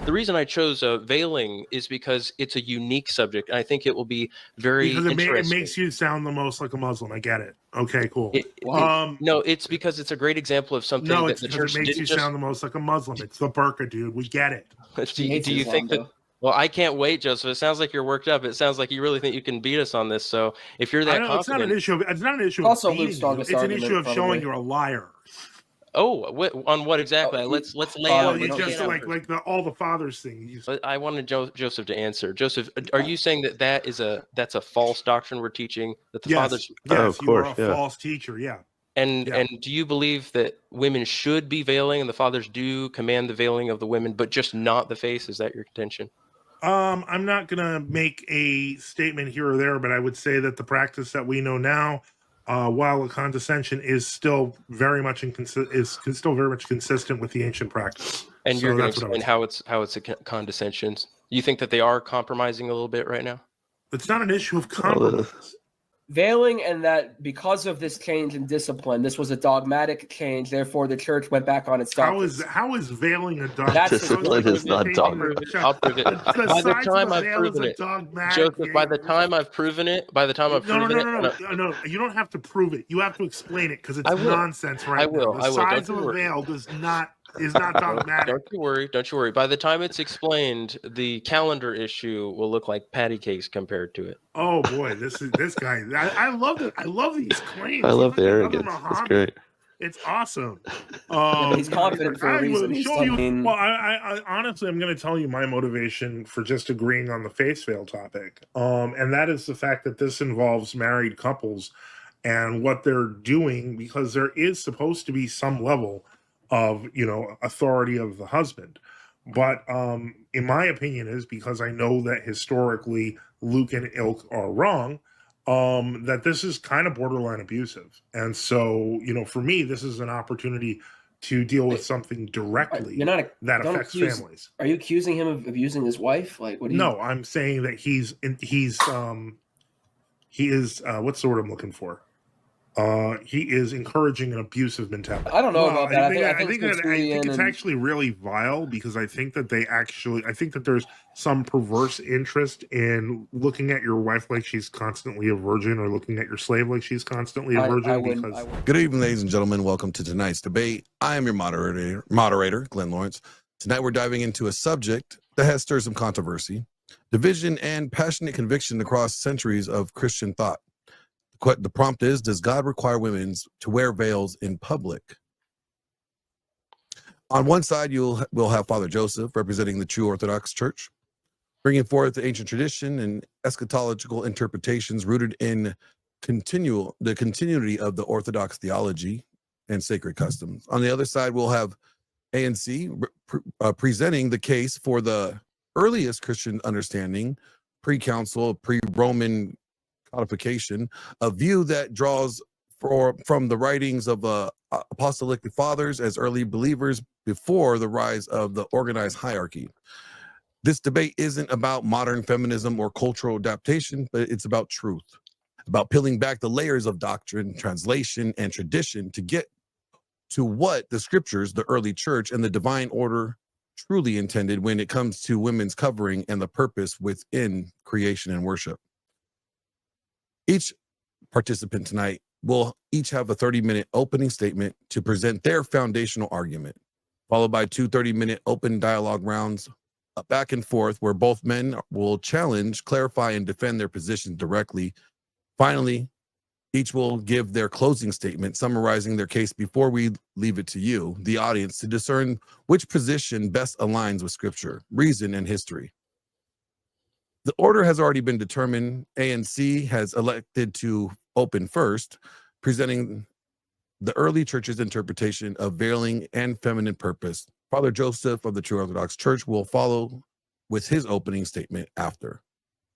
the reason I chose veiling is because it's a unique subject. And I think it will be very interesting. It makes you sound the most like a Muslim. I get it. Okay, cool. No, it's because it's a great example of something that the church it makes you sound the most like a Muslim. It's the burqa, dude. We get it. Do you think that? Well, I can't wait, Joseph. It sounds like you're worked up. It sounds like you really think you can beat us on this. So if you're that confident, it's not an issue. It's not an issue. Also, of beating you. It's an issue of showing you're a liar. Oh, on what exactly? Let's lay out. Just like all the fathers thing. I wanted Joseph to answer. Joseph, are you saying that's a false doctrine we're teaching, that the fathers? Yes, you are a false teacher. Yeah. And do you believe that women should be veiling and the fathers do command the veiling of the women, but just not the face? Is that your contention? I'm not gonna make a statement here or there, but I would say that the practice that we know now, while a condescension, is still very much consistent with the ancient practice. And you're going to explain how it's a condescension. You think that they are compromising a little bit right now? It's not an issue of compromise. Veiling, and that because of this change in discipline, this was a dogmatic change. Therefore, the church went back on its doctrine. How is veiling a dogmatic? Discipline is not dogmatic. I'll prove it. By the time I've proven it, Joseph. By the time I've proven it, no. You don't have to prove it. You have to explain it because it's nonsense, right? I will. The size of a veil is not dogmatic. Don't you worry. By the time it's explained, the calendar issue will look like patty cakes compared to it. Oh boy, this guy. I love it. I love these claims. I love the arrogance. It's great. It's awesome. He's confident for a reason. I honestly, I'm going to tell you my motivation for just agreeing on the face veil topic, and that is the fact that this involves married couples and what they're doing, because there is supposed to be some level of authority of the husband, but in my opinion is because I know that historically Luke and Ilk are wrong, that this is kind of borderline abusive. And so for me, this is an opportunity to deal with something directly that affects families. Are you accusing him of abusing his wife? Like, what? No, I'm saying that he is what's the word I'm looking for? He is encouraging an abusive mentality. I don't know about that. I think it's actually really vile, because I think that there's some perverse interest in looking at your wife like she's constantly a virgin, or looking at your slave like she's constantly a virgin. Good evening, ladies and gentlemen. Welcome to tonight's debate. I am your moderator, Glenn Lawrence. Tonight we're diving into a subject that has stirred some controversy, division, and passionate conviction across centuries of Christian thought. The prompt is, does God require women to wear veils in public? On one side, we'll have Father Joseph, representing the True Orthodox Church, bringing forth the ancient tradition and eschatological interpretations rooted in the continuity of the Orthodox theology and sacred customs. On the other side, we'll have ANC presenting the case for the earliest Christian understanding, pre-council, pre-Roman codification, a view that draws from the writings of apostolic fathers as early believers before the rise of the organized hierarchy. This debate isn't about modern feminism or cultural adaptation, but it's about truth, about peeling back the layers of doctrine, translation, and tradition to get to what the scriptures, the early church, and the divine order truly intended when it comes to women's covering and the purpose within creation and worship. Each participant tonight will each have a 30-minute opening statement to present their foundational argument, followed by 2 30-minute open dialogue rounds back and forth, where both men will challenge, clarify, and defend their positions directly. Finally, each will give their closing statement, summarizing their case before we leave it to you, the audience, to discern which position best aligns with scripture, reason, and history. The order has already been determined. ANC has elected to open first, presenting the early church's interpretation of veiling and feminine purpose. Father Joseph of the True Orthodox Church will follow with his opening statement after.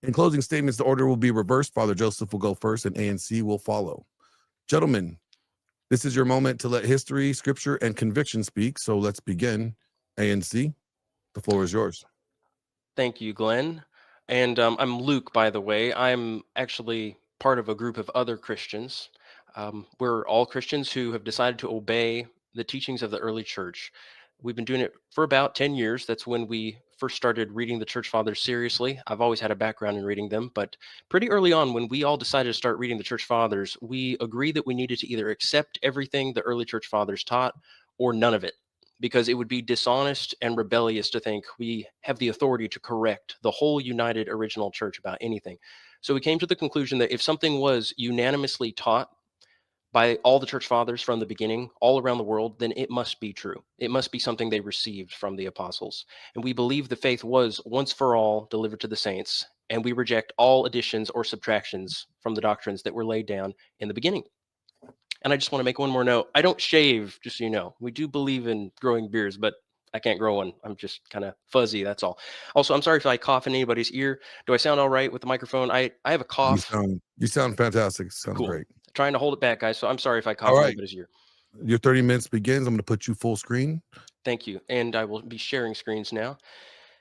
In closing statements, the order will be reversed. Father Joseph will go first and ANC will follow. Gentlemen, this is your moment to let history, scripture, and conviction speak. So let's begin. ANC, the floor is yours. Thank you, Glenn. And I'm Luke, by the way. I'm actually part of a group of other Christians. We're all Christians who have decided to obey the teachings of the early church. We've been doing it for about 10 years. That's when we first started reading the church fathers seriously. I've always had a background in reading them, but pretty early on, when we all decided to start reading the church fathers, we agreed that we needed to either accept everything the early church fathers taught or none of it, because it would be dishonest and rebellious to think we have the authority to correct the whole united original church about anything. So we came to the conclusion that if something was unanimously taught by all the church fathers from the beginning, all around the world, then it must be true. It must be something they received from the apostles. And we believe the faith was once for all delivered to the saints, and we reject all additions or subtractions from the doctrines that were laid down in the beginning. And I just want to make one more note. I don't shave, just so you know. We do believe in growing beards, but I can't grow one. I'm just kind of fuzzy, that's all. Also, I'm sorry if I cough in anybody's ear. Do I sound all right with the microphone? I have a cough. You sound fantastic. Sounds Cool. great. Trying to hold it back, guys. So I'm sorry if I cough All in right. anybody's ear. Your 30 minutes begins. I'm going to put you full screen. Thank you. And I will be sharing screens now,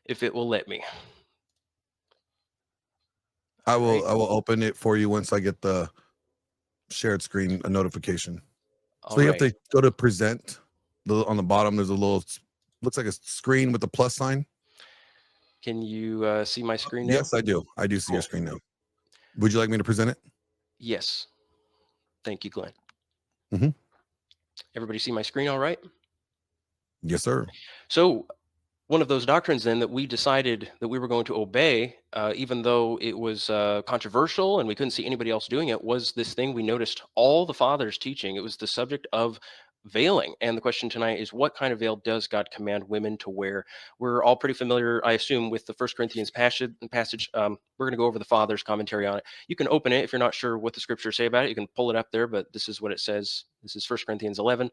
if it will let me. I will open it for you once I get the shared screen a notification. So you have to go to present. On the bottom, there's a little, looks like a screen with a plus sign. Can you see my screen now? Yes, I do. I do see your screen now. Would you like me to present it? Yes. Thank you, Glenn. Mm-hmm. Everybody see my screen all right? Yes, sir. So one of those doctrines then that we decided that we were going to obey, even though it was controversial and we couldn't see anybody else doing it, was this thing we noticed all the fathers teaching. It was the subject of veiling. And the question tonight is, what kind of veil does God command women to wear? We're all pretty familiar, I assume, with the 1 Corinthians passage. We're going to go over the Father's commentary on it. You can open it if you're not sure what the scriptures say about it. You can pull it up there, but this is what it says. This is 1 Corinthians 11.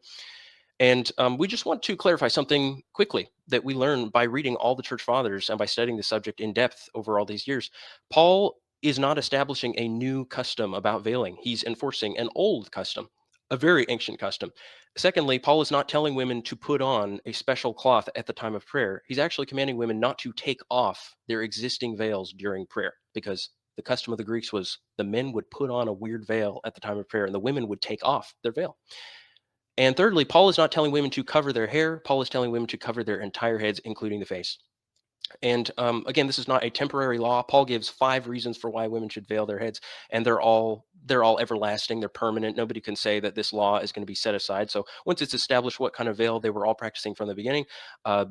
And we just want to clarify something quickly that we learned by reading all the church fathers and by studying the subject in depth over all these years. Paul is not establishing a new custom about veiling. He's enforcing an old custom, a very ancient custom. Secondly, Paul is not telling women to put on a special cloth at the time of prayer. He's actually commanding women not to take off their existing veils during prayer, because the custom of the Greeks was the men would put on a weird veil at the time of prayer and the women would take off their veil. And thirdly, Paul is not telling women to cover their hair. Paul is telling women to cover their entire heads, including the face. And again, this is not a temporary law. Paul gives 5 reasons for why women should veil their heads, and they're all everlasting. They're permanent. Nobody can say that this law is going to be set aside. So once it's established what kind of veil they were all practicing from the beginning,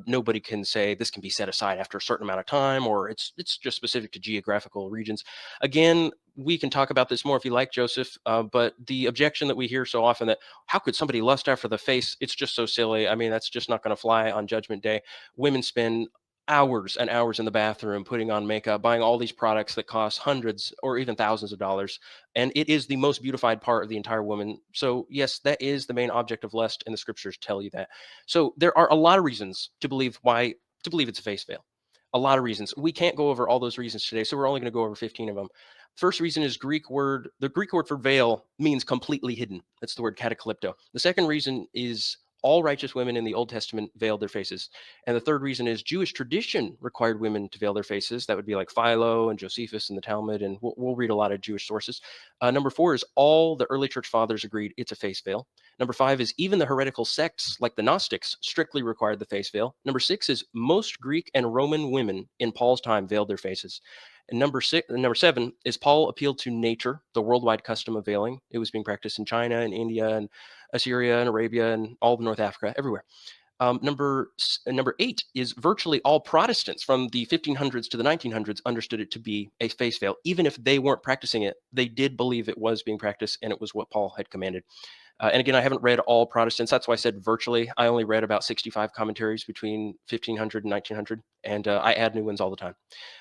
nobody can say this can be set aside after a certain amount of time, or it's just specific to geographical regions. Again, we can talk about this more if you like, Joseph, but the objection that we hear so often that how could somebody lust after the face? It's just so silly. I mean, that's just not going to fly on Judgment Day. Women spend hours and hours in the bathroom putting on makeup, buying all these products that cost hundreds or even thousands of dollars, and it is the most beautified part of the entire woman. So yes, that is the main object of lust, and the scriptures tell you that. So there are a lot of reasons to believe it's a face veil. A lot of reasons. We can't go over all those reasons today, so we're only going to go over 15 of them. First reason is the Greek word for veil means completely hidden. That's the word kataklipto. The second reason is all righteous women in the Old Testament veiled their faces. And the third reason is Jewish tradition required women to veil their faces. That would be like Philo and Josephus and the Talmud, and we'll read a lot of Jewish sources. Number 4 is all the early church fathers agreed it's a face veil. Number 5 is even the heretical sects like the Gnostics strictly required the face veil. Number 6 is most Greek and Roman women in Paul's time veiled their faces. And number 7 is Paul appealed to nature, the worldwide custom of veiling. It was being practiced in China and India and Assyria and Arabia and all of North Africa, everywhere. Number 8 is virtually all Protestants from the 1500s to the 1900s understood it to be a face veil. Even if they weren't practicing it, they did believe it was being practiced and it was what Paul had commanded. And again, I haven't read all Protestants. That's why I said virtually. I only read about 65 commentaries between 1500 and 1900, and I add new ones all the time.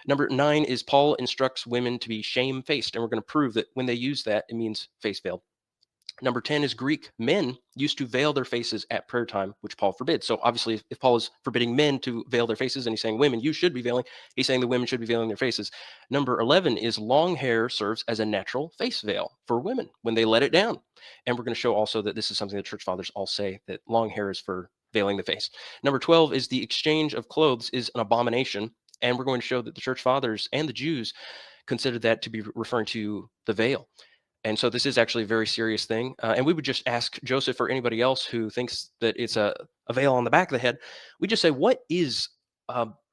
Number 9 is Paul instructs women to be shamefaced, and we're going to prove that when they use that, it means face veiled. Number 10 is Greek men used to veil their faces at prayer time, which Paul forbids. So obviously, if Paul is forbidding men to veil their faces and he's saying women, you should be veiling, he's saying the women should be veiling their faces. Number 11 is long hair serves as a natural face veil for women when they let it down. And we're going to show also that this is something the church fathers all say, that long hair is for veiling the face. Number 12 is the exchange of clothes is an abomination. And we're going to show that the church fathers and the Jews considered that to be referring to the veil. And so this is actually a very serious thing. And we would just ask Joseph or anybody else who thinks that it's a veil on the back of the head, we just say, what is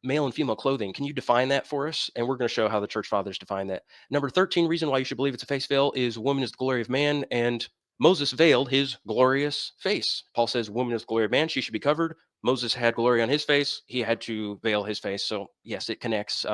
male and female clothing? Can you define that for us? And we're going to show how the church fathers define that. Number 13 reason why you should believe it's a face veil is woman is the glory of man, and Moses veiled his glorious face. Paul says woman is the glory of man. She should be covered. Moses had glory on his face. He had to veil his face. So yes, it connects.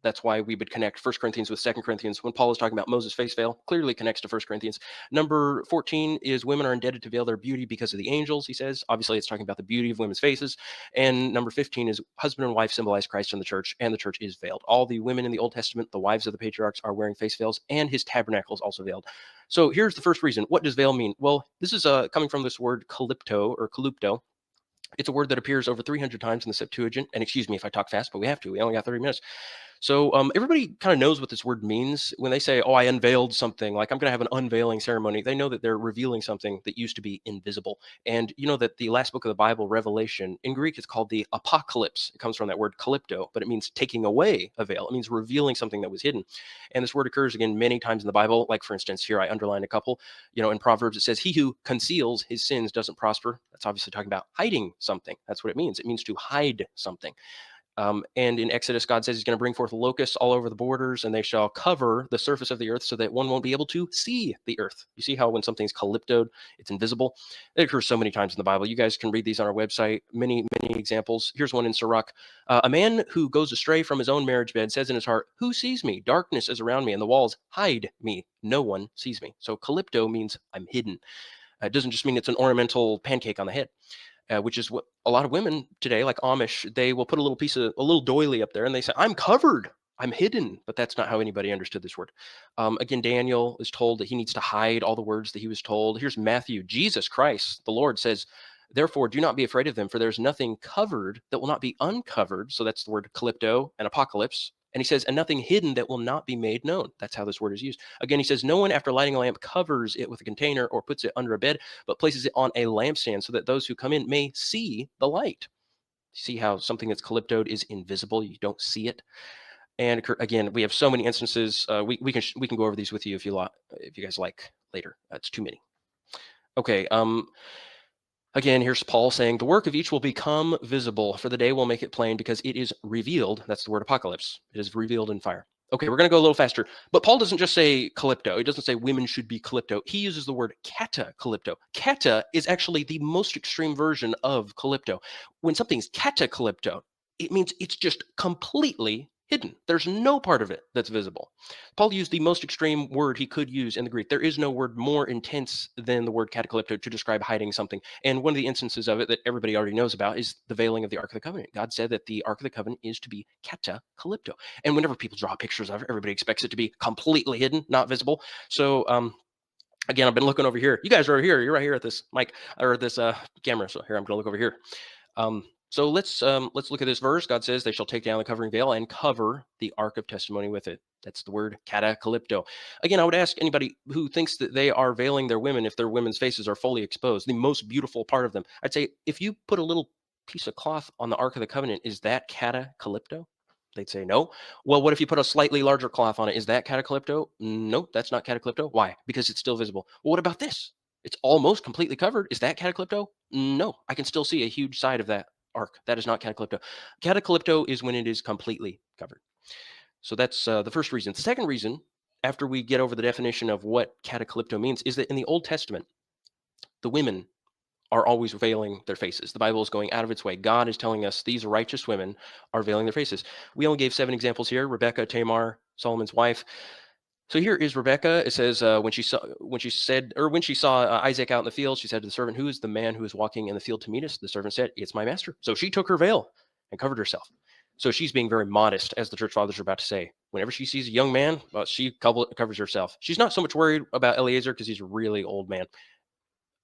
That's why we would connect 1 Corinthians with 2 Corinthians. When Paul is talking about Moses' face veil, clearly connects to 1 Corinthians. Number 14 is women are indebted to veil their beauty because of the angels, he says. Obviously, it's talking about the beauty of women's faces. And number 15 is husband and wife symbolize Christ in the church, and the church is veiled. All the women in the Old Testament, the wives of the patriarchs, are wearing face veils, and his tabernacle is also veiled. So here's the first reason. What does veil mean? Well, this is coming from this word kalupto or kalupto. It's a word that appears over 300 times in the Septuagint. And excuse me if I talk fast, but we have to. We only got 30 minutes. So everybody kind of knows what this word means. When they say, oh, I unveiled something, like I'm going to have an unveiling ceremony, they know that they're revealing something that used to be invisible. And you know that the last book of the Bible, Revelation, in Greek, it's called the apocalypse. It comes from that word kalypto, but it means taking away a veil. It means revealing something that was hidden. And this word occurs again many times in the Bible. Like, for instance, here I underlined a couple. You know, in Proverbs, it says, he who conceals his sins doesn't prosper. That's obviously talking about hiding something. That's what it means. It means to hide something. And in Exodus, God says he's going to bring forth locusts all over the borders, and they shall cover the surface of the earth so that one won't be able to see the earth. You see how when something's kalyptoed, it's invisible? It occurs so many times in the Bible. You guys can read these on our website. Many, many examples. Here's one in Sirach. A man who goes astray from his own marriage bed says in his heart, who sees me? Darkness is around me, and the walls hide me. No one sees me. So kalypto means I'm hidden. It doesn't just mean it's an ornamental pancake on the head. Which is what a lot of women today, like Amish, they will put a little doily up there and they say, I'm covered, I'm hidden. But that's not how anybody understood this word. Again, Daniel is told that he needs to hide all the words that he was told. Here's Matthew. Jesus Christ, the Lord, says, therefore, do not be afraid of them, for there's nothing covered that will not be uncovered. So that's the word kalypto and apocalypse. And he says, and nothing hidden that will not be made known. That's how this word is used. Again, he says, no one after lighting a lamp covers it with a container or puts it under a bed, but places it on a lampstand so that those who come in may see the light. See how something that's kalyptoed is invisible. You don't see it. And again, we have so many instances. We can go over these with you if you guys like later. It's too many. Okay. Again, here's Paul saying, the work of each will become visible, for the day will make it plain because it is revealed. That's the word apocalypse. It is revealed in fire. Okay, we're going to go a little faster. But Paul doesn't just say kalypto. He doesn't say women should be kalypto. He uses the word kata-kalypto. Kata is actually the most extreme version of kalypto. When something's kata-kalypto, it means it's just completely hidden. There's no part of it that's visible. Paul used the most extreme word he could use in the Greek. There is no word more intense than the word katacalypto to describe hiding something. And one of the instances of it that everybody already knows about is the veiling of the Ark of the Covenant. God said that the Ark of the Covenant is to be katacalypto. And whenever people draw pictures of it, everybody expects it to be completely hidden, not visible. So again, I've been looking over here. You guys are over here. You're right here at this mic or this camera. So here, I'm going to look over here. So let's look at this verse. God says they shall take down the covering veil and cover the ark of testimony with it. That's the word katacalypto. Again, I would ask anybody who thinks that they are veiling their women if their women's faces are fully exposed, the most beautiful part of them. I'd say if you put a little piece of cloth on the ark of the covenant, is that katacalypto? They'd say no. Well, what if you put a slightly larger cloth on it? Is that katacalypto? Nope, that's not katacalypto. Why? Because it's still visible. Well, what about this? It's almost completely covered. Is that katacalypto? No, I can still see a huge side of that ark. That is not katacalypto. Katacalypto is when it is completely covered. So that's the first reason. The second reason, after we get over the definition of what katacalypto means, is that in the Old Testament, the women are always veiling their faces. The Bible is going out of its way. God is telling us these righteous women are veiling their faces. We only gave 7 examples here: Rebecca, Tamar, Solomon's wife. So here is Rebecca. It says when she saw Isaac out in the field, she said to the servant, "Who is the man who is walking in the field to meet us?" The servant said, "It's my master." So she took her veil and covered herself. So she's being very modest, as the church fathers are about to say. Whenever she sees a young man, she covers herself. She's not so much worried about Eliezer because he's a really old man.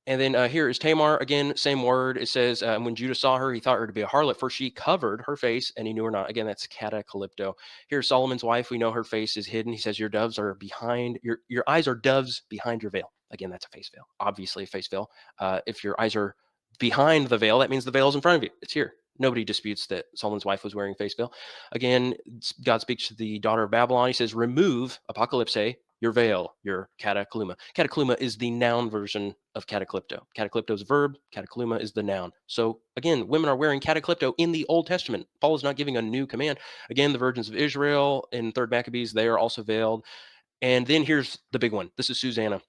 And then here is Tamar. Again, same word. It says, when Judah saw her, he thought her to be a harlot, for she covered her face, and he knew her not. Again, that's katacalypto. Here's Solomon's wife. We know her face is hidden. He says, your doves are behind, your eyes are doves behind your veil. Again, that's a face veil. Obviously a face veil. If your eyes are behind the veil, that means the veil is in front of you. It's here. Nobody disputes that Solomon's wife was wearing face veil. Again, God speaks to the daughter of Babylon. He says, remove, apocalypse, your veil, your katakluma. Katakluma is the noun version of kataklipto. Kataklipto is a verb, katakluma is the noun. So again, women are wearing kataklipto in the Old Testament. Paul is not giving a new command. Again, the virgins of Israel in 3rd Maccabees, they are also veiled. And then here's the big one. This is Susanna.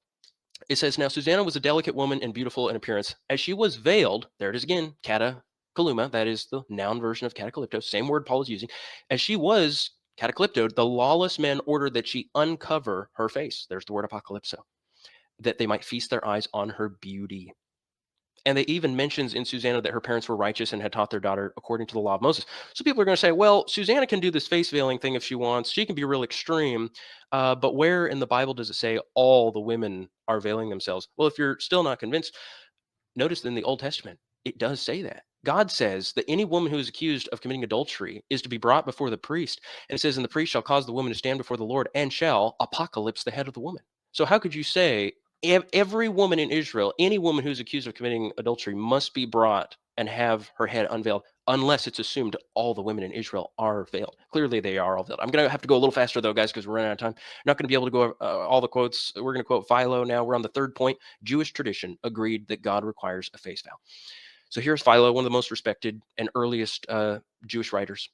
It says, now Susanna was a delicate woman and beautiful in appearance. As she was veiled, there it is again, katakaluma, that is the noun version of kataklipto, same word Paul is using. As she was katakliptoed, the lawless men ordered that she uncover her face. There's the word apocalypso, that they might feast their eyes on her beauty. And they even mentions in Susanna that her parents were righteous and had taught their daughter according to the law of Moses. So people are going to say, well, Susanna can do this face veiling thing if she wants. She can be real extreme. But where in the Bible does it say all the women are veiling themselves? Well, if you're still not convinced, notice in the Old Testament, it does say that. God says that any woman who is accused of committing adultery is to be brought before the priest. And it says, and the priest shall cause the woman to stand before the Lord and shall apocalypse the head of the woman. So how could you say every woman in Israel, any woman who's accused of committing adultery must be brought and have her head unveiled, unless it's assumed all the women in Israel are veiled? Clearly they are all veiled. I'm going to have to go a little faster though, guys, because we're running out of time. I'm not going to be able to go all the quotes. We're going to quote Philo now. We're on the 3rd point. Jewish tradition agreed that God requires a face veil. So here's Philo, one of the most respected and earliest Jewish writers.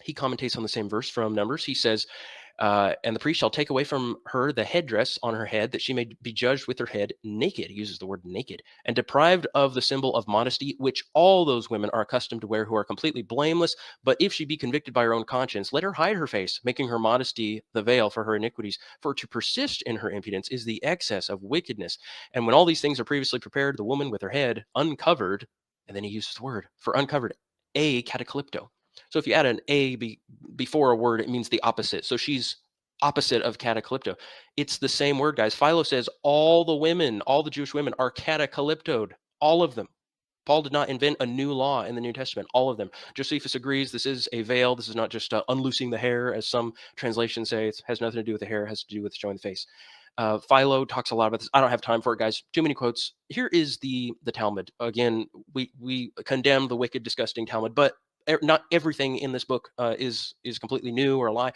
He commentates on the same verse from Numbers. He says, and the priest shall take away from her the headdress on her head, that she may be judged with her head naked. He uses the word naked, and deprived of the symbol of modesty, which all those women are accustomed to wear who are completely blameless. But if she be convicted by her own conscience, let her hide her face, making her modesty the veil for her iniquities. For to persist in her impudence is the excess of wickedness. And when all these things are previously prepared, the woman with her head uncovered, and then he uses the word for uncovered, a kataklipto. So if you add an a before a word, it means the opposite. So she's opposite of kataklipto. It's the same word, guys. Philo says all the women, all the Jewish women are katakliptoed, all of them. Paul did not invent a new law in the New Testament, all of them. Josephus agrees this is a veil. This is not just unloosing the hair, as some translations say. It has nothing to do with the hair. It has to do with showing the face. Philo talks a lot about this. I don't have time for it, guys. Too many quotes. Here is the Talmud. Again, we condemn the wicked, disgusting Talmud, but not everything in this book is completely new or a lie.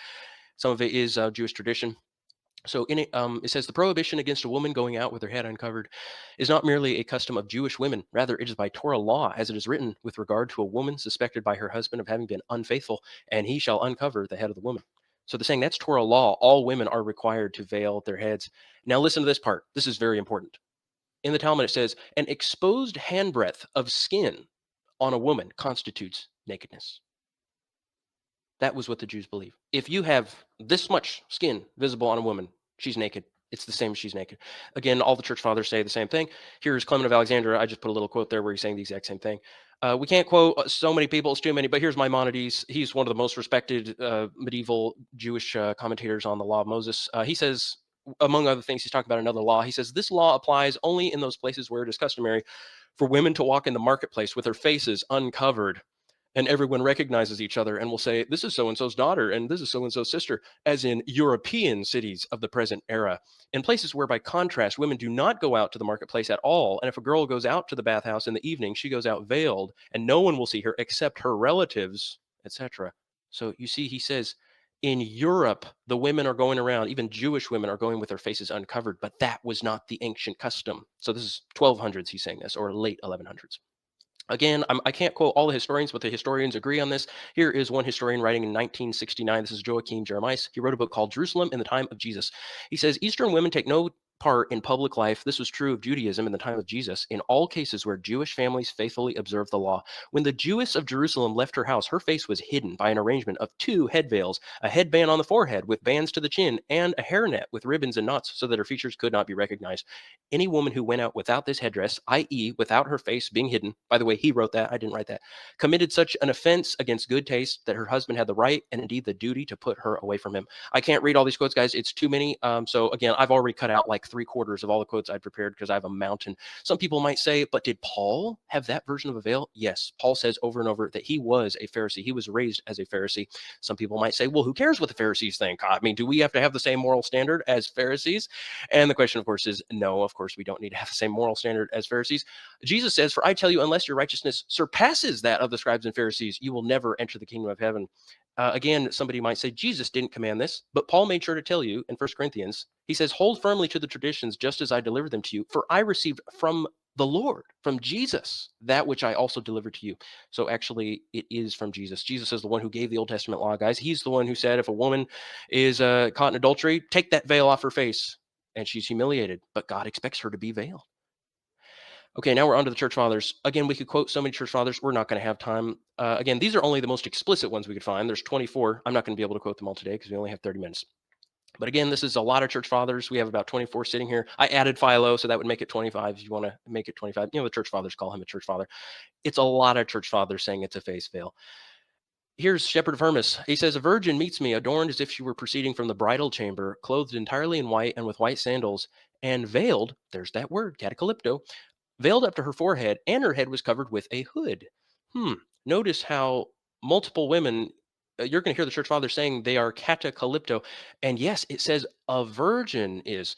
Some of it is Jewish tradition. So in it, it says the prohibition against a woman going out with her head uncovered is not merely a custom of Jewish women. Rather, it is by Torah law, as it is written, with regard to a woman suspected by her husband of having been unfaithful, and he shall uncover the head of the woman. So they're saying that's Torah law. All women are required to veil their heads. Now listen to this part. This is very important. In the Talmud, it says, an exposed handbreadth of skin on a woman constitutes nakedness. That was what the Jews believe. If you have this much skin visible on a woman, she's naked. It's the same as she's naked. Again, all the church fathers say the same thing. Here's Clement of Alexandria. I just put a little quote there where he's saying the exact same thing. We can't quote so many people. It's too many. But here's Maimonides. He's one of the most respected medieval Jewish commentators on the law of Moses. He says, among other things, he's talking about another law. He says, this law applies only in those places where it is customary for women to walk in the marketplace with their faces uncovered, and everyone recognizes each other and will say, this is so-and-so's daughter, and this is so-and-so's sister, as in European cities of the present era. In places where, by contrast, women do not go out to the marketplace at all, and if a girl goes out to the bathhouse in the evening, she goes out veiled, and no one will see her except her relatives, etc. So you see, he says, in Europe, the women are going around, even Jewish women are going with their faces uncovered, but that was not the ancient custom. So this is 1200s, he's saying this, or late 1100s. Again, I can't quote all the historians, but the historians agree on this. Here is one historian writing in 1969. This is Joachim Jeremias. He wrote a book called Jerusalem in the Time of Jesus. He says, Eastern women take no part in public life. This was true of Judaism in the time of Jesus, in all cases where Jewish families faithfully observed the law. When the Jewess of Jerusalem left her house, her face was hidden by an arrangement of 2 head veils, a headband on the forehead with bands to the chin, and a hairnet with ribbons and knots so that her features could not be recognized. Any woman who went out without this headdress, i.e. without her face being hidden, by the way, he wrote that, I didn't write that, committed such an offense against good taste that her husband had the right and indeed the duty to put her away from him. I can't read all these quotes, guys. It's too many. So again, I've already cut out like 3/4 of all the quotes I prepared because I have a mountain. Some people might say, but did Paul have that version of a veil? Yes. Paul says over and over that he was a Pharisee. He was raised as a Pharisee. Some people might say, well, who cares what the Pharisees think? I mean, do we have to have the same moral standard as Pharisees? And the question, of course, is no, of course, we don't need to have the same moral standard as Pharisees. Jesus says, for I tell you, unless your righteousness surpasses that of the scribes and Pharisees, you will never enter the kingdom of heaven. Again, somebody might say Jesus didn't command this, but Paul made sure to tell you in 1 Corinthians, he says, hold firmly to the traditions just as I delivered them to you, for I received from the Lord, from Jesus, that which I also delivered to you. So actually, it is from Jesus. Jesus is the one who gave the Old Testament law, guys. He's the one who said if a woman is caught in adultery, take that veil off her face, and she's humiliated. But God expects her to be veiled. Okay, now we're on to the church fathers. Again, we could quote so many church fathers. We're not going to have time. Again, these are only the most explicit ones we could find. There's 24. I'm not going to be able to quote them all today because we only have 30 minutes. But again, this is a lot of church fathers. We have about 24 sitting here. I added Philo, so that would make it 25 if you want to make it 25. You know, the church fathers call him a church father. It's a lot of church fathers saying it's a face veil. Here's Shepherd of Hermas. He says, a virgin meets me adorned as if she were proceeding from the bridal chamber, clothed entirely in white and with white sandals, and veiled, there's that word, catacalypto, veiled up to her forehead, and her head was covered with a hood. Notice how multiple women, you're going to hear the church fathers saying they are catacalypto. And yes, it says a virgin is.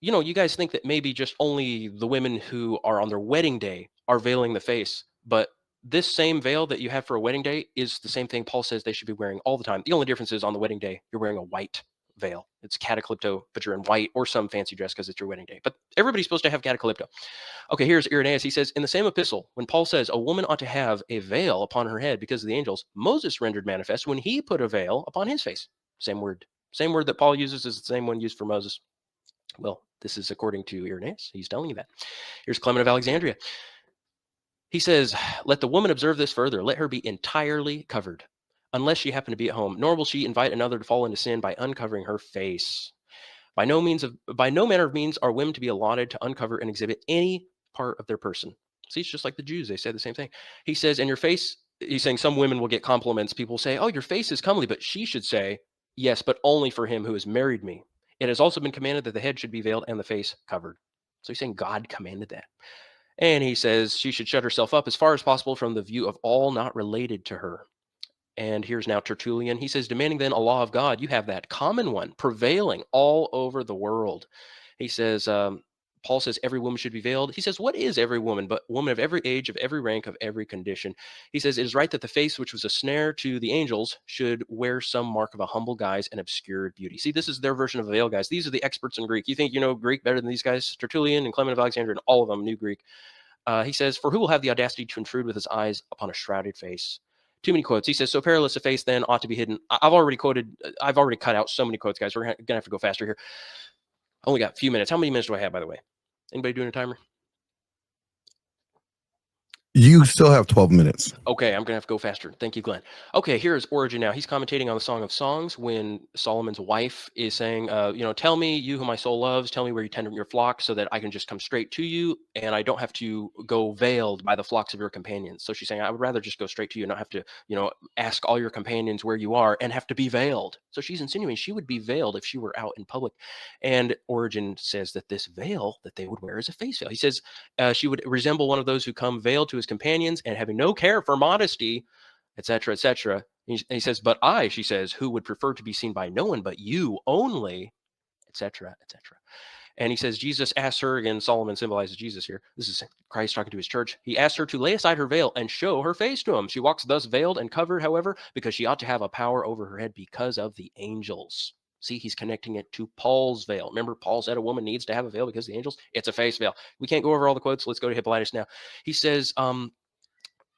You know, you guys think that maybe just only the women who are on their wedding day are veiling the face. But this same veil that you have for a wedding day is the same thing Paul says they should be wearing all the time. The only difference is on the wedding day, you're wearing a white veil. It's catacalypto, but you're in white or some fancy dress because it's your wedding day. But everybody's supposed to have catacalypto. Okay, here's Irenaeus. He says, in the same epistle, when Paul says a woman ought to have a veil upon her head because of the angels, Moses rendered manifest when he put a veil upon his face. Same word. Same word that Paul uses is the same one used for Moses. Well, this is according to Irenaeus. He's telling you that. Here's Clement of Alexandria. He says, let the woman observe this further. Let her be entirely covered, unless she happen to be at home, nor will she invite another to fall into sin by uncovering her face. By no manner of means are women to be allotted to uncover and exhibit any part of their person. See, it's just like the Jews. They say the same thing. He says, and your face, he's saying some women will get compliments. People say, oh, your face is comely, but she should say, yes, but only for him who has married me. It has also been commanded that the head should be veiled and the face covered. So he's saying God commanded that. And he says she should shut herself up as far as possible from the view of all not related to her. And here's now Tertullian. He says, demanding then a law of God, you have that common one prevailing all over the world. He says, Paul says every woman should be veiled. He says, what is every woman but woman of every age, of every rank, of every condition? He says, it is right that the face, which was a snare to the angels, should wear some mark of a humble guise and obscured beauty. See, this is their version of a veil, guys. These are the experts in Greek. You think you know Greek better than these guys? Tertullian and Clement of Alexandria and all of them knew Greek. He says, for who will have the audacity to intrude with his eyes upon a shrouded face? Too many quotes. He says, so perilous a face then ought to be hidden. I've already cut out so many quotes, guys. We're going to have to go faster here. I only got a few minutes. How many minutes do I have, by the way? Anybody doing a timer? You still have 12 minutes. Okay, I'm going to have to go faster. Thank you, Glenn. Okay, here's Origen now. He's commentating on the Song of Songs when Solomon's wife is saying, tell me, you whom my soul loves, tell me where you tend your flock so that I can just come straight to you and I don't have to go veiled by the flocks of your companions. So she's saying, I would rather just go straight to you and not have to, ask all your companions where you are and have to be veiled. So she's insinuating she would be veiled if she were out in public. And Origen says that this veil that they would wear is a face veil. He says she would resemble one of those who come veiled to his companions and having no care for modesty, etc., etc. He says, but I, she says, who would prefer to be seen by no one but you only, etc., etc. And he says, Jesus asks her, again, Solomon symbolizes Jesus here. This is Christ talking to his church. He asked her to lay aside her veil and show her face to him. She walks thus veiled and covered, however, because she ought to have a power over her head because of the angels. See, he's connecting it to Paul's veil. Remember, Paul said a woman needs to have a veil because of the angels. It's a face veil. We can't go over all the quotes. Let's go to Hippolytus now. He says,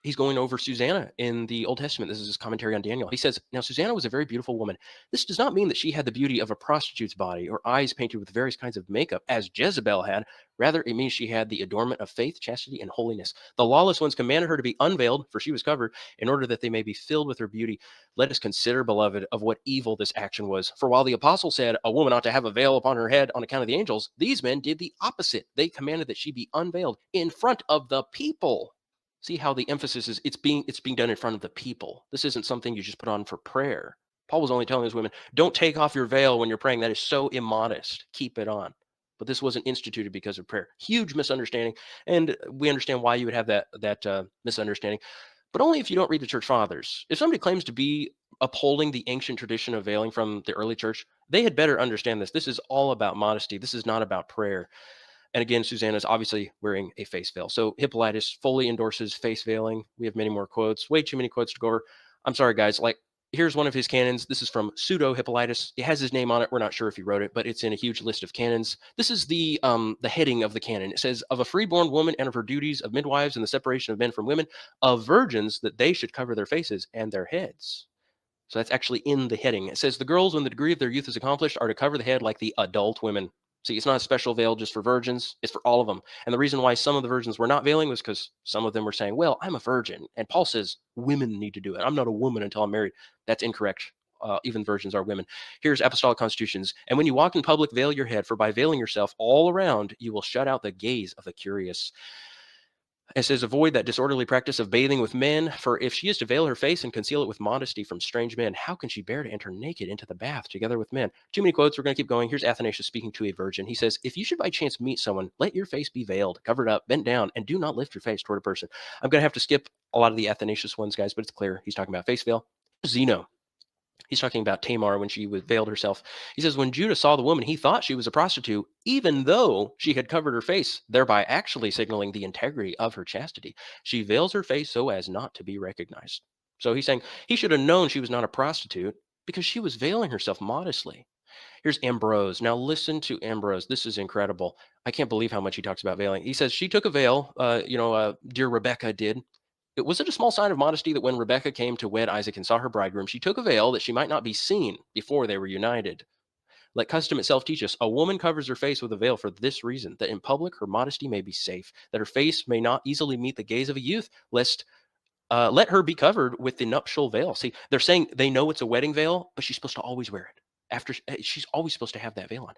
he's going over Susanna in the Old Testament. This is his commentary on Daniel. He says, now Susanna was a very beautiful woman. This does not mean that she had the beauty of a prostitute's body or eyes painted with various kinds of makeup, as Jezebel had. Rather, it means she had the adornment of faith, chastity, and holiness. The lawless ones commanded her to be unveiled, for she was covered, in order that they may be filled with her beauty. Let us consider, beloved, of what evil this action was. For while the apostle said a woman ought to have a veil upon her head on account of the angels, these men did the opposite. They commanded that she be unveiled in front of the people. See how the emphasis is it's being done in front of the people. This isn't something you just put on for prayer. Paul was only telling his women, don't take off your veil when you're praying. That is so immodest. Keep it on. But this wasn't instituted because of prayer. Huge misunderstanding. And we understand why you would have that misunderstanding, but only if you don't read the church fathers. If somebody claims to be upholding the ancient tradition of veiling from the early church, they had better understand this. This is all about modesty. This is not about prayer. And again, Susanna is obviously wearing a face veil. So Hippolytus fully endorses face veiling. We have many more quotes, way too many quotes to go over. I'm sorry, guys. Like, here's one of his canons. This is from Pseudo Hippolytus. It has his name on it. We're not sure if he wrote it, but it's in a huge list of canons. This is the heading of the canon. It says, of a freeborn woman and of her duties of midwives and the separation of men from women, of virgins, that they should cover their faces and their heads. So that's actually in the heading. It says, the girls, when the degree of their youth is accomplished, are to cover the head like the adult women. See, it's not a special veil just for virgins. It's for all of them. And the reason why some of the virgins were not veiling was because some of them were saying, well, I'm a virgin. And Paul says women need to do it. I'm not a woman until I'm married. That's incorrect. Even virgins are women. Here's Apostolic Constitutions. And when you walk in public, veil your head, for by veiling yourself all around, you will shut out the gaze of the curious. It says, avoid that disorderly practice of bathing with men, for if she is to veil her face and conceal it with modesty from strange men, how can she bear to enter naked into the bath together with men? Too many quotes. We're going to keep going. Here's Athanasius speaking to a virgin. He says, if you should by chance meet someone, let your face be veiled, covered up, bent down, and do not lift your face toward a person. I'm going to have to skip a lot of the Athanasius ones, guys, but it's clear. He's talking about face veil. Zeno. He's talking about Tamar when she veiled herself. He says, when Judah saw the woman, he thought she was a prostitute, even though she had covered her face, thereby actually signaling the integrity of her chastity. She veils her face so as not to be recognized. So he's saying he should have known she was not a prostitute because she was veiling herself modestly. Here's Ambrose. Now listen to Ambrose. This is incredible. I can't believe how much he talks about veiling. He says she took a veil, dear Rebecca did. It was it a small sign of modesty that when Rebekah came to wed Isaac and saw her bridegroom, she took a veil that she might not be seen before they were united. Let custom itself teach us, a woman covers her face with a veil for this reason, that in public her modesty may be safe, that her face may not easily meet the gaze of a youth, lest let her be covered with the nuptial veil. See, they're saying they know it's a wedding veil, but she's supposed to always wear it. She's always supposed to have that veil on.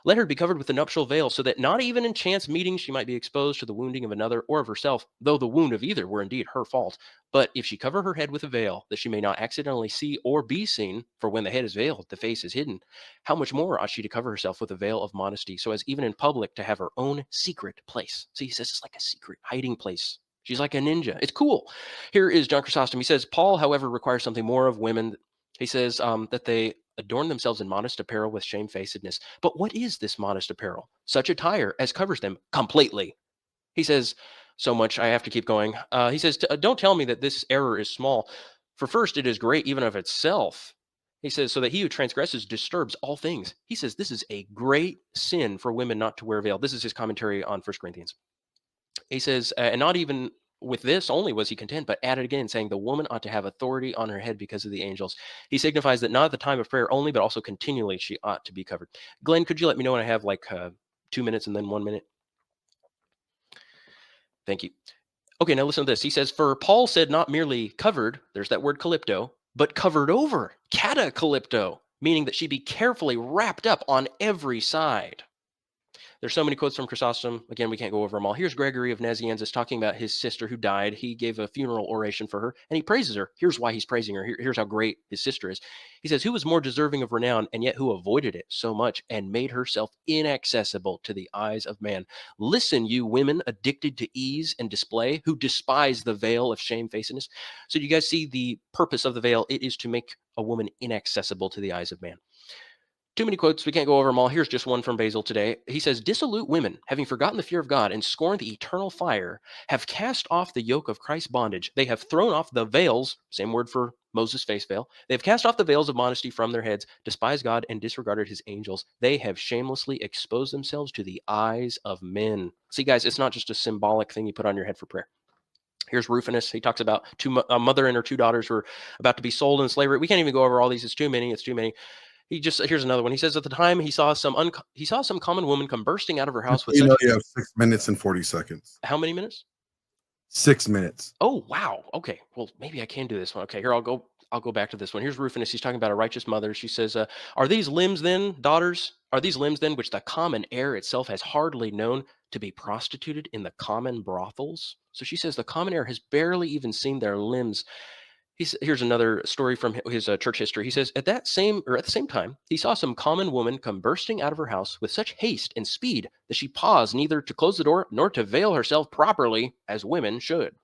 Let her be covered with the nuptial veil, so that not even in chance meetings she might be exposed to the wounding of another or of herself, though the wound of either were indeed her fault. But if she cover her head with a veil, that she may not accidentally see or be seen, for when the head is veiled, the face is hidden, how much more ought she to cover herself with a veil of modesty, so as even in public to have her own secret place. See, he says it's like a secret hiding place. She's like a ninja. It's cool. Here is John Chrysostom. He says, Paul, however, requires something more of women. He says that they adorn themselves in modest apparel with shamefacedness. But what is this modest apparel? Such attire as covers them completely. He says, so much, I have to keep going. He says, don't tell me that this error is small. For first, it is great even of itself. He says, so that he who transgresses disturbs all things. He says, this is a great sin for women not to wear a veil. This is his commentary on 1 Corinthians. He says, and not even with this only was he content, but added again, saying the woman ought to have authority on her head because of the angels. He signifies that not at the time of prayer only, but also continually she ought to be covered. Glenn, could you let me know when I have like 2 minutes and then 1 minute? Thank you. Okay, now listen to this. He says, for Paul said not merely covered, there's that word calypto, but covered over, catacalypto, meaning that she be carefully wrapped up on every side. There's so many quotes from Chrysostom. Again, we can't go over them all. Here's Gregory of Nazianzus talking about his sister who died. He gave a funeral oration for her, and he praises her. Here's why he's praising her. Here's how great his sister is. He says, who was more deserving of renown, and yet who avoided it so much and made herself inaccessible to the eyes of man? Listen, you women addicted to ease and display, who despise the veil of shamefacedness. So you guys see the purpose of the veil. It is to make a woman inaccessible to the eyes of man. Too many quotes. We can't go over them all. Here's just one from Basil today. He says, dissolute women, having forgotten the fear of God and scorned the eternal fire, have cast off the yoke of Christ's bondage. They have thrown off the veils, same word for Moses' face veil. They have cast off the veils of modesty from their heads, despised God and disregarded his angels. They have shamelessly exposed themselves to the eyes of men. See, guys, it's not just a symbolic thing you put on your head for prayer. Here's Rufinus. He talks about a mother and her two daughters who are about to be sold in slavery. We can't even go over all these. It's too many. It's too many. Here's another one. He says at the time he saw some common woman come bursting out of her house with you have 6 minutes and 40 seconds. How many minutes? 6 minutes. Oh, wow. Okay. Well, maybe I can do this one. Okay, here I'll go back to this one. Here's Rufinus. He's talking about a righteous mother. She says, are these limbs then, daughters? Are these limbs then which the common air itself has hardly known to be prostituted in the common brothels? So she says the common air has barely even seen their limbs. Here's another story from his church history. He says, at the same time, he saw some common woman come bursting out of her house with such haste and speed that she paused neither to close the door nor to veil herself properly as women should.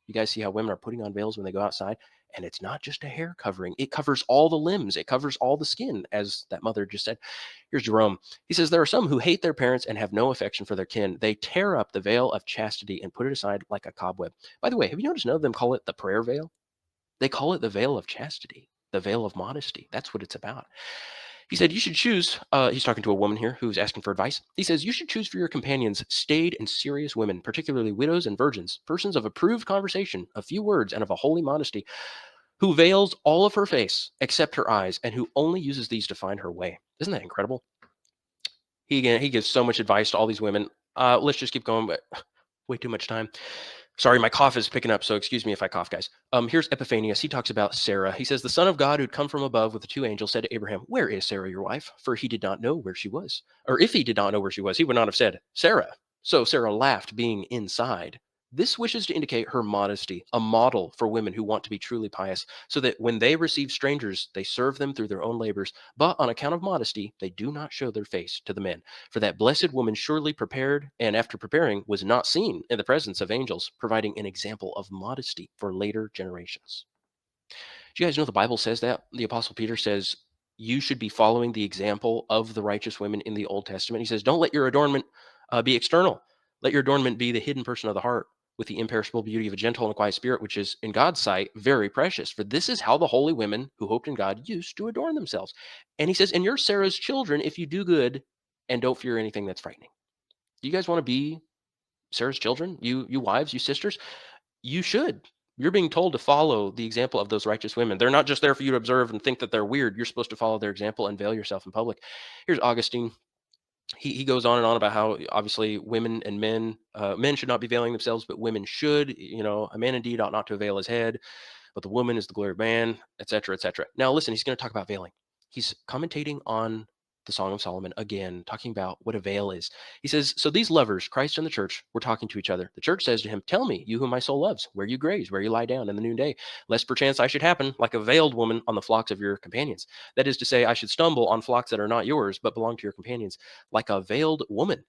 You guys see how women are putting on veils when they go outside? And it's not just a hair covering. It covers all the limbs. It covers all the skin, as that mother just said. Here's Jerome. He says, there are some who hate their parents and have no affection for their kin. They tear up the veil of chastity and put it aside like a cobweb. By the way, have you noticed none of them call it the prayer veil? They call it the veil of chastity. the veil of modesty. That's what it's about. He said, you should choose, he's talking to a woman here who's asking for advice. He says, you should choose for your companions staid and serious women, particularly widows and virgins, persons of approved conversation, of few words, and of a holy modesty, who veils all of her face except her eyes, and who only uses these to find her way. Isn't that incredible? He gives so much advice to all these women. Let's just keep going, but way too much time. Sorry, my cough is picking up, so excuse me if I cough, guys. Here's Epiphanius. He talks about Sarah. He says, the Son of God who'd come from above with the two angels said to Abraham, where is Sarah, your wife? For he did not know where she was. Or if he did not know where she was, he would not have said, Sarah. So Sarah laughed, being inside. This wishes to indicate her modesty, a model for women who want to be truly pious, so that when they receive strangers, they serve them through their own labors. But on account of modesty, they do not show their face to the men. For that blessed woman surely prepared, and after preparing, was not seen in the presence of angels, providing an example of modesty for later generations. Do you guys know the Bible says that? The Apostle Peter says, you should be following the example of the righteous women in the Old Testament. He says, don't let your adornment be external. Let your adornment be the hidden person of the heart, with the imperishable beauty of a gentle and quiet spirit, which is in God's sight very precious. For this is how the holy women who hoped in God used to adorn themselves. And he says, and you're Sarah's children if you do good and don't fear anything that's frightening. Do you guys want to be Sarah's children? You wives, you sisters? You should. You're being told to follow the example of those righteous women. They're not just there for you to observe and think that they're weird. You're supposed to follow their example and veil yourself in public. Here's Augustine. He goes on and on about how obviously women and men should not be veiling themselves, but women should. You know, a man indeed ought not to veil his head, but the woman is the glory of man, etc., etc. Now listen, he's going to talk about veiling. He's commentating on the Song of Solomon again, talking about what a veil is. He says, so these lovers, Christ and the church, were talking to each other. The church says to him, tell me, you whom my soul loves, where you graze, where you lie down in the noonday, lest perchance I should happen like a veiled woman on the flocks of your companions. That is to say, I should stumble on flocks that are not yours, but belong to your companions, like a veiled woman.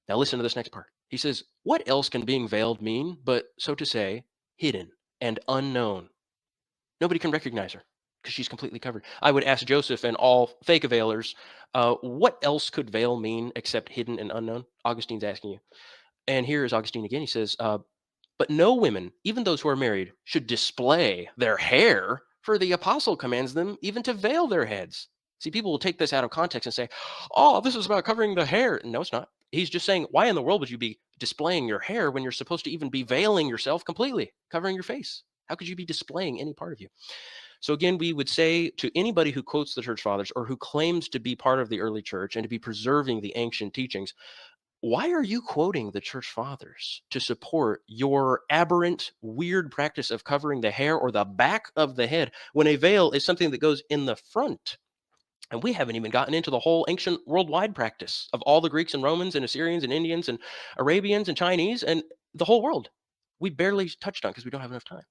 Now listen to this next part. He says, what else can being veiled mean but, so to say, hidden and unknown? Nobody can recognize her because she's completely covered. I would ask Joseph and all fake veilers, what else could veil mean except hidden and unknown? Augustine's asking you. And here is Augustine again. He says, but no women, even those who are married, should display their hair, for the apostle commands them even to veil their heads. See, people will take this out of context and say, oh, this is about covering the hair. No, it's not. He's just saying, why in the world would you be displaying your hair when you're supposed to even be veiling yourself completely, covering your face? How could you be displaying any part of you? So again, we would say to anybody who quotes the church fathers or who claims to be part of the early church and to be preserving the ancient teachings, why are you quoting the church fathers to support your aberrant, weird practice of covering the hair or the back of the head when a veil is something that goes in the front? And we haven't even gotten into the whole ancient worldwide practice of all the Greeks and Romans and Assyrians and Indians and Arabians and Chinese and the whole world. We barely touched on because we don't have enough time.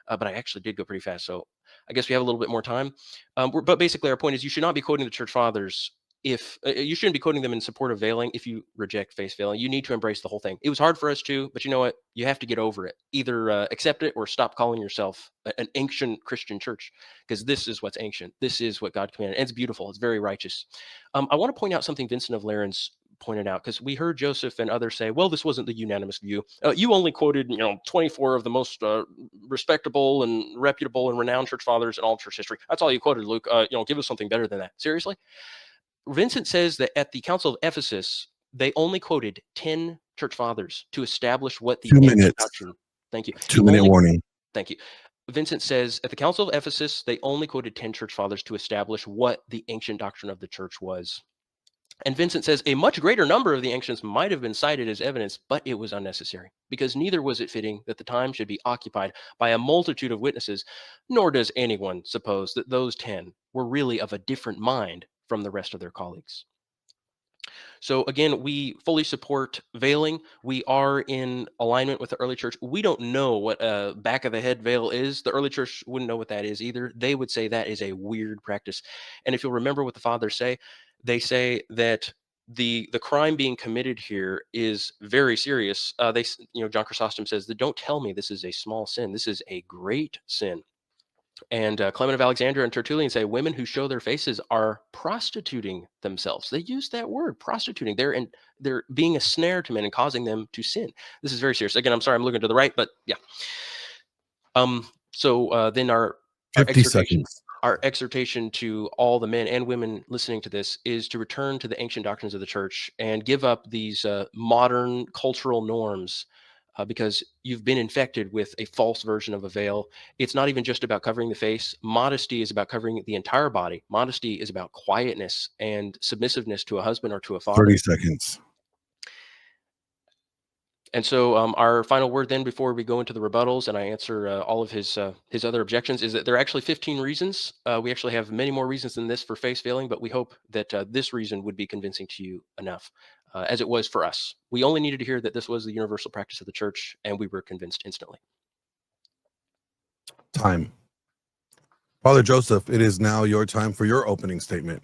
But I actually did go pretty fast. So I guess we have a little bit more time. But basically our point is you should not be quoting the church fathers if you shouldn't be quoting them in support of veiling if you reject face veiling. You need to embrace the whole thing. It was hard for us too, but you know what? You have to get over it. Either accept it or stop calling yourself an ancient Christian church, because this is what's ancient. This is what God commanded. And it's beautiful. It's very righteous. I want to point out something Vincent of Lerins pointed out, because we heard Joseph and others say, well, this wasn't the unanimous view. You only quoted 24 of the most respectable and reputable and renowned church fathers in all church history. That's all you quoted, Luke. Give us something better than that. Seriously? Vincent says that at the Council of Ephesus, they only quoted 10 church fathers to establish what the 2 minutes. Doctrine. Thank you. 2-minute warning. Thank you. Vincent says at the Council of Ephesus, they only quoted 10 church fathers to establish what the ancient doctrine of the church was. And Vincent says a much greater number of the ancients might have been cited as evidence, but it was unnecessary, because neither was it fitting that the time should be occupied by a multitude of witnesses, nor does anyone suppose that those 10 were really of a different mind from the rest of their colleagues. So again, we fully support veiling. We are in alignment with the early church. We don't know what a back of the head veil is. The early church wouldn't know what that is either. They would say that is a weird practice. And if you'll remember what the fathers say, they say that the crime being committed here is very serious. John Chrysostom says that don't tell me this is a small sin. This is a great sin. And Clement of Alexandria and Tertullian say women who show their faces are prostituting themselves. They use that word, prostituting. They're being a snare to men and causing them to sin. This is very serious. Again, I'm sorry, I'm looking to the right, but yeah. So then our 50 seconds. our exhortation to all the men and women listening to this is to return to the ancient doctrines of the church and give up these modern cultural norms, because you've been infected with a false version of a veil. It's not even just about covering the face. Modesty is about covering the entire body. Modesty is about quietness and submissiveness to a husband or to a father. 30 seconds. And so our final word then, before we go into the rebuttals and I answer all of his other objections, is that there are actually 15 reasons. We actually have many more reasons than this for face veiling, but we hope that this reason would be convincing to you enough, as it was for us. We only needed to hear that this was the universal practice of the church, and we were convinced instantly. Time. Father Joseph, it is now your time for your opening statement.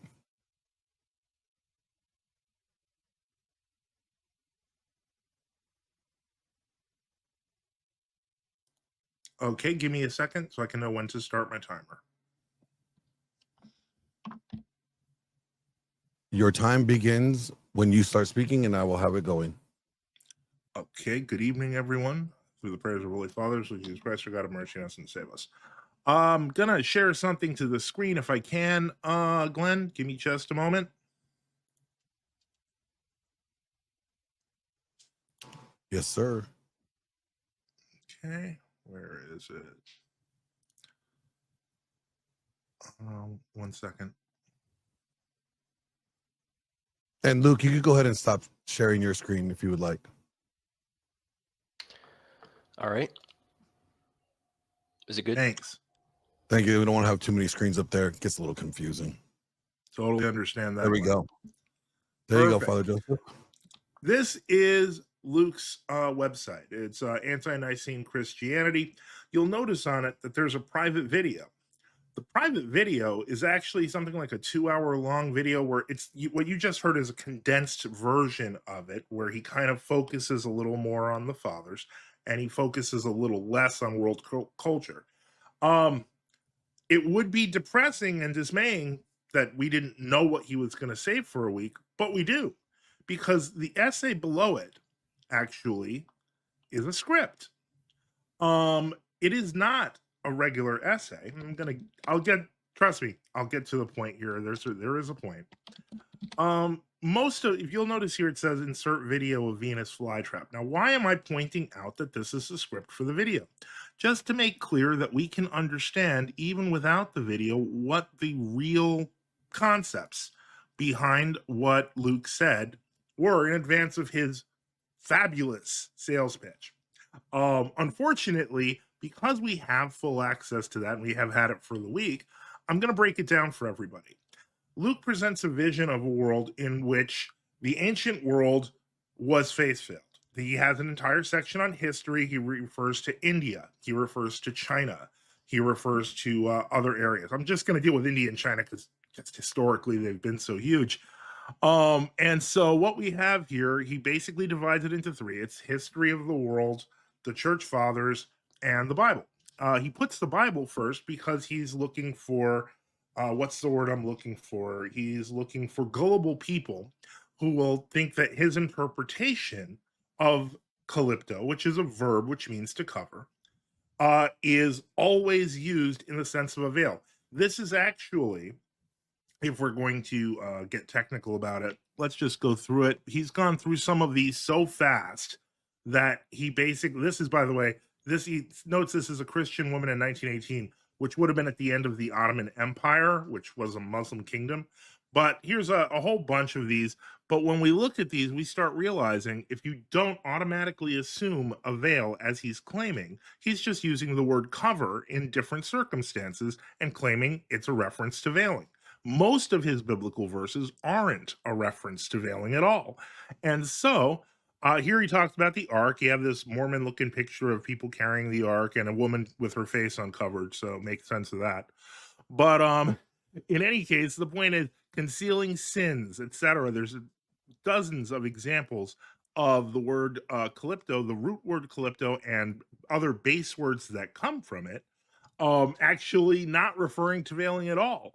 Okay, give me a second so I can know when to start my timer. Your time begins when you start speaking, and I will have it going. Okay, good evening, everyone. Through the prayers of Holy Fathers, through Jesus Christ, our God of mercy on us and save us. I'm gonna share something to the screen if I can. Glenn, give me just a moment. Yes, sir. Okay, where is it? 1 second. And Luke, you could go ahead and stop sharing your screen if you would like. All right. Is it good? Thanks. Thank you. We don't want to have too many screens up there. It gets a little confusing. Totally understand that. There we Glenn. go. There you go, Perfect. Father Joseph. This is Luke's website. It's Ante-Nicene Christianity. You'll notice on it that there's a private video. The private video is actually something like a 2-hour-long video where what you just heard is a condensed version of it, where he kind of focuses a little more on the fathers and he focuses a little less on world culture. It would be depressing and dismaying that we didn't know what he was going to say for a week, but we do, because the essay below it actually is a script. It is not a regular essay. Trust me, I'll get to the point here. There is a point. If you'll notice here, it says insert video of Venus flytrap. Now, why am I pointing out that this is the script for the video? Just to make clear that we can understand, even without the video, what the real concepts behind what Luke said were in advance of his fabulous sales pitch. Unfortunately, because we have full access to that and we have had it for the week, I'm going to break it down for everybody. Luke presents a vision of a world in which the ancient world was faith-filled. He has an entire section on history. He refers to India. He refers to China. He refers to other areas. I'm just going to deal with India and China because historically they've been so huge. And so what we have here, he basically divides it into three. It's history of the world, the church fathers, and the Bible. He puts the Bible first because he's looking for, what's the word I'm looking for? He's looking for gullible people who will think that his interpretation of calypto, which is a verb which means to cover, is always used in the sense of a veil. This is actually, if we're going to get technical about it, let's just go through it. He's gone through some of these so fast that he basically, this is, by the way, he notes this is a Christian woman in 1918, which would have been at the end of the Ottoman Empire, which was a Muslim kingdom. But here's a whole bunch of these. But when we look at these, we start realizing if you don't automatically assume a veil as he's claiming, he's just using the word cover in different circumstances and claiming it's a reference to veiling. Most of his biblical verses aren't a reference to veiling at all. And so here he talks about the ark. You have this Mormon-looking picture of people carrying the ark and a woman with her face uncovered, so make sense of that. But in any case, the point is concealing sins, etc. There's dozens of examples of the word calypto, the root word calypto, and other base words that come from it, actually not referring to veiling at all.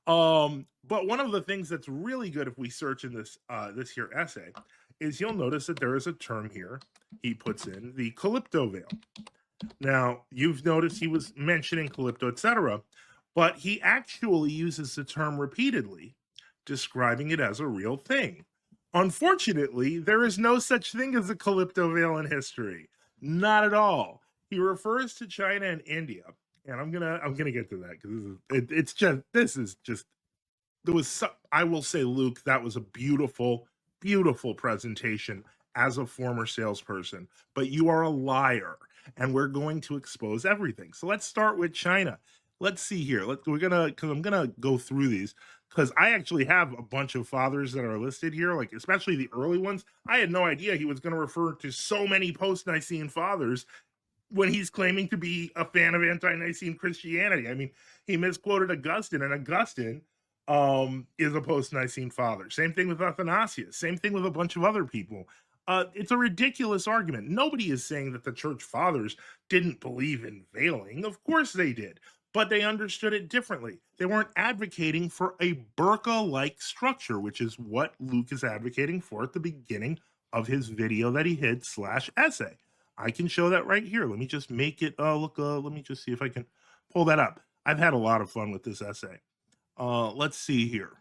But one of the things that's really good if we search in this this here essay is you'll notice that there is a term here he puts in, the calypto veil. Now, you've noticed he was mentioning calypto, etc., but he actually uses the term repeatedly, describing it as a real thing. Unfortunately, there is no such thing as a calypso veil in history. Not at all. He refers to China and India, and I'm gonna get to that because I will say, Luke, that was a beautiful, beautiful presentation as a former salesperson. But you are a liar, and we're going to expose everything. So let's start with China. Let's see here. Because I'm gonna go through these because I actually have a bunch of fathers that are listed here, like especially the early ones. I had no idea he was going to refer to so many post-Nicene fathers when he's claiming to be a fan of Ante-Nicene Christianity. I mean, he misquoted Augustine, and Augustine is a post-Nicene father. Same thing with Athanasius. Same thing with a bunch of other people. It's a ridiculous argument. Nobody is saying that the church fathers didn't believe in veiling. Of course they did, but they understood it differently. They weren't advocating for a burqa-like structure, which is what Luke is advocating for at the beginning of his video that he hid /essay. I can show that right here. Let me just make it look. Let me just see if I can pull that up. I've had a lot of fun with this essay. Let's see here.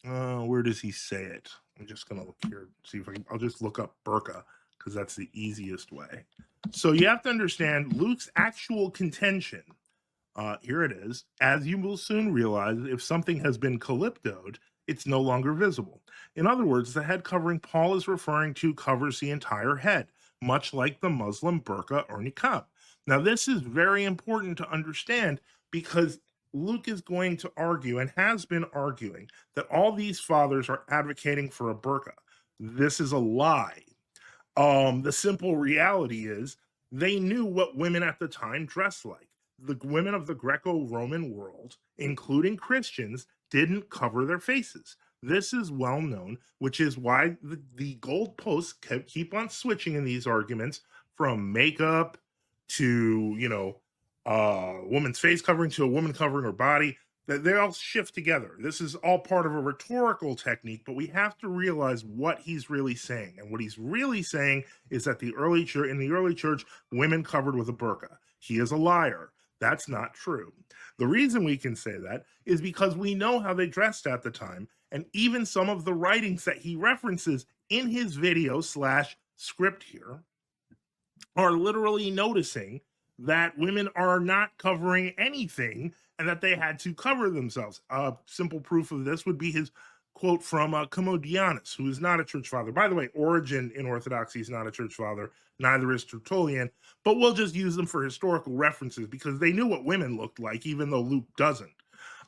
Where does he say it? I'm just gonna look here, see if I'll just look up burqa because that's the easiest way. So you have to understand Luke's actual contention. Here it is. As you will soon realize, if something has been calyptoed, it's no longer visible. In other words, the head covering Paul is referring to covers the entire head, much like the Muslim burqa or niqab. Now, this is very important to understand because Luke is going to argue and has been arguing that all these fathers are advocating for a burqa. This is a lie. The simple reality is they knew what women at the time dressed like. The women of the Greco-Roman world, including Christians, didn't cover their faces. This is well known, which is why the goalposts keep on switching in these arguments from makeup to, woman's face covering to a woman covering her body. They all shift together. This is all part of a rhetorical technique, but we have to realize what he's really saying. And what he's really saying is that in the early church, women covered with a burqa. He is a liar. That's not true. The reason we can say that is because we know how they dressed at the time, and even some of the writings that he references in his video /script here are literally noticing that women are not covering anything and that they had to cover themselves. Simple proof of this would be his quote from Commodianus, who is not a church father. By the way, Origen in Orthodoxy is not a church father, neither is Tertullian, but we'll just use them for historical references because they knew what women looked like, even though Luke doesn't.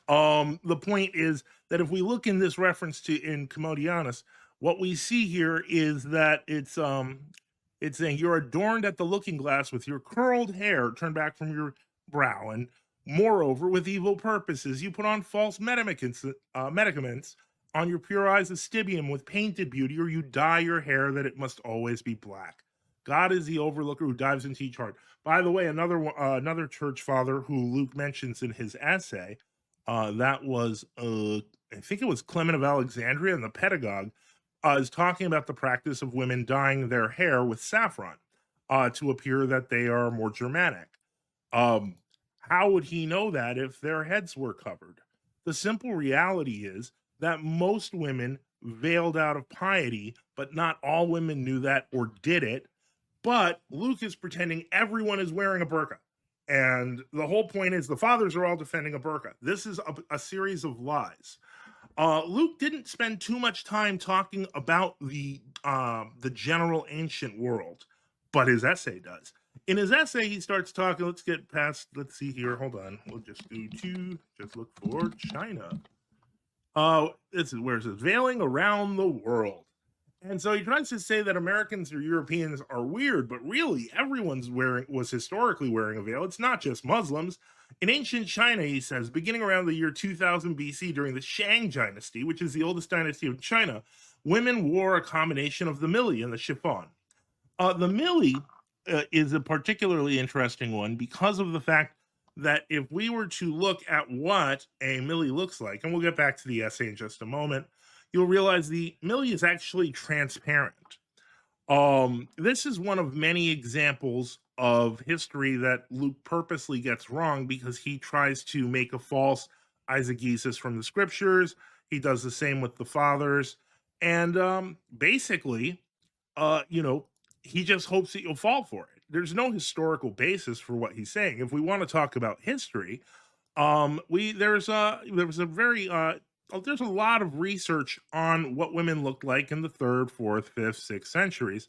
The point is that if we look in this reference in Commodianus, what we see here is that it's saying you're adorned at the looking glass with your curled hair turned back from your brow, and moreover, with evil purposes, you put on false medicaments on your pure eyes of stibium with painted beauty, or you dye your hair that it must always be black. God is the overlooker who dives into each heart. By the way, another church father who Luke mentions in his essay, that was, I think it was Clement of Alexandria, and the pedagogue, is talking about the practice of women dyeing their hair with saffron to appear that they are more Germanic. How would he know that if their heads were covered? The simple reality is that most women veiled out of piety, but not all women knew that or did it. But Luke is pretending everyone is wearing a burqa. And the whole point is the fathers are all defending a burqa. This is a series of lies. Luke didn't spend too much time talking about the general ancient world, but his essay does. In his essay, he starts talking. Let's see here. Hold on. We'll just look for China. This is where it says veiling around the world. And so he tries to say that Americans or Europeans are weird, but really everyone's was historically wearing a veil. It's not just Muslims. In ancient China, he says, beginning around the year 2000 BC during the Shang dynasty, which is the oldest dynasty of China, women wore a combination of the mili and the chiffon. The mili is a particularly interesting one because of the fact that if we were to look at what a mili looks like, and we'll get back to the essay in just a moment, you'll realize the mili is actually transparent. This is one of many examples of history that Luke purposely gets wrong because he tries to make a false eisegesis from the scriptures. He does the same with the fathers. And basically, you know, he just hopes that you'll fall for it. There's no historical basis for what he's saying. If we want to talk about history, there's a lot of research on what women looked like in the 3rd, 4th, 5th, 6th centuries.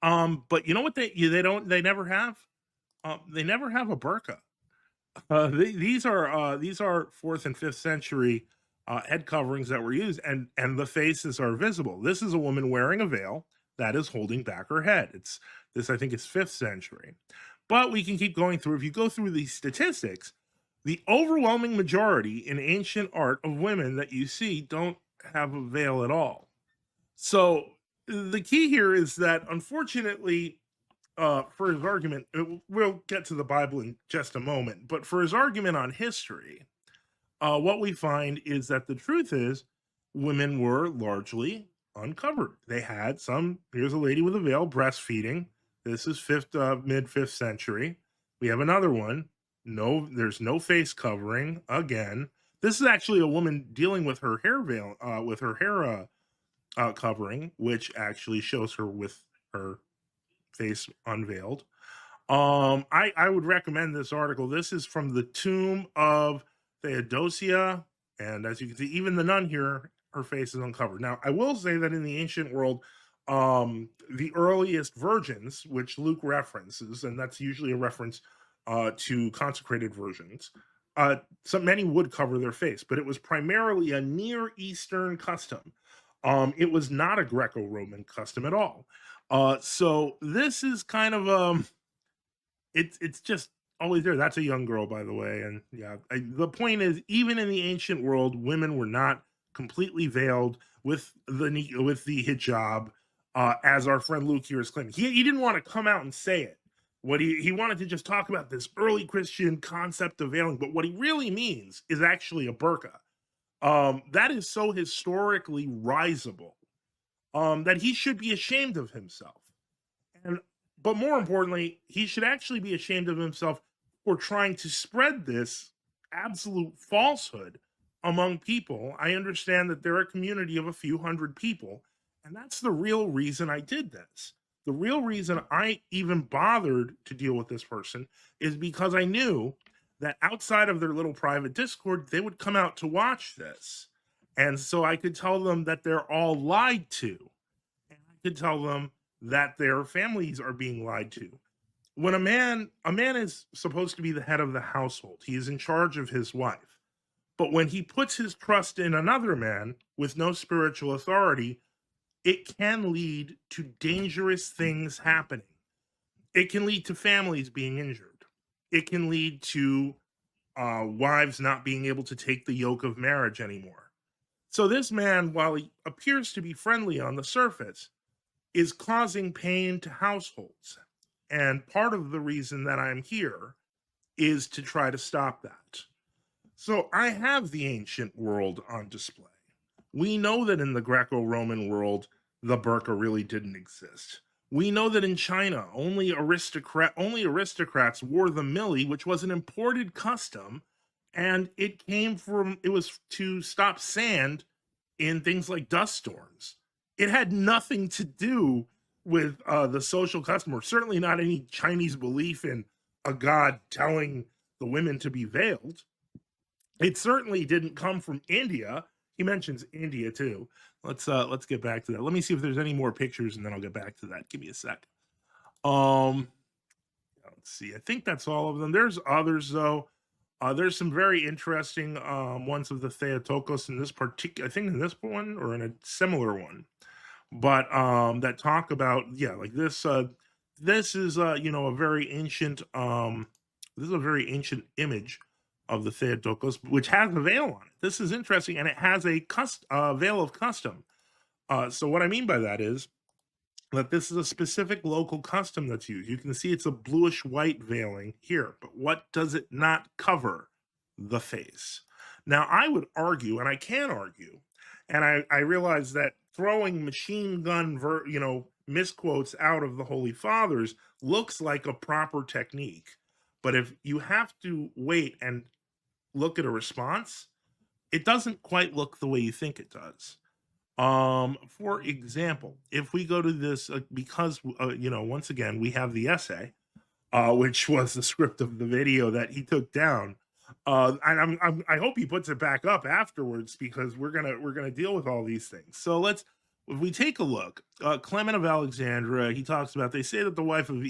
But you know what they never have? They never have a burqa. These are 4th and 5th century head coverings that were used, and the faces are visible. This is a woman wearing a veil that is holding back her head. I think it's 5th century. But we can keep going through. If you go through these statistics, the overwhelming majority in ancient art of women that you see don't have a veil at all. So the key here is that, unfortunately, for his argument, we'll get to the Bible in just a moment, but for his argument on history, what we find is that the truth is women were largely uncovered. They had here's a lady with a veil breastfeeding. This is mid 5th century. We have another one. No, there's no face covering. Again, this is actually a woman dealing with her hair veil, with her hair covering, which actually shows her with her face unveiled. I would recommend this article. This is from the tomb of Theodosia, and as you can see, even the nun here, her face is uncovered. Now, I will say that in the ancient world, the earliest virgins, which Luke references, and that's usually a reference to consecrated virgins, many would cover their face, but it was primarily a Near Eastern custom. It was not a Greco-Roman custom at all. So this is kind of it's just always there. That's a young girl, by the way, and yeah. The point is, even in the ancient world, women were not completely veiled with the hijab, as our friend Luke here is claiming. He didn't want to come out and say it. What he wanted to just talk about this early Christian concept of veiling, but what he really means is actually a burqa. That is so historically risible that he should be ashamed of himself. But more importantly, he should actually be ashamed of himself for trying to spread this absolute falsehood among people. I understand that they're a community of a few hundred people, and that's the real reason I did this. The real reason I even bothered to deal with this person is because I knew that outside of their little private Discord, they would come out to watch this. And so I could tell them that they're all lied to. And I could tell them that their families are being lied to. When a man is supposed to be the head of the household, he is in charge of his wife. But when he puts his trust in another man with no spiritual authority, it can lead to dangerous things happening. It can lead to families being injured. It can lead to wives not being able to take the yoke of marriage anymore. So this man, while he appears to be friendly on the surface, is causing pain to households. And part of the reason that I'm here is to try to stop that. So I have the ancient world on display. We know that in the Greco-Roman world, the burqa really didn't exist. We know that in China, only aristocrats wore the milli, which was an imported custom, and it was to stop sand in things like dust storms. It had nothing to do with the social custom, or certainly not any Chinese belief in a god telling the women to be veiled. It certainly didn't come from India. He mentions India too. Let's get back to that. Let me see if there's any more pictures, and then I'll get back to that. Give me a sec. Let's see. I think that's all of them. There's others though. There's some very interesting ones of the Theotokos in this particular. I think in this one or in a similar one, but that talk about like this. This is a very ancient. This is a very ancient image of the Theotokos, which has a veil on it. This is interesting, and it has a veil of custom. So what I mean by that is that this is a specific local custom that's used. You can see it's a bluish-white veiling here, but what does it not cover? The face. Now, I would argue, and I can argue, and I realize that throwing machine gun, misquotes out of the Holy Fathers looks like a proper technique. But if you have to wait and look at a response, it doesn't quite look the way you think it does. For example, if we go to this, because once again we have the essay, which was the script of the video that he took down. And I hope he puts it back up afterwards, because we're gonna deal with all these things. So if we take a look, Clement of Alexandria, he talks about, they say that the wife of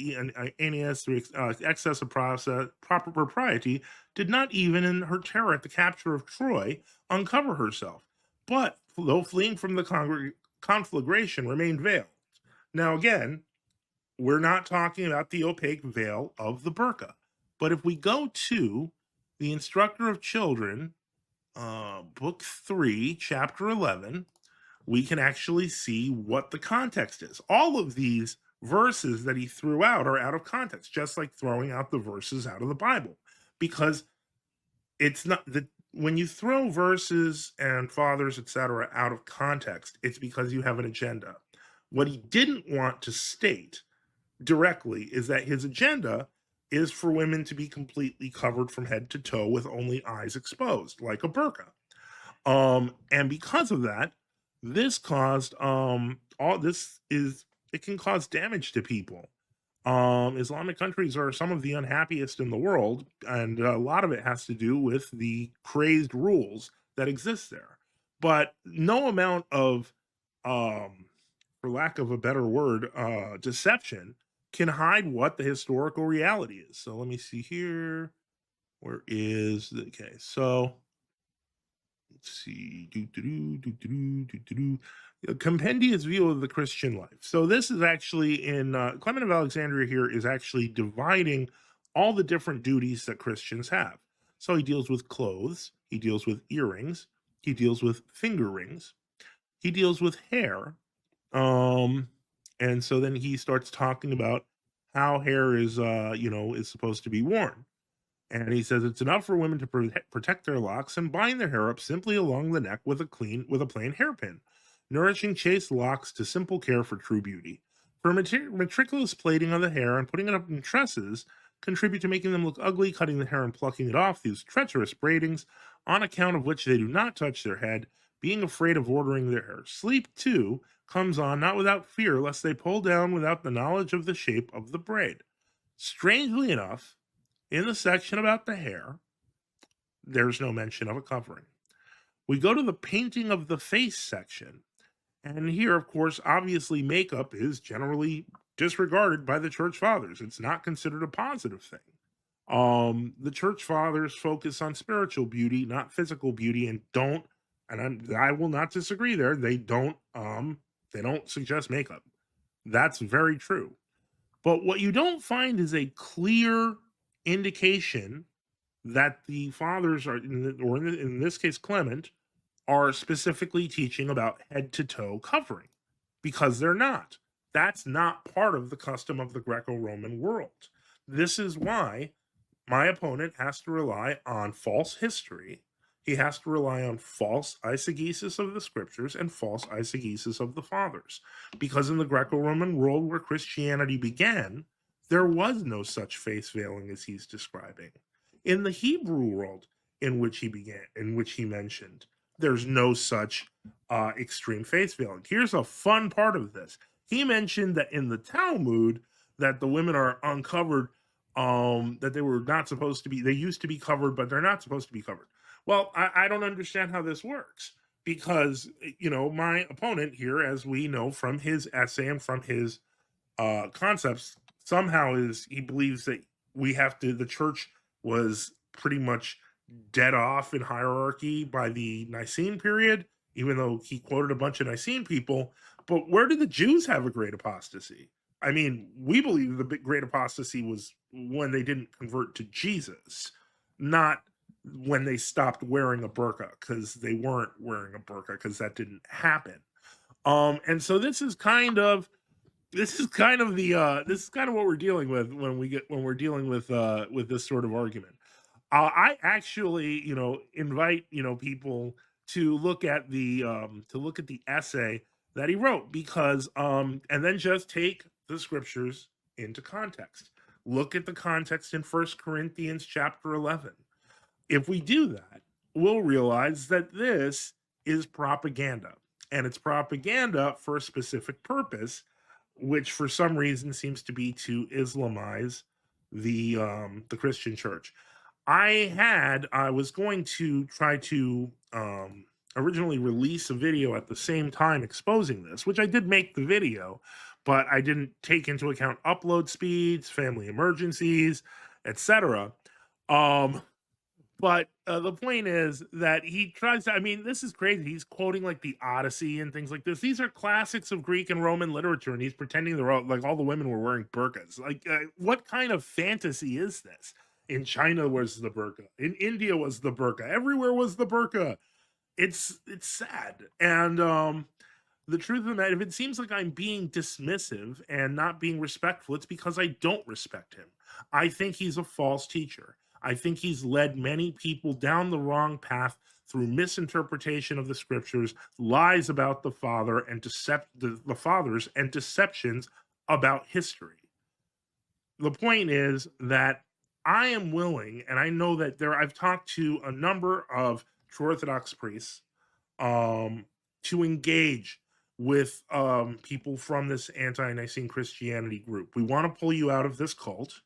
Aeneas, through excess of proper propriety, did not even in her terror at the capture of Troy uncover herself, but though fleeing from the conflagration, remained veiled. Now again, we're not talking about the opaque veil of the burqa. But if we go to the Instructor of Children, book 3, chapter 11, we can actually see what the context is. All of these verses that he threw out are out of context, just like throwing out the verses out of the Bible. Because it's not when you throw verses and fathers, etc., out of context, it's because you have an agenda. What he didn't want to state directly is that his agenda is for women to be completely covered from head to toe with only eyes exposed, like a burqa. And because of that, this caused it can cause damage to people. Islamic countries are some of the unhappiest in the world, and a lot of it has to do with the crazed rules that exist there. But no amount of, for lack of a better word, deception can hide what the historical reality is. So let me see here. Where is the case? So let's see. A compendious view of the Christian life. So this is actually in Clement of Alexandria here is actually dividing all the different duties that Christians have. So he deals with clothes, he deals with earrings, he deals with finger rings, he deals with hair. And so then he starts talking about how hair is supposed to be worn. And he says it's enough for women to protect their locks and bind their hair up simply along the neck with a plain hairpin, nourishing chaste locks to simple care for true beauty. For meticulous plaiting of the hair and putting it up in tresses contribute to making them look ugly, cutting the hair and plucking it off, these treacherous braidings, on account of which they do not touch their head, being afraid of ordering their hair. Sleep, too, comes on not without fear, lest they pull down without the knowledge of the shape of the braid. Strangely enough, in the section about the hair, there's no mention of a covering. We go to the painting of the face section, and here, of course, obviously makeup is generally disregarded by the church fathers. It's not considered a positive thing. The church fathers focus on spiritual beauty, not physical beauty, and I will not disagree there. They don't suggest makeup. That's very true. But what you don't find is a clear indication that the fathers are, in this case Clement, are specifically teaching about head to toe covering, because they're not. That's not part of the custom of the Greco-Roman world. This is why my opponent has to rely on false history. He has to rely on false eisegesis of the scriptures and false eisegesis of the fathers. Because in the Greco-Roman world where Christianity began, there was no such face veiling as he's describing. In the Hebrew world in which he mentioned, there's no such extreme face veiling. Here's a fun part of this. He mentioned that in the Talmud that the women are uncovered, that they were not supposed to be, they used to be covered, but they're not supposed to be covered. Well, I don't understand how this works, because, my opponent here, as we know from his essay and from his concepts, somehow he believes that the church was pretty much dead off in hierarchy by the Nicene period, even though he quoted a bunch of Nicene people. But where did the Jews have a great apostasy? I mean, we believe the great apostasy was when they didn't convert to Jesus, not when they stopped wearing a burqa, because they weren't wearing a burqa, because that didn't happen. And so this is kind of what we're dealing with when we're dealing with this sort of argument. I actually, invite people to look at the essay that he wrote, because and then just take the scriptures into context. Look at the context in 1 Corinthians chapter 11. If we do that, will realize that this is propaganda, and it's propaganda for a specific purpose, which for some reason seems to be to Islamize the Christian church. I was going to try to originally release a video at the same time exposing this, which I did make the video, but I didn't take into account upload speeds, family emergencies, etc. But the point is that he tries to, I mean, this is crazy. He's quoting like the Odyssey and things like this. These are classics of Greek and Roman literature, and he's pretending they're all, like all the women were wearing burqas. Like, what kind of fantasy is this? In China was the burqa. In India was the burqa. Everywhere was the burqa. It's sad. And the truth of the matter, if it seems like I'm being dismissive and not being respectful, it's because I don't respect him. I think he's a false teacher. I think he's led many people down the wrong path through misinterpretation of the scriptures, lies about the Father and the fathers, and deceptions about history. The point is that I am willing, and I know that I've talked to a number of True Orthodox priests to engage with people from this Ante-Nicene Christianity group. We want to pull you out of this cult.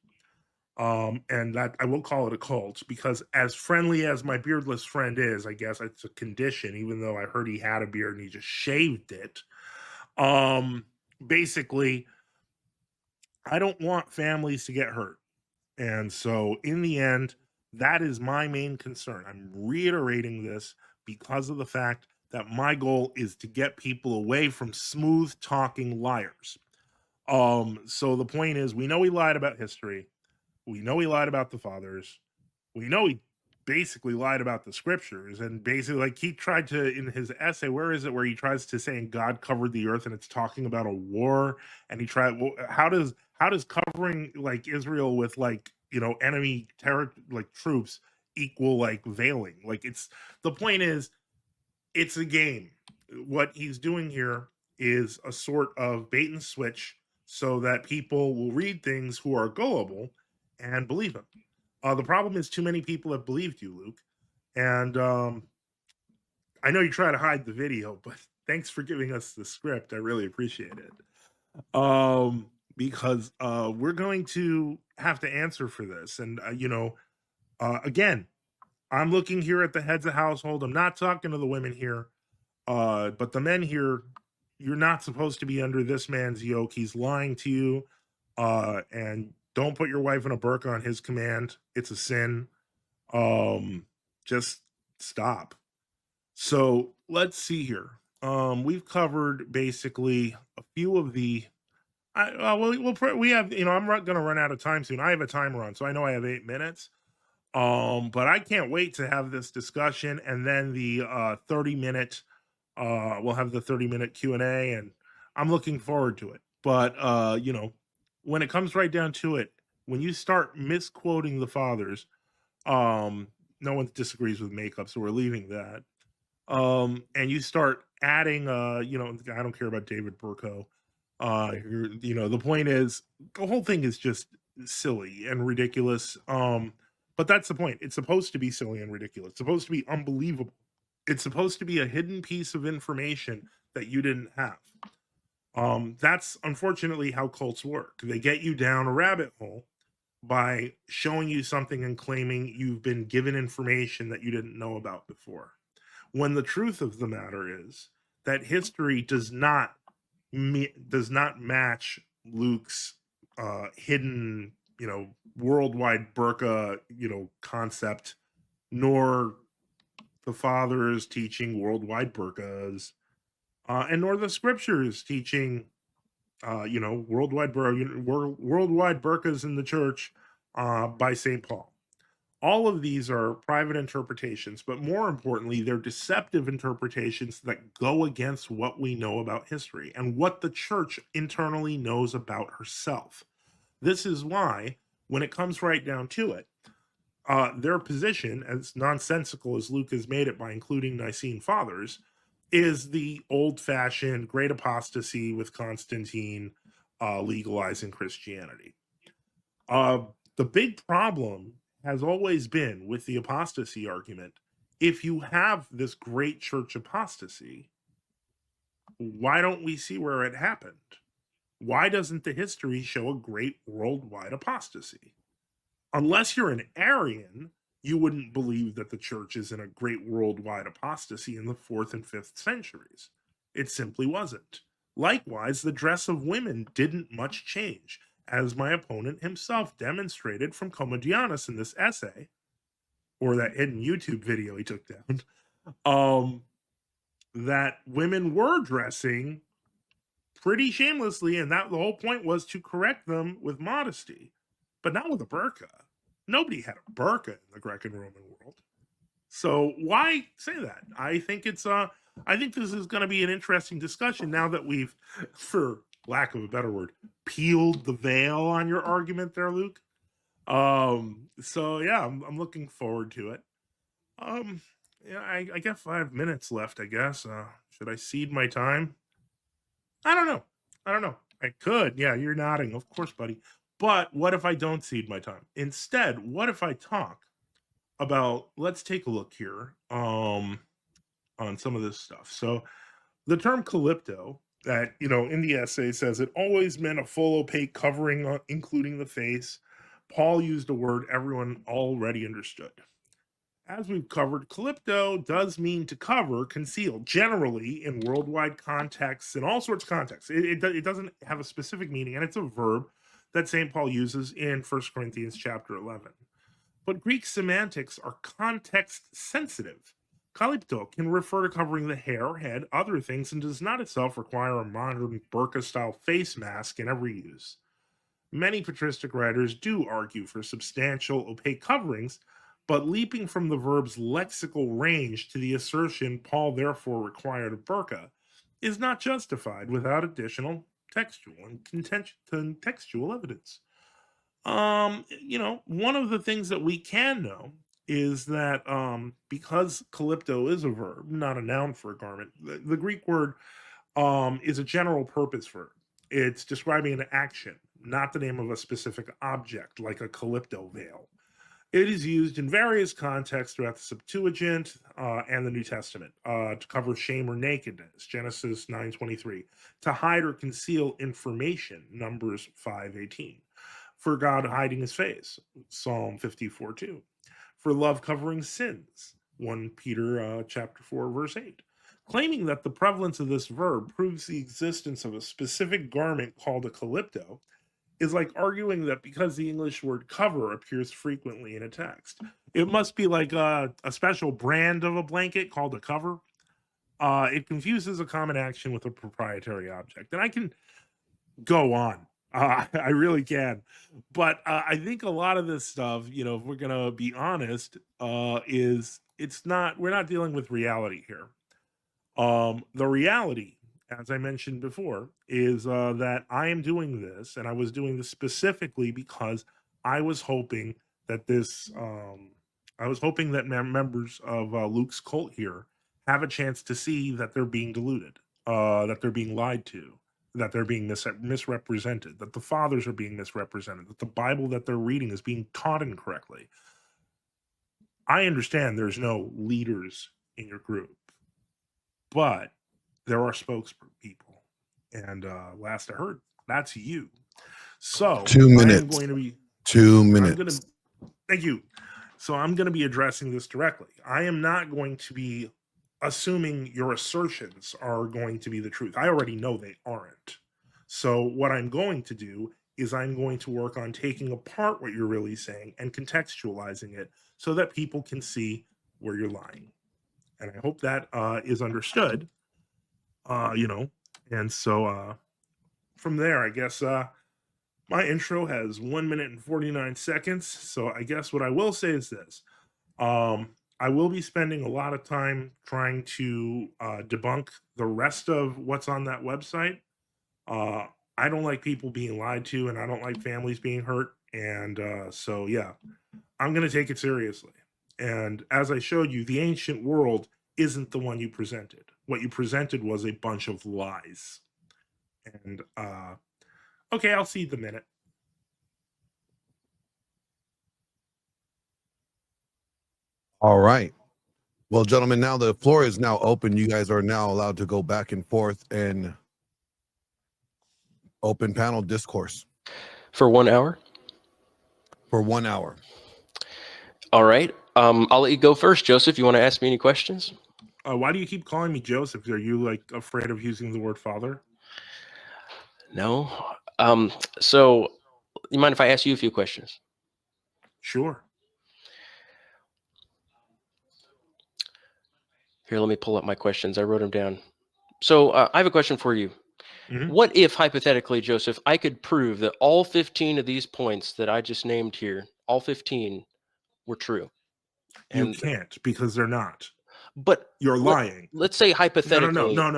And that I will call it a cult, because as friendly as my beardless friend is, I guess it's a condition, even though I heard he had a beard and he just shaved it. Basically, I don't want families to get hurt. And so in the end, that is my main concern. I'm reiterating this because of the fact that my goal is to get people away from smooth talking liars. So the point is, we know he lied about history. We know he lied about the fathers. We know he basically lied about the scriptures, and basically, like, he tried to, in his essay, where is it, where he tries to say God covered the earth and it's talking about a war, and he tried, well, how does covering like Israel with, like, you know, enemy terror like troops equal like veiling? Like, it's, the point is, it's a game. What he's doing here is a sort of bait and switch so that people will read things who are gullible and believe him. The problem is too many people have believed you, Luke. And I know you try to hide the video, but thanks for giving us the script. I really appreciate it. Because we're going to have to answer for this. And, you know, again, I'm looking here at the heads of household. I'm not talking to the women here. But the men here, you're not supposed to be under this man's yoke. He's lying to you. And don't put your wife in a burqa on his command. It's a sin. Just stop. So let's see here. We've covered basically a few of the. We have, you know, I'm going to run out of time soon. I have a timer on, so I know I have 8 minutes. But I can't wait to have this discussion, and then the 30-minute. We'll have the 30-minute Q&A, and I'm looking forward to it. But you know, when it comes right down to it, when you start misquoting the fathers, no one disagrees with makeup, so we're leaving that. And you start adding, you know, I don't care about David Burko. You know, the point is, the whole thing is just silly and ridiculous. But that's the point. It's supposed to be silly and ridiculous. It's supposed to be unbelievable. It's supposed to be a hidden piece of information that you didn't have. That's unfortunately how cults work. They get you down a rabbit hole by showing you something and claiming you've been given information that you didn't know about before. When the truth of the matter is that history does not match Luke's hidden, you know, worldwide burqa, you know, concept, nor the fathers teaching worldwide burqas, and nor the scriptures teaching, you know, worldwide burqas in the church by St. Paul. All of these are private interpretations, but more importantly, they're deceptive interpretations that go against what we know about history and what the church internally knows about herself. This is why, when it comes right down to it, their position, as nonsensical as Luke has made it by including Nicene Fathers, is the old-fashioned great apostasy with Constantine legalizing Christianity. The big problem has always been with the apostasy argument if you have this great church apostasy, why don't we see where it happened? Why doesn't the history show a great worldwide apostasy? Unless you're an Arian, you wouldn't believe that the church is in a great worldwide apostasy in the 4th and 5th centuries. It simply wasn't. Likewise, the dress of women didn't much change, as my opponent himself demonstrated from Commodianus in this essay, or that hidden YouTube video he took down, that women were dressing pretty shamelessly, and that the whole point was to correct them with modesty, but not with a burqa. Nobody had a burqa in the Greek and Roman world. So why say that? I think I think this is going to be an interesting discussion now that we've, for lack of a better word, peeled the veil on your argument there, Luke. So yeah, I'm looking forward to it. Yeah, I got 5 minutes left, I guess. Should I cede my time? I don't know. I could. Yeah, you're nodding. Of course, buddy. But what if I don't cede my time? Instead, what if I talk about, let's take a look here on some of this stuff. So the term calypto that, in the essay says it always meant a full opaque covering, including the face. Paul used a word everyone already understood. As we've covered, calypto does mean to cover, conceal, generally in worldwide contexts, in all sorts of contexts. It doesn't have a specific meaning, and it's a verb that St. Paul uses in 1 Corinthians chapter 11. But Greek semantics are context sensitive. Kalypto can refer to covering the hair, head, other things, and does not itself require a modern burqa-style face mask in every use. Many patristic writers do argue for substantial opaque coverings, but leaping from the verb's lexical range to the assertion Paul therefore required a burqa is not justified without additional textual and contextual evidence. One of the things that we can know is that because calypto is a verb, not a noun for a garment, the Greek word is a general purpose verb. It's describing an action, not the name of a specific object, like a calypto veil. It is used in various contexts throughout the Septuagint and the New Testament to cover shame or nakedness, Genesis 9:23, to hide or conceal information, Numbers 5:18, for God hiding his face, Psalm 54:2, for love covering sins, 1 Peter chapter 4, verse 8. Claiming that the prevalence of this verb proves the existence of a specific garment called a calypto is like arguing that because the English word cover appears frequently in a text, it must be like a special brand of a blanket called a cover. It confuses a common action with a proprietary object. And I can go on. I really can. But I think a lot of this stuff, if we're going to be honest, we're not dealing with reality here. The reality, as I mentioned before, is that I am doing this, and I was doing this specifically because I was hoping that members of Luke's cult here have a chance to see that they're being deluded, that they're being lied to, that they're being misrepresented, that the fathers are being misrepresented, that the Bible that they're reading is being taught incorrectly. I understand there's no leaders in your group, but there are spokespeople, and last I heard, that's you. So 2 minutes. I'm going to be 2 minutes. Thank you. So I'm going to be addressing this directly. I am not going to be assuming your assertions are going to be the truth. I already know they aren't. So what I'm going to do is I'm going to work on taking apart what you're really saying and contextualizing it so that people can see where you're lying. And I hope that is understood. And so from there, I guess my intro has 1 minute and 49 seconds. So I guess what I will say is this. I will be spending a lot of time trying to debunk the rest of what's on that website. I don't like people being lied to, and I don't like families being hurt. And so, yeah, I'm going to take it seriously. And as I showed you, the ancient world isn't the one you presented. What you presented was a bunch of lies. And okay, I'll cede the minute. All right. Well, gentlemen, now the floor is now open. You guys are now allowed to go back and forth and open panel discourse For 1 hour. for 1 hour. All right. I'll let you go first, Joseph. You want to ask me any questions? Why do you keep calling me Joseph? Are you like afraid of using the word father? No. So you mind if I ask you a few questions? Sure. Here, let me pull up my questions. I wrote them down. So I have a question for you. Mhm. What if, hypothetically, Joseph, I could prove that all 15 of these points that I just named here, all 15 were true? You And can't because they're not. but You're lying. let's say No. hypothetically. No.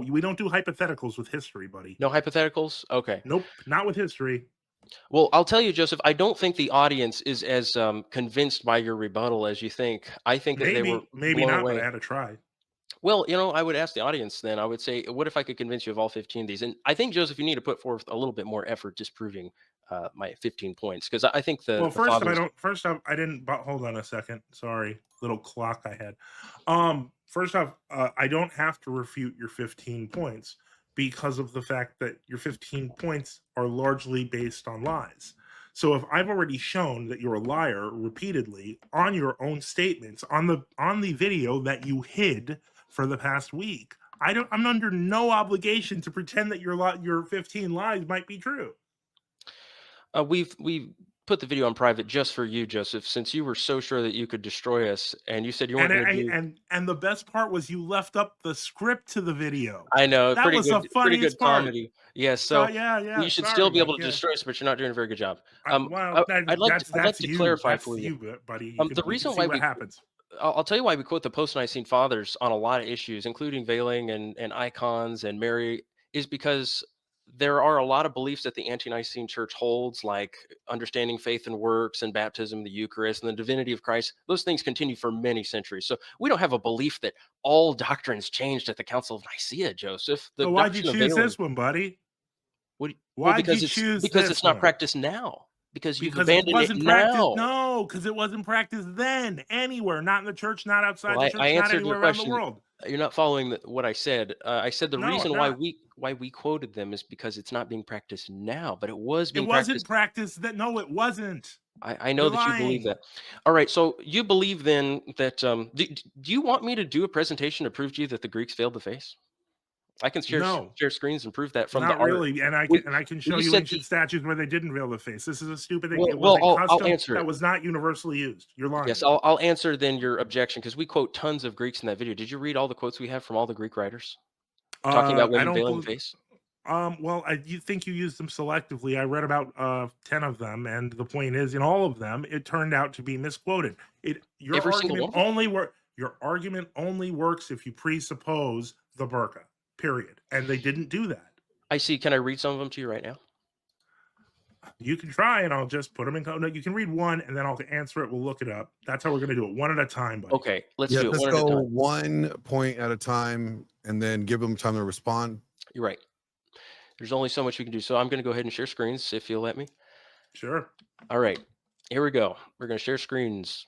We don't do hypotheticals with history, buddy. No hypotheticals? Okay. Nope, not with history. Well, I'll tell you, Joseph, I don't think the audience is as convinced by your rebuttal as you think. I think that they were Maybe blown not, away. but I had to try. Well, I would ask the audience then. I would say, what if I could convince you of all 15 of these? And I think, Joseph, you need to put forth a little bit more effort disproving my 15 points, because I think Well, the first fathers. I didn't. But hold on a second. Sorry, little clock I had. First off, I don't have to refute your 15 points because of the fact that your 15 points are largely based on lies. So if I've already shown that you're a liar repeatedly on your own statements on the video that you hid for the past week, I'm under no obligation to pretend that your 15 lies might be true. We've put the video on private just for you, Joseph, since you were so sure that you could destroy us, and you said you weren't going to do. And the best part was you left up the script to the video. I know, That pretty was good, the pretty funniest good part. comedy. Yes, so Yeah. you should Sorry, still be able Mike, to yeah. destroy us, but you're not doing a very good job. Well, I'd like that's to you. clarify That's for you. buddy. The You can reason see why what happens. I'll tell you why we quote the post-Nicene fathers on a lot of issues, including veiling and icons and Mary, is because there are a lot of beliefs that the Ante-Nicene Church holds, like understanding faith and works and baptism, the Eucharist, and the divinity of Christ. Those things continue for many centuries. So we don't have a belief that all doctrines changed at the Council of Nicaea, Joseph. The So why'd you doctrine of choose veiling. this one, buddy? Well, Why'd you choose because this it's not one? practiced now. Because you've Because it abandoned it wasn't practiced. now. No, because it wasn't practiced then anywhere. Not in the church, not outside Well, the I church, not answered your anywhere around the question. world. You're not following what I said. I said the No, reason I'm why not. we quoted them is because it's not being practiced now, but it was It being wasn't practiced. practiced. No, it wasn't. I know You're that you believe lying. that. All right, so you believe then that do you want me to do a presentation to prove to you that the Greeks failed the face? I can No. share screens and prove that from the Not art. really, and I Well, can well, show you you said ancient statues where they didn't veil the face. This is a stupid thing. well, It was a I'll custom answer that it. was not universally used. You're lying. Yes, I'll answer then your objection, because we quote tons of Greeks in that video. Did you read all the quotes we have from all the Greek writers talking about I women don't veiling the believe. face? Well, you think you used them selectively. I read about 10 of them, and the point is, in all of them, it turned out to be misquoted. Your Every single argument one? only works if you presuppose the burqa. Period. And they didn't do that. I see. Can I read some of them to you right now? You can try, and I'll just put them in. No, you can read one, and then I'll answer it. We'll look it up. That's how we're going to do it, one at a time, buddy. Okay, let's Yeah, do it let's one at a go time. 1 point at a time and then give them time to respond. You're right. There's only so much we can do. So I'm going to go ahead and share screens if you'll let me. Sure. All right, here we go. We're going to share screens.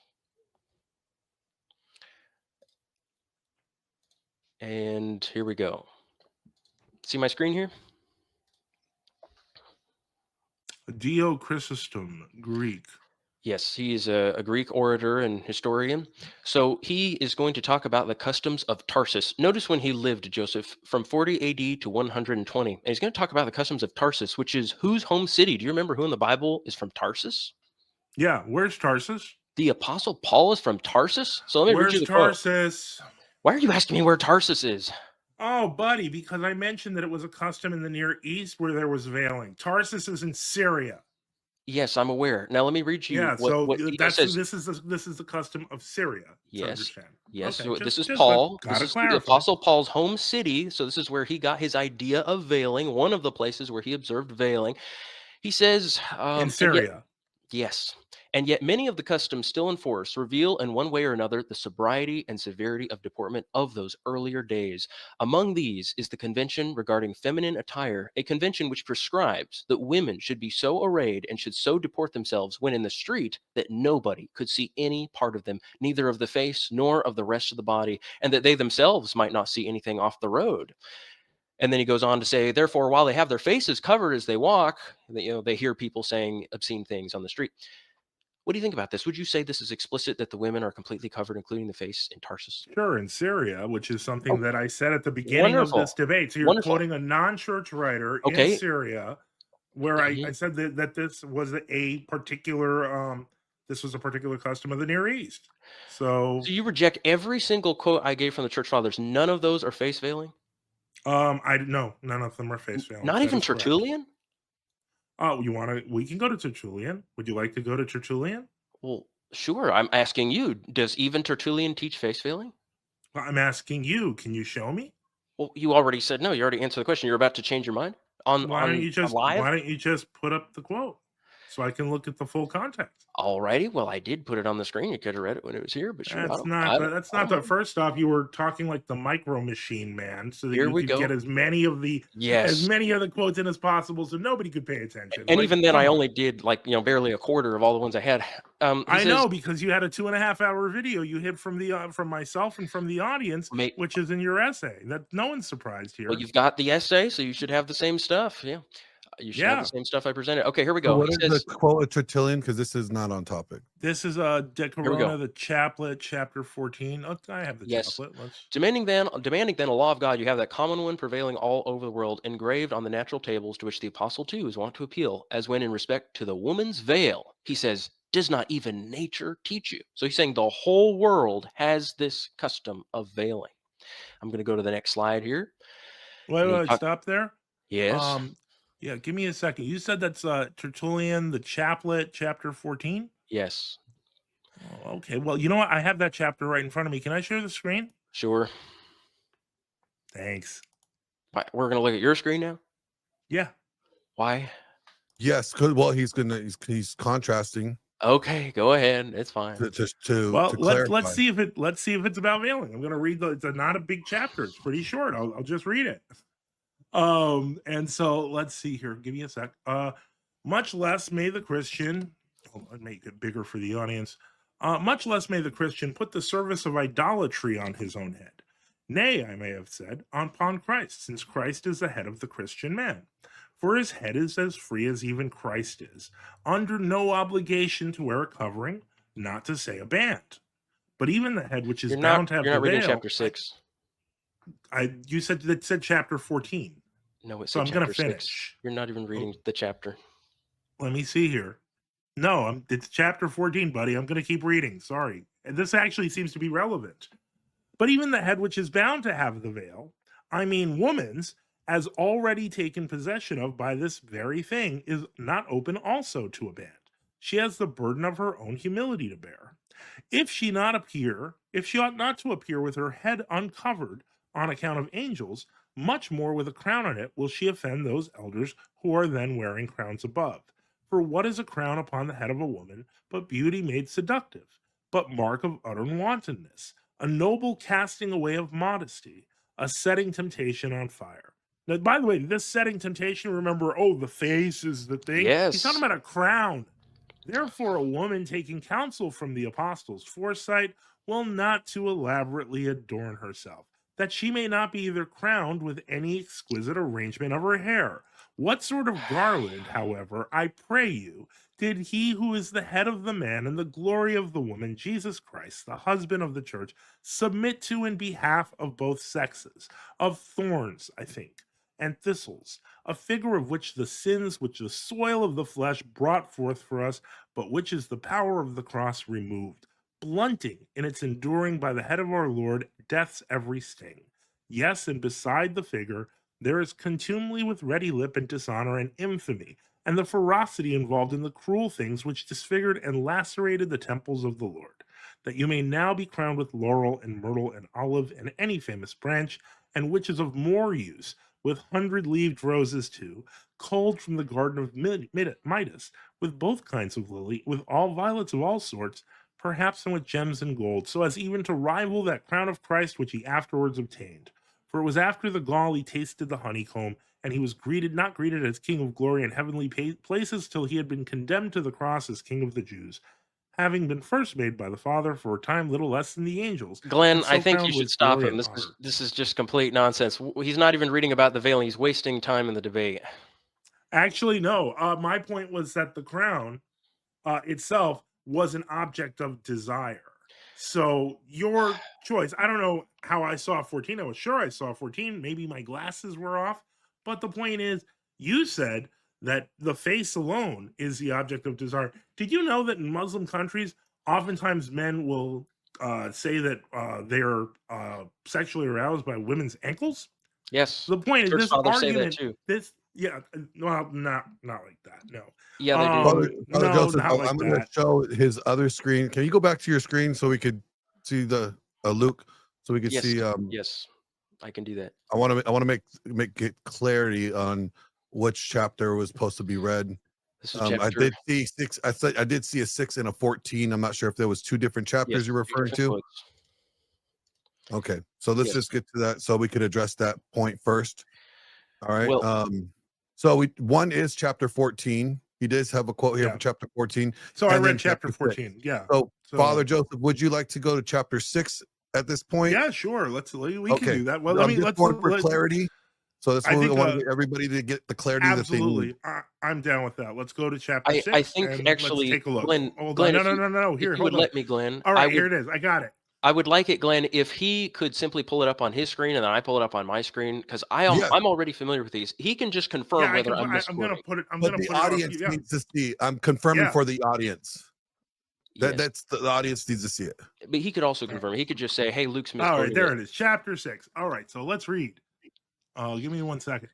And here we go. See my screen here? Dio Chrysostom, Greek. Yes, he is a Greek orator and historian. So he is going to talk about the customs of Tarsus. Notice when he lived, Joseph, from 40 AD to 120. And he's going to talk about the customs of Tarsus, which is whose home city? Do you remember who in the Bible is from Tarsus? Yeah, where's Tarsus? The Apostle Paul is from Tarsus? So let me read you Where's the quote. Tarsus? Why are you asking me where Tarsus is? Oh, buddy, because I mentioned that it was a custom in the Near East where there was veiling. Tarsus is in Syria. Yes, I'm aware. Now let me read you Yeah, what so he that's says. this is the custom of Syria. To Yes, understand. yes. Okay, So this is just Paul. gotta This is the clarify. Apostle Paul's home city. So this is where he got his idea of veiling. One of the places where he observed veiling. He says In Syria. Yes. And yet, many of the customs still in force reveal in one way or another the sobriety and severity of deportment of those earlier days. Among these is the Convention regarding feminine attire, a convention which prescribes that women should be so arrayed and should so deport themselves when in the street that nobody could see any part of them, neither of the face nor of the rest of the body, and that they themselves might not see anything off the road. And then he goes on to say, therefore, while they have their faces covered as they walk, they hear people saying obscene things on the street. What do you think about this? Would you say this is explicit that the women are completely covered, including the face in Tarsus? Sure, in Syria, which is something Oh, that I said at the beginning of wonderful. this debate. So you're Wonderful. quoting a non-church writer in Okay. Syria, where I Mhm. said that this was a particular this was a particular custom of the Near East. So So you reject every single quote I gave from the church fathers. None of those are face veiling? I no, none of them are face veiling. Not That even is correct. Tertullian? Oh, we can go to Tertullian. Would you like to go to Tertullian? Well, sure. I'm asking you, does even Tertullian teach face veiling? Well, I'm asking you, can you show me? Well, you already said no. You already answered the question. You're about to change your mind on Why don't you live? just put up the quote so I can look at the full context? Alrighty. Well, I did put it on the screen. You could have read it when it was here, but sure. That's I not don't, that's I not don't the mind. first off. You were talking like the micro machine man, so that Here you we could get go. as many of the Yes. quotes in as possible, so nobody could pay attention. And Like, even then, come I on. only did barely a quarter of all the ones I had. He I says, know, because you had a 2.5 hour video you hid from the from myself and from the audience, mate, which is in your essay. That no one's surprised well, here. you've got the essay, so you should have the same stuff. Yeah. You should have the Yeah, same stuff I presented. Okay, here we So go. what He is the says, quote of Tertullian? Because this is not on topic. this is De here we go. Corona, the chaplet, chapter 14. Oh, I have the Yes. chaplet. Let's. Demanding then a law of God, you have that common one prevailing all over the world, engraved on the natural tables, to which the apostle too is wont to appeal, as when in respect to the woman's veil, he says, does not even nature teach you? So he's saying the whole world has this custom of veiling. I'm going to go to the next slide here. Wait, stop there. Yes. Yeah, give me a second. You said that's Tertullian, the chaplet, chapter 14. Yes. Oh, okay. Well, you know what? I have that chapter right in front of me. Can I share the screen? Sure. Thanks. We're going to look at your screen now. Yeah. Why? Yes, because well, he's contrasting Okay, go ahead. It's fine. to Well, clarify. let's see if it's about veiling. I'm going to read it's not a big chapter. It's pretty short. I'll just read it. And so let's see here. Give me a sec. Much less may the Christian, I'll make it bigger for the audience. Much less may the Christian put the service of idolatry on his own head. Nay, I may have said, upon Christ, since Christ is the head of the Christian man. For his head is as free as even Christ is, under no obligation to wear a covering, not to say a band. But even the head which is bound to have You're the not reading veil. chapter 6. You said that said chapter 14. No, it's So I'm going to chapter 6. finish. You're not even reading the chapter. Let me see here. No, it's chapter 14, buddy. I'm going to keep reading. Sorry. And this actually seems to be relevant. But even the head which is bound to have the veil, I mean woman's, as already taken possession of by this very thing, is not open also to a band. She has the burden of her own humility to bear. If she ought not to appear with her head uncovered on account of angels, much more with a crown on it will she offend those elders who are then wearing crowns above. For what is a crown upon the head of a woman but beauty made seductive, but mark of utter wantonness, a noble casting away of modesty, a setting temptation on fire? Now, by the way, this setting temptation, remember, the face is the thing. He's talking Yes. about a crown. Therefore, a woman taking counsel from the apostles' foresight will not too elaborately adorn herself, that she may not be either crowned with any exquisite arrangement of her hair. What sort of garland, however, I pray you, did he who is the head of the man and the glory of the woman, Jesus Christ, the husband of the church, submit to in behalf of both sexes? Of thorns, I think, and thistles, a figure of which the sins which the soil of the flesh brought forth for us, but which is the power of the cross removed, blunting in its enduring by the head of our Lord death's every sting. Yes, and beside the figure, there is contumely with ready lip and dishonor and infamy, and the ferocity involved in the cruel things which disfigured and lacerated the temples of the Lord, that you may now be crowned with laurel and myrtle and olive and any famous branch, and which is of more use, with 100-leaved roses too, culled from the garden of Midas, with both kinds of lily, with all violets of all sorts, perhaps and with gems and gold, so as even to rival that crown of Christ which he afterwards obtained. For it was after the gall he tasted the honeycomb, and he was not greeted as King of glory in heavenly places till he had been condemned to the cross as King of the Jews, having been first made by the Father for a time little less than the angels. Glenn, and I so think you crowned should with stop glory him. and honor. This is just complete nonsense. He's not even reading about the veil. He's wasting time in the debate. Actually, no. My point was that the crown itself was an object of desire. So your choice, I don't know how I saw 14. I was sure I saw 14. Maybe my glasses were off. But the point is, you said that the face alone is the object of desire. Did you know that in Muslim countries, oftentimes men will say that they are sexually aroused by women's ankles? Yes. The point is, Church this fathers say that argument, too. well, not like that. No. Yeah, they do. Father No, Joseph, not like I'm going to that. show his other screen. Can you go back to your screen so we could see the Luke, so we could Yes. see? Yes, I can do that. I want to get clarity on which chapter was supposed to be read. This is I chapter. did see 6. I did see a 6 and a 14. I'm not sure if there was 2 different chapters Yes, you're two referring different to. quotes. Okay, so let's Yes. just get to that so we could address that point first. All right. Well, So one is chapter 14. He does have a quote here Yeah. for chapter 14. So I and read then chapter chapter 6. 14. Yeah. So, So- Father Joseph, would you like to go to chapter 6 at this point? Yeah, sure. We Okay. can do that. Well, I'm just going for clarity. So that's I what we think, want to get everybody to get the clarity that they need. absolutely. I'm down with that. Let's go to chapter 6. I think and actually, let's take a look. Glenn, Hold Glenn, on. if No. if Here, you would hold on. let me, Glenn, All right, I would, here it is. I got it. I would like it, Glenn, if he could simply pull it up on his screen and then I pull it up on my screen, because Yeah. I'm already familiar with these. He can just confirm Yeah, whether I'm I'm going misquoting. to put it. I'm But going to the put it audience up. Yeah. needs to see. I'm confirming Yeah. for the audience. Yes. That's the audience needs to see it. But he could also confirm. He could just say, "Hey, Luke's All misquoting." right, there it is. Chapter 6. All right, so let's read. Give me 1 second.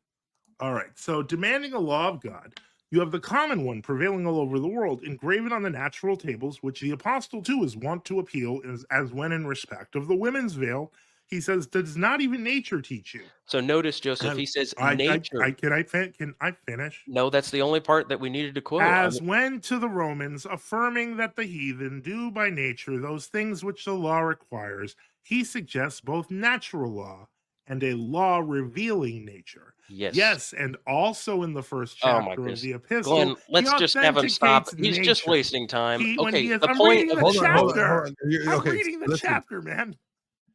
All right, so demanding a law of God, you have the common one prevailing all over the world, engraven on the natural tables, which the apostle too is wont to appeal as when in respect of the women's veil, he says, does not even nature teach you? So notice, Joseph, he says nature. Can I finish? No, that's the only part that we needed to quote. As when to the Romans, affirming that the heathen do by nature those things which the law requires, he suggests both natural law and a law revealing nature. Yes. Yes, and also in the first Oh my chapter of goodness. the epistle, Glenn, let's he just have him stop. authenticates He's just nature. wasting time. When Okay, he is, the I'm point reading of the Hold on, chapter. I'm Okay, reading the listen. chapter, man.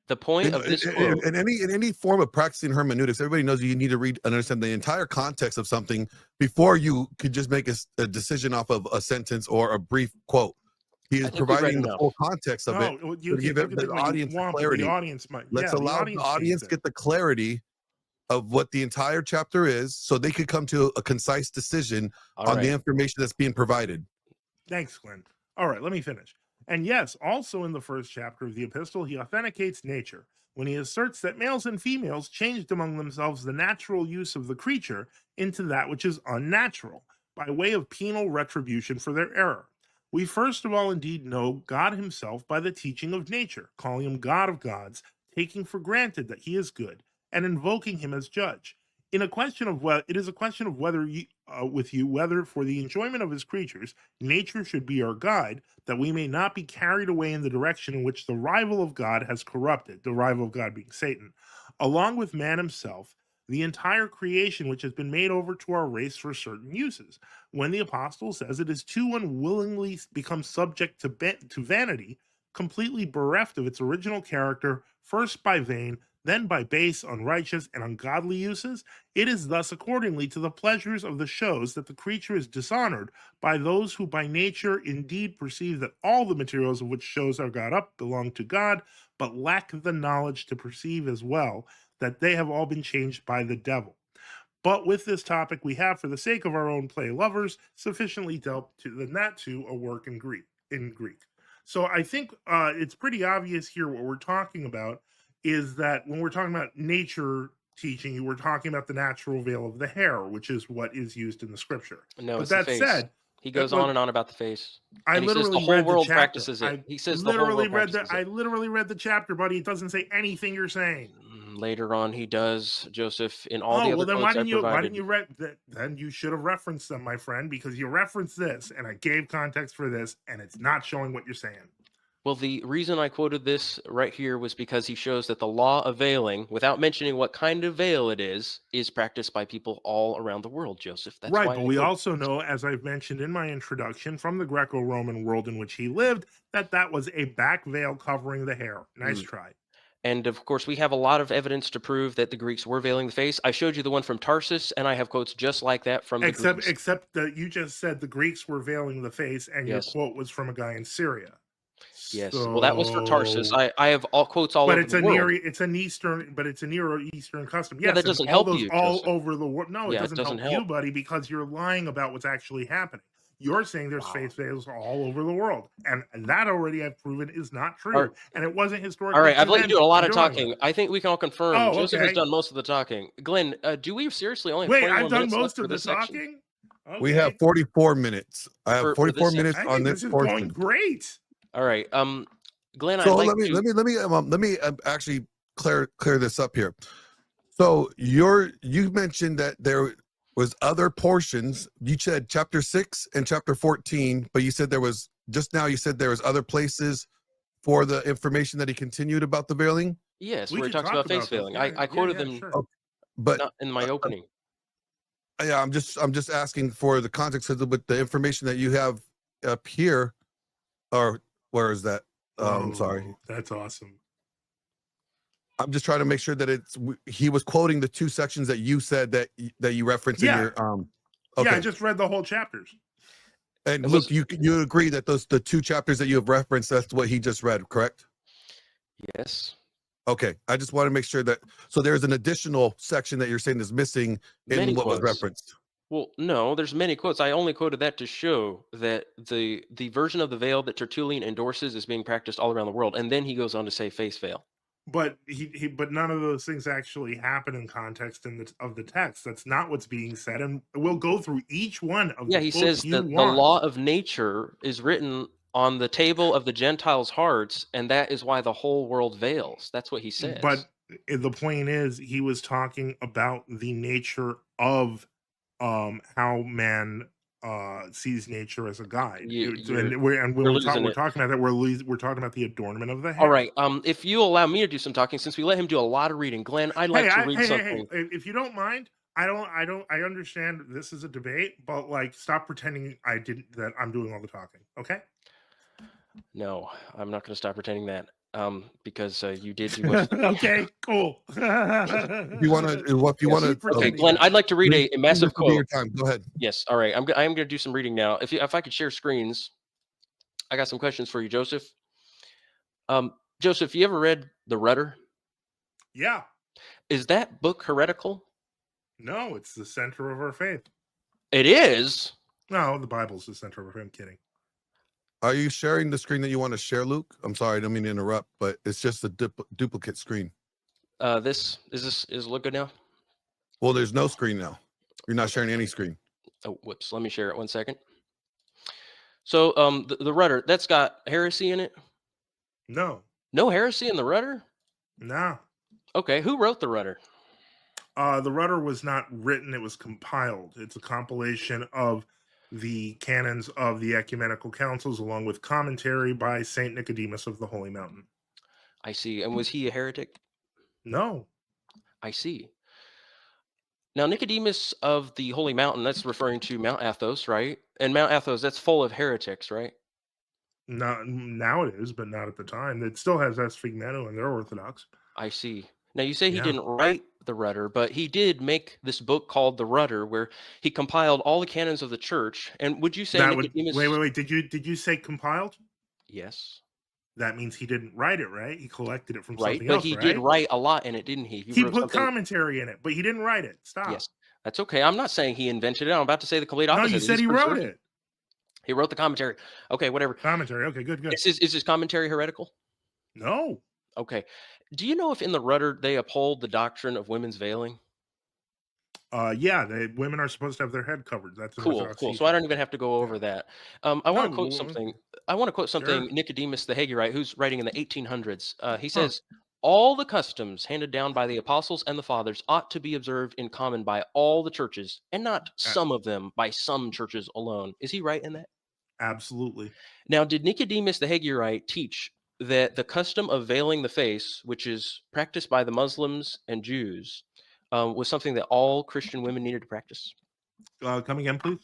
the point of this quote. In any form of practicing hermeneutics, everybody knows you need to read and understand the entire context of something before you could just make a decision off of a sentence or a brief quote. He is I think we read providing the enough. full context of it. You to give can the audience clarity. The audience might. Let's allow the audience get the clarity of what the entire chapter is, so they could come to a concise decision All on right. the information that's being provided. Thanks, Glenn. All right, let me finish. And yes, also in the first chapter of the epistle, he authenticates nature when he asserts that males and females changed among themselves the natural use of the creature into that which is unnatural, by way of penal retribution for their error. We first of all indeed know God himself by the teaching of nature, calling him God of gods, taking for granted that he is good, and invoking him as judge. It is a question of whether whether for the enjoyment of his creatures, nature should be our guide, that we may not be carried away in the direction in which the rival of God has corrupted, the rival of God being Satan, along with man himself, the entire creation which has been made over to our race for certain uses. When the apostle says it is too unwillingly become subject to vanity, completely bereft of its original character, first by vain, then by base, unrighteous, and ungodly uses, it is thus accordingly to the pleasures of the shows that the creature is dishonored by those who by nature indeed perceive that all the materials of which shows are got up belong to God, but lack the knowledge to perceive as well that they have all been changed by the devil. But with this topic we have, for the sake of our own play lovers, sufficiently dealt to than that to a work in Greek. So I think it's pretty obvious here what we're talking about is that when we're talking about nature teaching, we're talking about the natural veil of the hair, which is what is used in the scripture. No, But it's the that face. said, He goes on and on about the face. I And he says literally the whole read the world chapter. practices it. He says the whole literally world read practices I it. literally read the chapter, buddy. It doesn't say anything you're saying. Later on, he does, Joseph, in all the Oh, other well, then quotes I why provided. didn't you read that? Then you should have referenced them, my friend, because you referenced this, and I gave context for this, and it's not showing what you're saying. Well, the reason I quoted this right here was because he shows that the law of veiling, without mentioning what kind of veil it is practiced by people all around the world, Joseph. That's Right, why but I we quoted also know, as I've mentioned in my introduction, from the Greco-Roman world in which he lived, that was a back veil covering the hair. Nice try. And of course, we have a lot of evidence to prove that the Greeks were veiling the face. I showed you the one from Tarsus, and I have quotes just like that from the Greeks. Except that you just said the Greeks were veiling the face, and your Yes. quote was from a guy in Syria. Yes. Well, that was for Tarsus. I have all quotes all But over it's the a world. it's a Near Eastern custom. Yeah, Yes, that and doesn't all help those you, all Joseph. over the world. No, Yeah, it doesn't help you, buddy, because you're lying about what's actually happening. You're saying there's face veils all over the world, and that already I've proven is not true, All right. and it wasn't historically. All right, I've let you do a lot of You're doing talking. it. I think we can all confirm Oh, Joseph has okay. done most of the talking. Glenn, do we seriously only have Wait, 21 I've done minutes left most for of the this section? talking. Okay. We have 44 minutes. I have For 44 this minutes I on think this this is portion. going great. All right, Glenn, So I'd like let me actually clear this up here. So you mentioned that there was other portions. You said chapter 6 and chapter 14, but you said there was just now. You said there was other places for the information that he continued about the veiling. Yes, We where he could talks talk about face about this. veiling. Yeah, I quoted yeah, them sure. But not in my opening. yeah, I'm just asking for the context of with the information that you have up here, or where is that? Sorry, That's awesome. I'm just trying to make sure that he was quoting the two sections that you said that you referenced in your Okay. Yeah, I just read the whole chapters. And Luke, you agree that the two chapters that you have referenced, that's what he just read, correct? Yes. Okay, I just want to make sure that so there's an additional section that you're saying is missing in what was referenced. Well, no, there's many quotes. I only quoted that to show that the version of the veil that Tertullian endorses is being practiced all around the world, and then he goes on to say face veil. But but none of those things actually happen in context of the text. That's not what's being said, and we'll go through each one of Yeah, the he quotes says you that the want. law of nature is written on the table of the Gentiles' hearts, and that is why the whole world veils. That's what he says. But the point is, he was talking about the nature of how man sees nature as a guide. When we're talking about that, we're talking about the adornment of the hair. All right. If you allow me to do some talking, since we let him do a lot of reading, Glenn, I'd like to read something. Hey, if you don't mind, I understand this is a debate, but like, stop pretending that I'm doing all the talking. Okay? No, I'm not going to stop pretending that. Because you did do much. Okay, cool. If you want to, okay, Glenn, I'd like to read a massive quote. Your time. Go ahead. Yes. All right. I am going to do some reading now. If I could share screens, I got some questions for you, Joseph. Joseph, you ever read The Rudder? Yeah. Is that book heretical? No, it's the center of our faith. It is? No, the Bible's the center of our faith. I'm kidding. Are you sharing the screen that you want to share, Luke? I'm sorry, I don't mean to interrupt, but it's just a duplicate screen. Is it look good now? Well, there's no screen now. You're not sharing any screen. Oh, whoops. Let me share it 1 second. So, the Rudder, that's got heresy in it? No. No heresy in the Rudder? No. Okay, who wrote the Rudder? The Rudder was not written; it was compiled. It's a compilation of the canons of the ecumenical councils, along with commentary by Saint Nicodemus of the Holy Mountain. I see. And was he a heretic? No. I see. Now, Nicodemus of the Holy Mountain, that's referring to Mount Athos, right? And Mount Athos, that's full of heretics, right? No, now it is, but not at the time. It still has Sfigmenou, and they're Orthodox. I see. Now, you say he didn't write the Rudder, but he did make this book called The Rudder, where he compiled all the canons of the church. And would you say Nicodemus... Wait. Did you say compiled? Yes. That means he didn't write it, right? He collected it from something else, right? But he did write a lot in it, didn't he? He put commentary in it, but he didn't write it. Stop. Yes, that's okay. I'm not saying he invented it. I'm about to say the complete opposite. No, you said he wrote it. He wrote the commentary. Okay, whatever. Commentary. Okay, good. Is his commentary heretical? No. Okay. Do you know if in the Rudder they uphold the doctrine of women's veiling? Yeah, women are supposed to have their head covered. That's cool. So I don't even have to go over that. I want to quote something. Sure. Nicodemus the Hagurite, who's writing in the 1800s. He says, all the customs handed down by the apostles and the fathers ought to be observed in common by all the churches, and not some of them by some churches alone. Is he right in that? Absolutely. Now, did Nicodemus the Hagurite teach that the custom of veiling the face, which is practiced by the Muslims and Jews, was something that all Christian women needed to practice? Come again, please.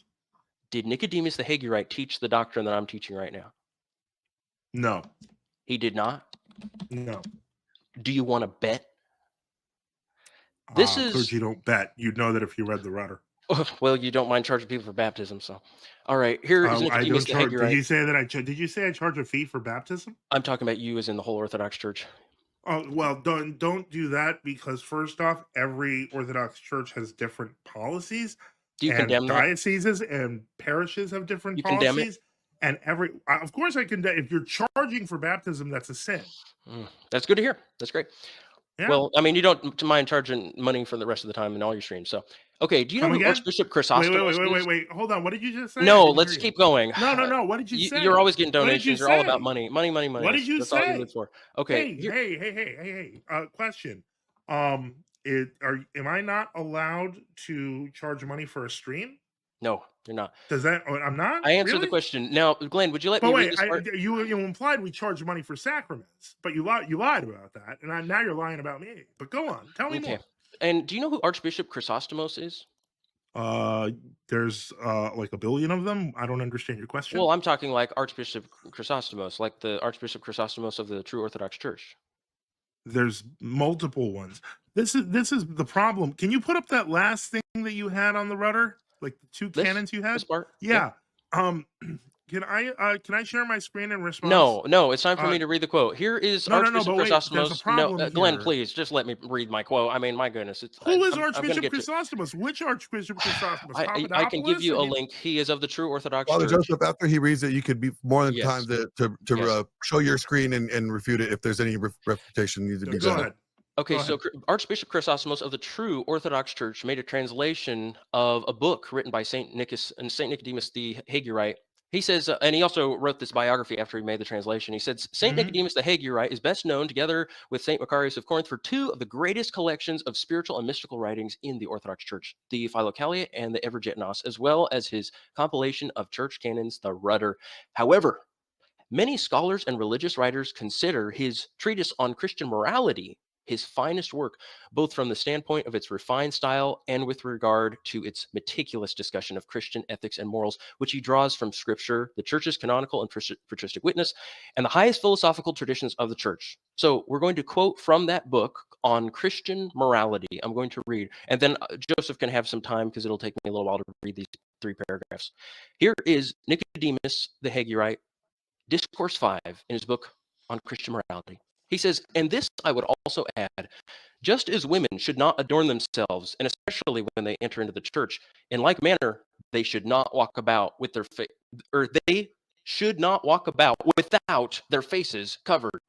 Did Nicodemus the Hagurite teach the doctrine that I'm teaching right now? No. He did not. No. Do you want to bet? This is clergy don't bet. You'd know that if you read the rudder. well, you don't mind charging people for baptism, so all right. Here is I Nicodemus don't the charge. Hagurite. Did you say that did you say I charge a fee for baptism? I'm talking about you as in the whole Orthodox Church. Oh well, don't do that, because first off, every Orthodox church has different policies. Do you and condemn that? dioceses and parishes have different You condemn it? policies. And of course I condemn. If you're charging for baptism, that's a sin. That's good to hear. That's great. Yeah. Well, I mean, you don't mind charging money for the rest of the time in all your streams. So, okay. Do you know Come who again? Archbishop Chrysostomos is? Wait. Hold on. What did you just say? I No, didn't let's hear you. keep going. No. What did you say? You're always getting What did you donations. You're all say? about money. Money. What did you That's all you say? live for. Okay. Hey. Question. Am I not allowed to charge money for a stream? No, you're not. Does that? I'm not. I answered Really? the question. Now, Glenn, would you let But me wait, read this part? you implied we charge money for sacraments, but you lied about that, and now you're lying about me. But go on, tell me more. And do you know who Archbishop Chrysostomos is? There's like a billion of them. I don't understand your question. Well, I'm talking like Archbishop Chrysostomos, like the Archbishop Chrysostomos of the True Orthodox Church. There's multiple ones. This is the problem. Can you put up that last thing that you had on the rudder, like the two cannons you had? This part? Yeah. Can I share my screen and respond? No, it's time for me to read the quote. Here is Archbishop Chrysostomos. Chrysostomos. Glenn, please just let me read my quote. I mean, my goodness, Who is Archbishop Chrysostomos? Which Archbishop Chrysostomos? I can give you a link. He is of the True Orthodox Father Church. Joseph, after he reads it, you could be more than Yes. time to show your screen and refute it if there's any refutation needs to be Go done. ahead. Okay, so Archbishop Chrysostomos of the True Orthodox Church made a translation of a book written by Saint Nicodemus the Hagurite. He says, and he also wrote this biography after he made the translation. He said, Saint Nicodemus the Hagurite is best known, together with Saint Macarius of Corinth, for two of the greatest collections of spiritual and mystical writings in the Orthodox Church, the Philokalia and the Evergetnos, as well as his compilation of church canons, the Rudder. However, many scholars and religious writers consider his treatise on Christian morality his finest work, both from the standpoint of its refined style and with regard to its meticulous discussion of Christian ethics and morals, which he draws from Scripture, the Church's canonical and patristic witness, and the highest philosophical traditions of the Church. So we're going to quote from that book on Christian morality. I'm going to read, and then Joseph can have some time because it'll take me a little while to read these 3 paragraphs. Here is Nicodemus the Hagurite, Discourse 5, in his book on Christian morality. He says, and this I would also add, just as women should not adorn themselves, and especially when they enter into the church, in like manner, they should not walk about with their they should not walk about without their faces covered.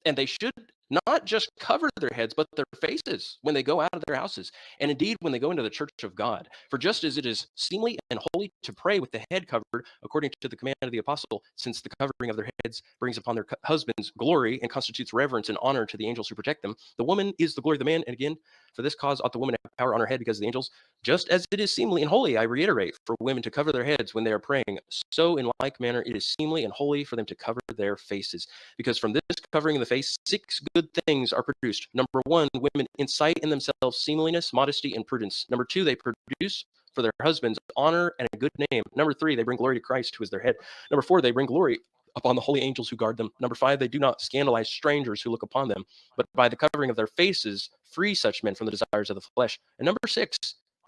And they should not just cover their heads, but their faces when they go out of their houses, and indeed when they go into the church of God. For just as it is seemly and holy to pray with the head covered, according to the command of the apostle, since the covering of their heads brings upon their husbands glory and constitutes reverence and honor to the angels who protect them, the woman is the glory of the man. And again, for this cause ought the woman to have power on her head because of the angels. Just as it is seemly and holy, I reiterate, for women to cover their heads when they are praying, so in like manner it is seemly and holy for them to cover their faces. Because from this covering of the face, 6 good things are produced. Number 1, women incite in themselves seemliness, modesty, and prudence. Number 2, they produce for their husbands honor and a good name. Number 3, they bring glory to Christ, who is their head. Number 4, they bring glory upon the holy angels who guard them. Number 5, they do not scandalize strangers who look upon them, but by the covering of their faces, free such men from the desires of the flesh. And number 6,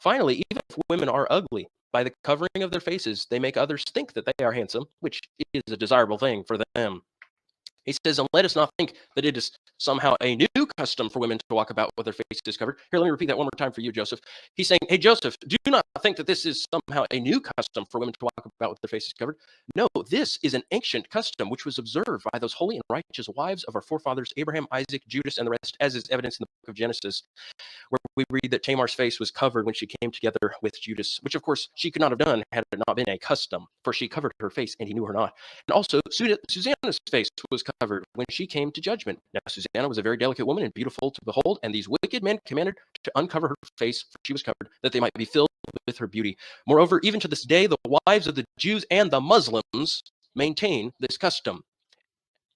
finally, even if women are ugly, by the covering of their faces, they make others think that they are handsome, which is a desirable thing for them. He says, and let us not think that it is somehow a new custom for women to walk about with their faces covered. Here, let me repeat that one more time for you, Joseph. He's saying, hey, Joseph, do not think that this is somehow a new custom for women to walk about with their faces covered. No, this is an ancient custom which was observed by those holy and righteous wives of our forefathers, Abraham, Isaac, Judas, and the rest, as is evidenced in the book of Genesis, where we read that Tamar's face was covered when she came together with Judas, which, of course, she could not have done had it not been a custom, for she covered her face, and he knew her not. And also, Susanna's face was covered when she came to judgment. Now, Susanna Susanna was a very delicate woman and beautiful to behold, and these wicked men commanded to uncover her face, for she was covered, that they might be filled with her beauty. Moreover, even to this day, the wives of the Jews and the Muslims maintain this custom.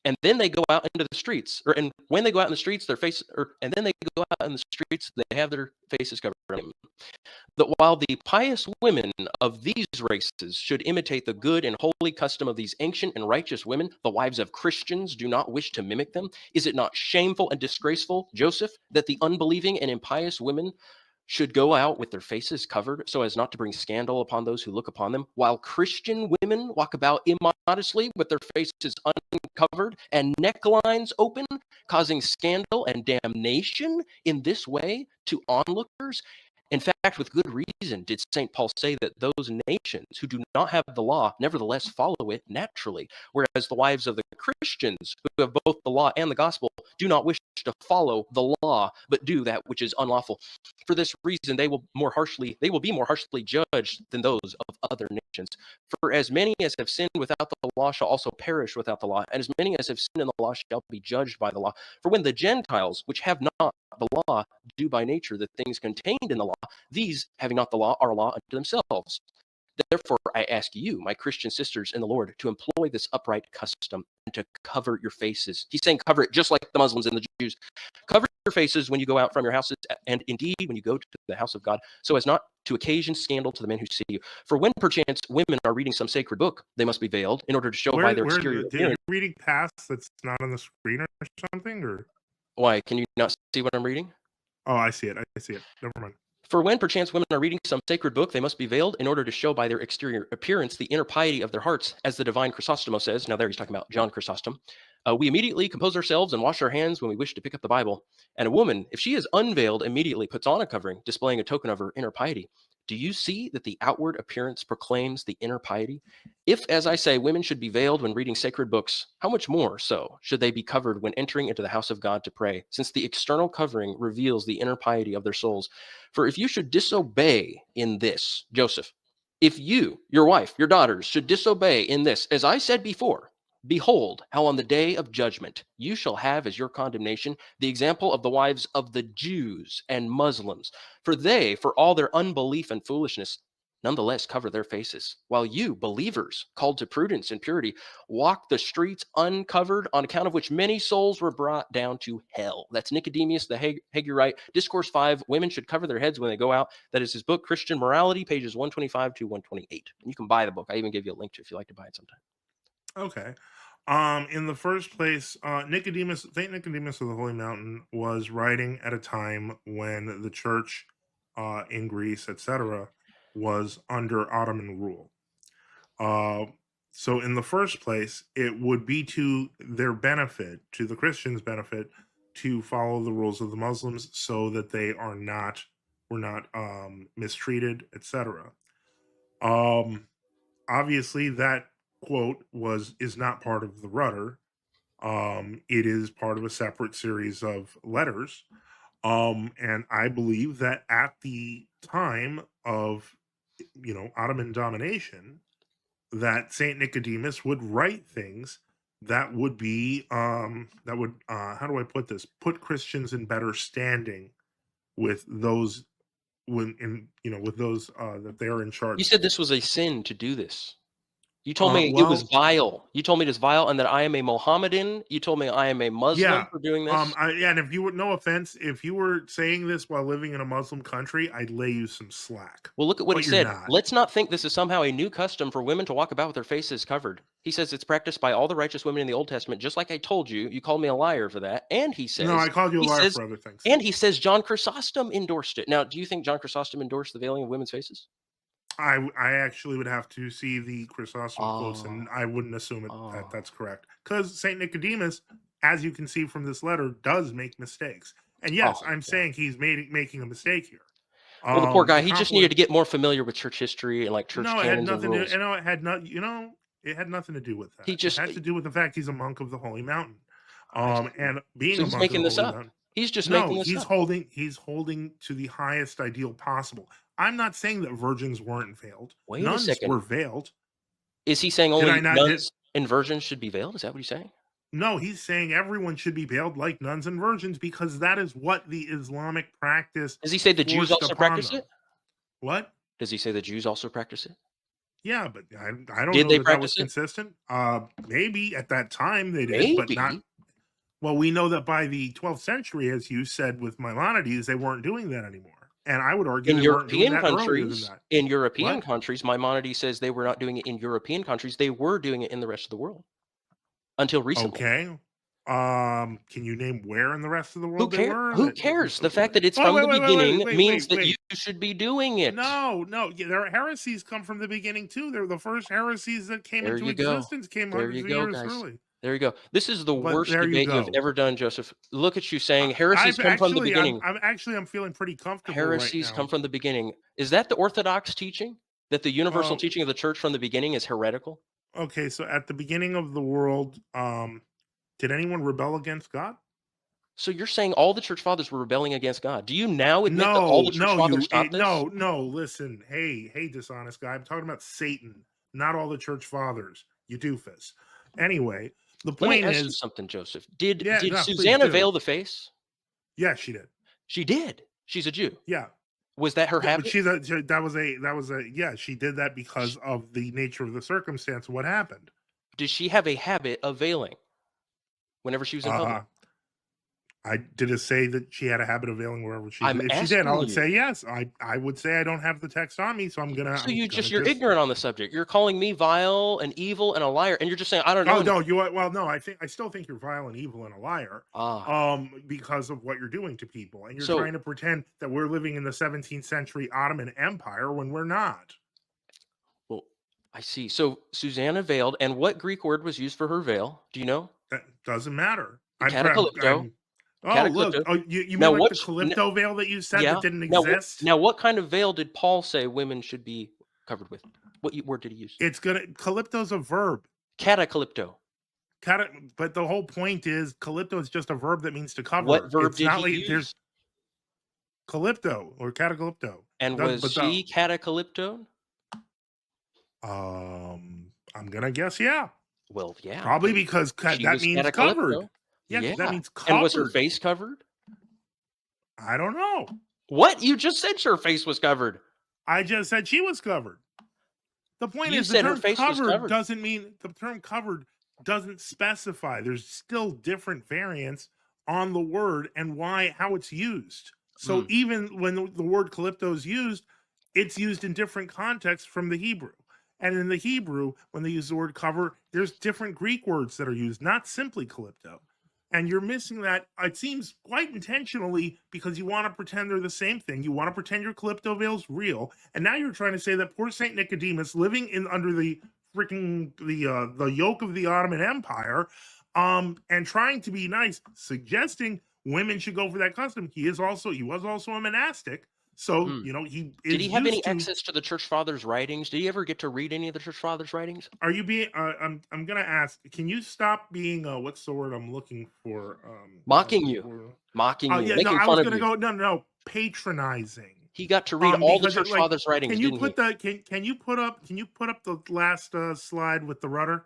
And then they go out into the streets, and when they go out in the streets, and then they go out in the streets, they have their faces covered. That while the pious women of these races should imitate the good and holy custom of these ancient and righteous women, the wives of Christians do not wish to mimic them. Is it not shameful and disgraceful, Joseph, that the unbelieving and impious women should go out with their faces covered so as not to bring scandal upon those who look upon them, while Christian women walk about immodestly with their faces uncovered and necklines open, causing scandal and damnation in this way to onlookers? In fact, with good reason did St. Paul say that those nations who do not have the law nevertheless follow it naturally, whereas the wives of the Christians who have both the law and the gospel do not wish to follow the law, but do that which is unlawful. For this reason, they will be more harshly judged than those of other nations. For as many as have sinned without the law shall also perish without the law, and as many as have sinned in the law shall be judged by the law. For when the Gentiles, which have not the law, do by nature the things contained in the law, these, having not the law, are a law unto themselves. Therefore, I ask you, my Christian sisters in the Lord, to employ this upright custom and to cover your faces. He's saying cover it just like the Muslims and the Jews. Cover your faces when you go out from your houses, and indeed when you go to the house of God, so as not to occasion scandal to the men who see you. For when perchance women are reading some sacred book, they must be veiled in order to show by their exterior appearance. Are you reading past that's not on the screen or something? Or why? Can you not see what I'm reading? Oh, I see it. I see it. Never mind. For when perchance women are reading some sacred book, they must be veiled in order to show by their exterior appearance the inner piety of their hearts, as the divine Chrysostomo says. Now there he's talking about John Chrysostom. We immediately compose ourselves and wash our hands when we wish to pick up the Bible. And a woman, if she is unveiled, immediately puts on a covering, displaying a token of her inner piety. Do you see that the outward appearance proclaims the inner piety? If, as I say, women should be veiled when reading sacred books, how much more so should they be covered when entering into the house of God to pray, since the external covering reveals the inner piety of their souls? For if you should disobey in this, Joseph, if you, your wife, your daughters should disobey in this, as I said before, behold, how on the day of judgment you shall have as your condemnation the example of the wives of the Jews and Muslims. For they, for all their unbelief and foolishness, nonetheless cover their faces, while you, believers, called to prudence and purity, walk the streets uncovered, on account of which many souls were brought down to hell. That's Nicodemus the Hagurite, Discourse 5, Women Should Cover Their Heads When They Go Out. That is his book, Christian Morality, pages 125 to 128. And you can buy the book. I even give you a link to it if you'd like to buy it sometime. Okay. In the first place, Saint Nicodemus of the Holy Mountain was writing at a time when the church in Greece, etc., was under Ottoman rule. So in the first place, it would be to their benefit, to the Christians' benefit, to follow the rules of the Muslims so that they were not mistreated, etc. Obviously, that quote is not part of the Rudder. It is part of a separate series of letters. And I believe that at the time of Ottoman domination, that Saint Nicodemus would write things that would be how do I put this? Put Christians in better standing with those with those that they are in charge. You said this was a sin to do this. You told me it was vile. You told me it is vile and that I am a Mohammedan. You told me I am a Muslim for doing this. And if you were, no offense, if you were saying this while living in a Muslim country, I'd lay you some slack. Well, look at what he said. Not. Let's not think this is somehow a new custom for women to walk about with their faces covered. He says it's practiced by all the righteous women in the Old Testament, just like I told you. You called me a liar for that. And he says... No, I called you a liar for other things. And he says John Chrysostom endorsed it. Now, do you think John Chrysostom endorsed the veiling of women's faces? I actually would have to see the Chrysostom quotes, and I wouldn't assume that that's correct. Because St. Nicodemus, as you can see from this letter, does make mistakes. And yes, I'm saying he's making a mistake here. Well, the poor guy, he just needed to get more familiar with church history and like church canons and rules. It had nothing to do with that. It had to do with the fact he's a monk of the Holy Mountain. And being a monk making of the this Holy up. Mountain, He's just making this up. He's holding to the highest ideal possible. I'm not saying that virgins weren't veiled. Wait nuns a second. were veiled. Is he saying only nuns and virgins should be veiled? Is that what he's saying? No, he's saying everyone should be veiled like nuns and virgins because that is what the Islamic practice Does he say the Jews forced also upon practice them. it? What? Does he say the Jews also practice it? Yeah, but I don't Did know they that that was practice it? consistent. Maybe at that time they did, but not. Maybe. Well, we know that by the 12th century, as you said with Maimonides, they weren't doing that anymore. And I would argue In they weren't doing European that earlier than countries, that. in European What? countries, Maimonides says they were not doing it in European countries. They were doing it in the rest of the world until recently. Okay. Can you name where in the rest of the Who world they cares? were? Who cares? The fact that it's Wait, from wait, the wait, wait, beginning wait, means wait, that you wait. should be doing it. No, yeah, there are heresies come from the beginning too. They're the first heresies that came There into you go. existence came There hundreds you of go, years guys. early. There you go. This is the But worst there you debate you have go. ever done, Joseph. Look at you saying heresies come from the beginning. I'm feeling pretty comfortable Heresies right now. come from the beginning. Is that the Orthodox teaching? That the universal Um, teaching of the church from the beginning is heretical? Okay, so at the beginning of the world, did anyone rebel against God? So you're saying all the church fathers were rebelling against God. Do you now admit that all the church fathers taught this? No, listen. Hey, dishonest guy. I'm talking about Satan, not all the church fathers, you doofus. Anyway, the Let me point ask you is, something, Joseph. Did yeah, no, please Susanna do. veil the face? Yeah, she did. She did. She's a Jew. Yeah. Was that her Yeah, habit? but yeah, she did that because of the nature of the circumstance of what happened. Did she have a habit of veiling whenever she was in public? Did it say that she had a habit of veiling wherever she I'm did? If she did, I would asking say yes. I would say I don't have the text on me, so I'm gonna. So I'm you're gonna ignorant on the subject. You're calling me vile and evil and a liar, and you're just saying I don't know. Oh no, no. I still think you're vile and evil and a liar. Because of what you're doing to people, and you're trying to pretend that we're living in the 17th century Ottoman Empire when we're not. Well, I see. So Susanna veiled, and what Greek word was used for her veil? Do you know? That doesn't matter. Catacalypto. Oh, look. Oh, you mean like the calypto veil that you said that didn't exist? Now, what kind of veil did Paul say women should be covered with? What word did he use? Calypto's a verb. Catacalypto. But the whole point is calypto is just a verb that means to cover. What verb did he use? There's calypto or catacalypto. And was she catacalypto? I'm gonna guess yeah. Well, yeah. Probably because that means covered. Yeah, that means covered. And was her face covered? I don't know. What? You just said her face was covered. I just said she was covered. The point is, the term covered doesn't mean the term covered doesn't specify. There's still different variants on the word and how it's used. So even when the word calypto is used, it's used in different contexts from the Hebrew. And in the Hebrew, when they use the word cover, there's different Greek words that are used, not simply calypto. And you're missing that, it seems, quite intentionally because you want to pretend they're the same thing. You want to pretend your calypto veil's real. And now you're trying to say that poor Saint Nicodemus, living under the freaking the yoke of the Ottoman Empire, and trying to be nice, suggesting women should go for that custom. He was also a monastic. So, did he have any access to the church fathers' writings? Did he ever get to read any of the church fathers' writings? Are you being, I'm going to ask, can you stop being, what's the word I'm looking for? Mocking you. Mocking you. Yeah, making I fun was of going to you. go, no, patronizing. He got to read all the church fathers' writings, can you put can you put up the last slide with the rudder?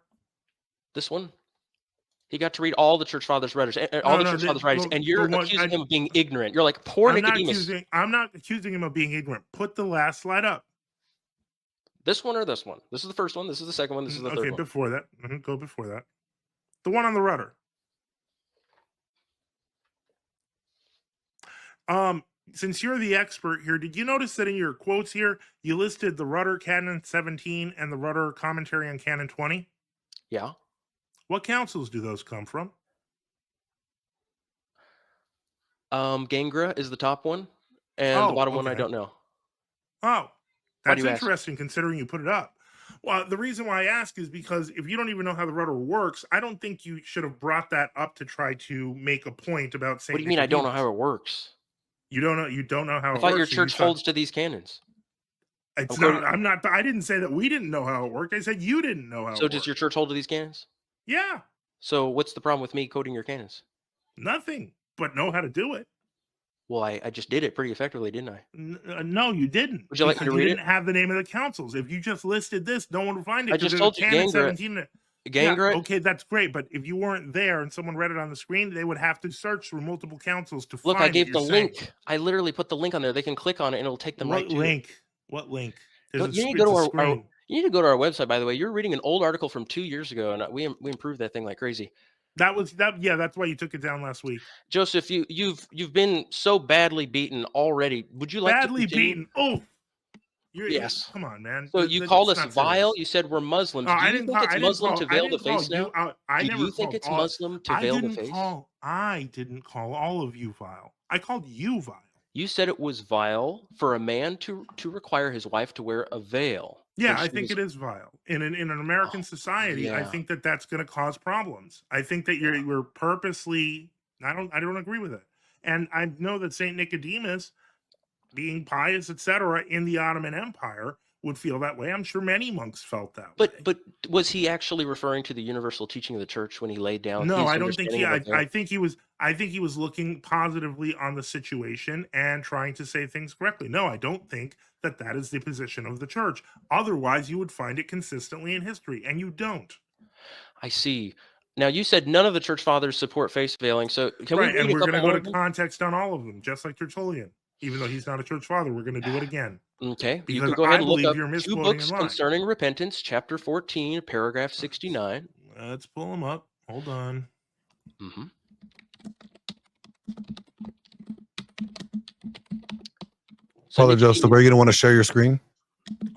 This one? He got to read all the church fathers' writings, and you're accusing him of being ignorant. You're like, poor Nicodemus. I'm not accusing him of being ignorant. Put the last slide up. This one or this one? This is the first one. This is the second one. This is the third one. Okay, before that. Go before that. The one on the rudder. Since you're the expert here, did you notice that in your quotes here, you listed the rudder Canon 17 and the rudder commentary on Canon 20? Yeah. What councils do those come from? Gangra is the top one, and the bottom one I don't know. Oh, that's interesting considering you put it up. Well, the reason why I ask is because if you don't even know how the rudder works, I don't think you should have brought that up to try to make a point about saying. What do you mean I don't know how it works? You don't know how it works. I thought your church holds to these canons. It's not. I'm not. I didn't say that we didn't know how it worked. I said you didn't know how. So does your church hold to these canons? Yeah. So what's the problem with me quoting your canons? Nothing, but know how to do it. Well, I just did it pretty effectively, didn't I? No, you didn't. Would you like me to read it? You didn't have the name of the councils. If you just listed this, no one would find it. I just told you Gangra. Gangret. Okay, that's great. But if you weren't there and someone read it on the screen, they would have to search through multiple councils to Look, find I what gave you're the saying. link. I literally put the link on there. They can click on it and it'll take them right What to it. link? What link? You There's need to it's go a to our screen. you need to go to our website, by the way. You're reading an old article from 2 years ago, and we improved that thing like crazy. Yeah, that's why you took it down last week. Joseph, you've been so badly beaten already. Would you like Badly to continue? beaten. Oh, Yes. Come on, man. So you called us vile. You said we're Muslims. Do you think it's Muslim to veil the face now? Do you think it's Muslim to veil the face? I didn't call all of you vile. I called you vile. You said it was vile for a man to require his wife to wear a veil. Yeah, I think it is vile. In an American society, I yeah. think that's going to cause problems. I think that you're purposely. I don't agree with it. And I know that Saint Nicodemus, being pious, etc., in the Ottoman Empire, would feel that way. I'm sure many monks felt that way. But was he actually referring to the universal teaching of the church when he laid down? No, his I don't think he. understanding of a veil? I think he was looking positively on the situation and trying to say things correctly. No, I don't think that is the position of the church. Otherwise, you would find it consistently in history, and you don't. I see. Now, you said none of the church fathers support face veiling, so can we read and a we're going to couple go more to of them? context on all of them, just like Tertullian. Even though he's not a church father, we're going to do it again. Okay, you Because can go ahead I and look believe up you're 2 misquoting books in line. concerning repentance, chapter 14, paragraph 69. Let's pull them up. Hold on. Mm-hmm. Father Joseph, are you going to want to share your screen?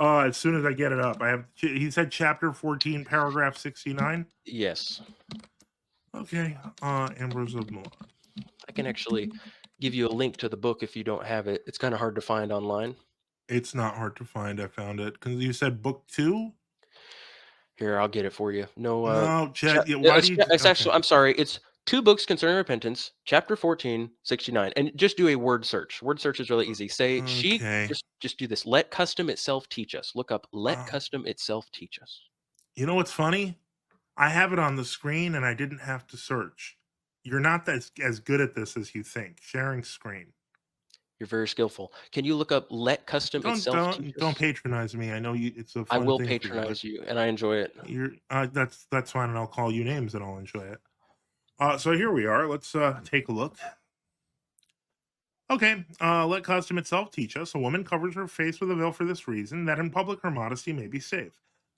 As soon as I get it up, he said chapter 14, paragraph 69. Yes. Okay. Ambrose of Milan. I can actually give you a link to the book if you don't have it. It's kind of hard to find online. It's not hard to find. I found it because you said book 2. Here, I'll get it for you. No, No, Chet. Why do you? it's actually, I'm sorry. It's 2 books concerning repentance, chapter 14, 69. And just do a word search. Word search is really easy. Say, Okay. just do this. Let custom itself teach us. Look up, let custom itself teach us. You know what's funny? I have it on the screen and I didn't have to search. You're not as good at this as you think. Sharing screen. You're very skillful. Can you look up let custom itself teach us? Don't patronize me. I know you. It's a fun I will thing patronize you, and I enjoy it. You're that's fine, and I'll call you names, and I'll enjoy it. So here we are. Let's take a look. Okay, let custom itself teach us. A woman covers her face with a veil for this reason, that in public her modesty may be safe.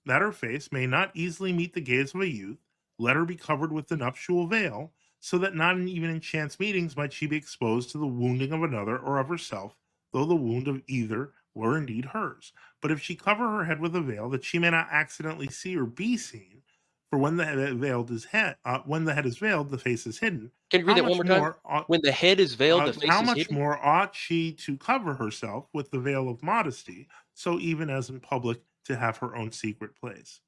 That her face may not easily meet the gaze of a youth, let her be covered with the nuptial veil, so that not even in chance meetings might she be exposed to the wounding of another or of herself, though the wound of either were indeed hers. But if she cover her head with a veil, that she may not accidentally see or be seen, for when the head is veiled, the face is hidden. Can you read that one more time? When the head is veiled, the face is hidden. How much more ought she to cover herself with the veil of modesty, so even as in public to have her own secret place?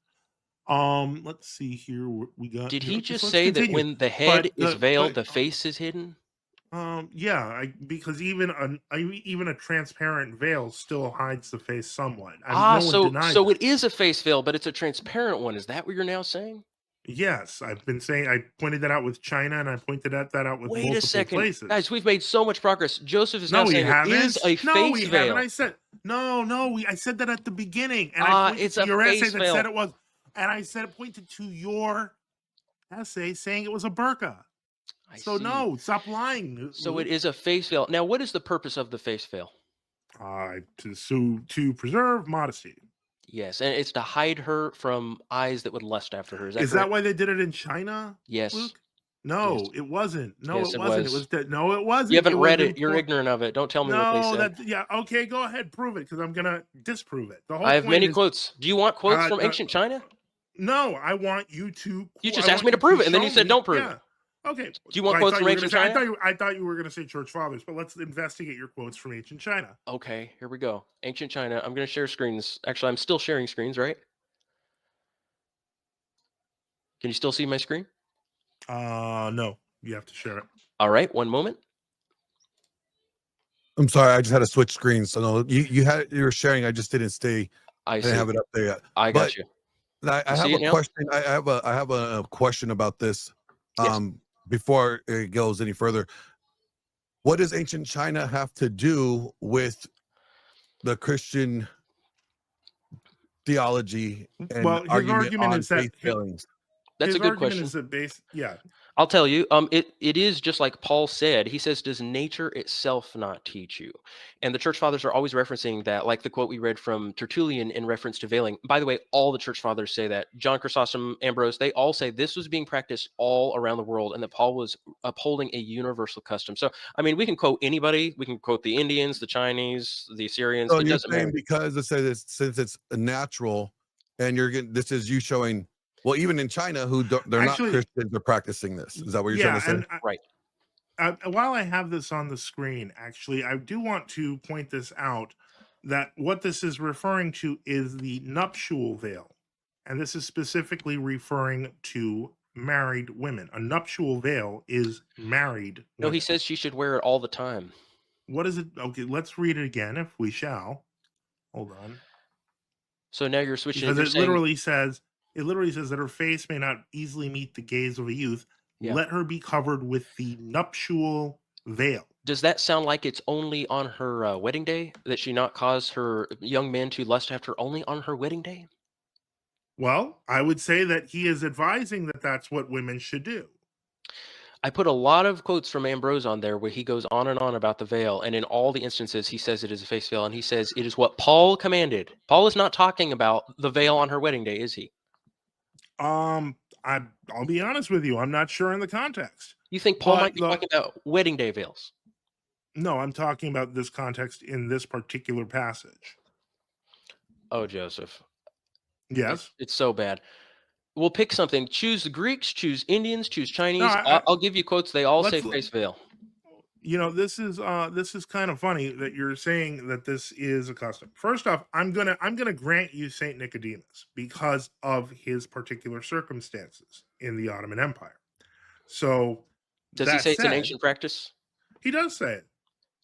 Let's see here. We got. Did he just say that when the head is veiled, the face is hidden? Yeah, because even a transparent veil still hides the face somewhat. So it is a face veil, but it's a transparent one. Is that what you're now saying? Yes, I've been saying. I pointed that out with China, and I pointed that out with multiple places. Guys. We've made so much progress. Joseph is now saying it is a face veil. I said I said that at the beginning, and I pointed it's to a your face essay veil. that said it was, and I pointed to your essay saying it was a burqa. No, stop lying. So it is a face veil. Now, what is the purpose of the face veil? To preserve modesty. Yes, and it's to hide her from eyes that would lust after her. Is that why they did it in China? Yes. Luke? No, yes. It wasn't. No, yes, it wasn't. No, it wasn't. You haven't read it. You're ignorant of it. Don't tell me what they said. Okay, go ahead, prove it, because I'm gonna disprove it. I have many quotes. Do you want quotes from ancient China? No, I want you to. You just asked me to prove it, and then you said don't prove it. Okay. Do you want quotes from ancient China? I thought you were going to say church fathers, but let's investigate your quotes from ancient China. Okay, here we go. Ancient China. I'm going to share screens. Actually, I'm still sharing screens, right? Can you still see my screen? No. You have to share it. All right, one moment. I'm sorry, I just had to switch screens. So no, you were sharing. I just didn't stay. I didn't have it up there yet. I got you. I have a question. I have a question about this. Yes. Before it goes any further, what does ancient China have to do with the Christian theology and his argument on is that faith failings? That's his a good argument question. is that yeah. I'll tell you, it is just like Paul said. He says, "Does nature itself not teach you?" And the church fathers are always referencing that, like the quote we read from Tertullian in reference to veiling. By the way, all the church fathers say that. John Chrysostom, Ambrose, they all say this was being practiced all around the world, and that Paul was upholding a universal custom. So, I mean, we can quote anybody. We can quote the Indians, the Chinese, the Assyrians. So It you're doesn't saying matter. because let's say this, since it's a natural, and you're getting this is you showing. Well, even in China, who they're not Actually, Christians, they're practicing this. Is that what you're trying to say? and Right. While I have this on the screen, actually, I do want to point this out, that what this is referring to is the nuptial veil. And this is specifically referring to married women. A nuptial veil is married No, he women. says she should wear it all the time. What is it? Okay, let's read it again if we shall. Hold on. So now you're switching. Because You're it saying, literally says that her face may not easily meet the gaze of a youth. Yeah. Let her be covered with the nuptial veil. does that sound like it's only on her wedding day, that she not cause her young men to lust after her only on her wedding day? Well, I would say that he is advising that that's what women should do. I put a lot of quotes from Ambrose on there where he goes on and on about the veil, and in all the instances he says it is a face veil, and he says it is what Paul commanded. Paul is not talking about the veil on her wedding day, is he? I'll be honest with you, I'm not sure in the context. You think Paul But might be talking about wedding day veils? No, I'm talking about this context in this particular passage. Oh, Joseph. Yes. It's so bad. We'll pick something. Choose the Greeks, choose Indians, choose Chinese. No, I'll give you quotes. They all say let's- face veil. You know, this is kind of funny that you're saying that this is a custom. First off, I'm gonna grant you Saint Nicodemus because of his particular circumstances in the Ottoman Empire. So Does he that say it's an said, ancient practice? He does say it.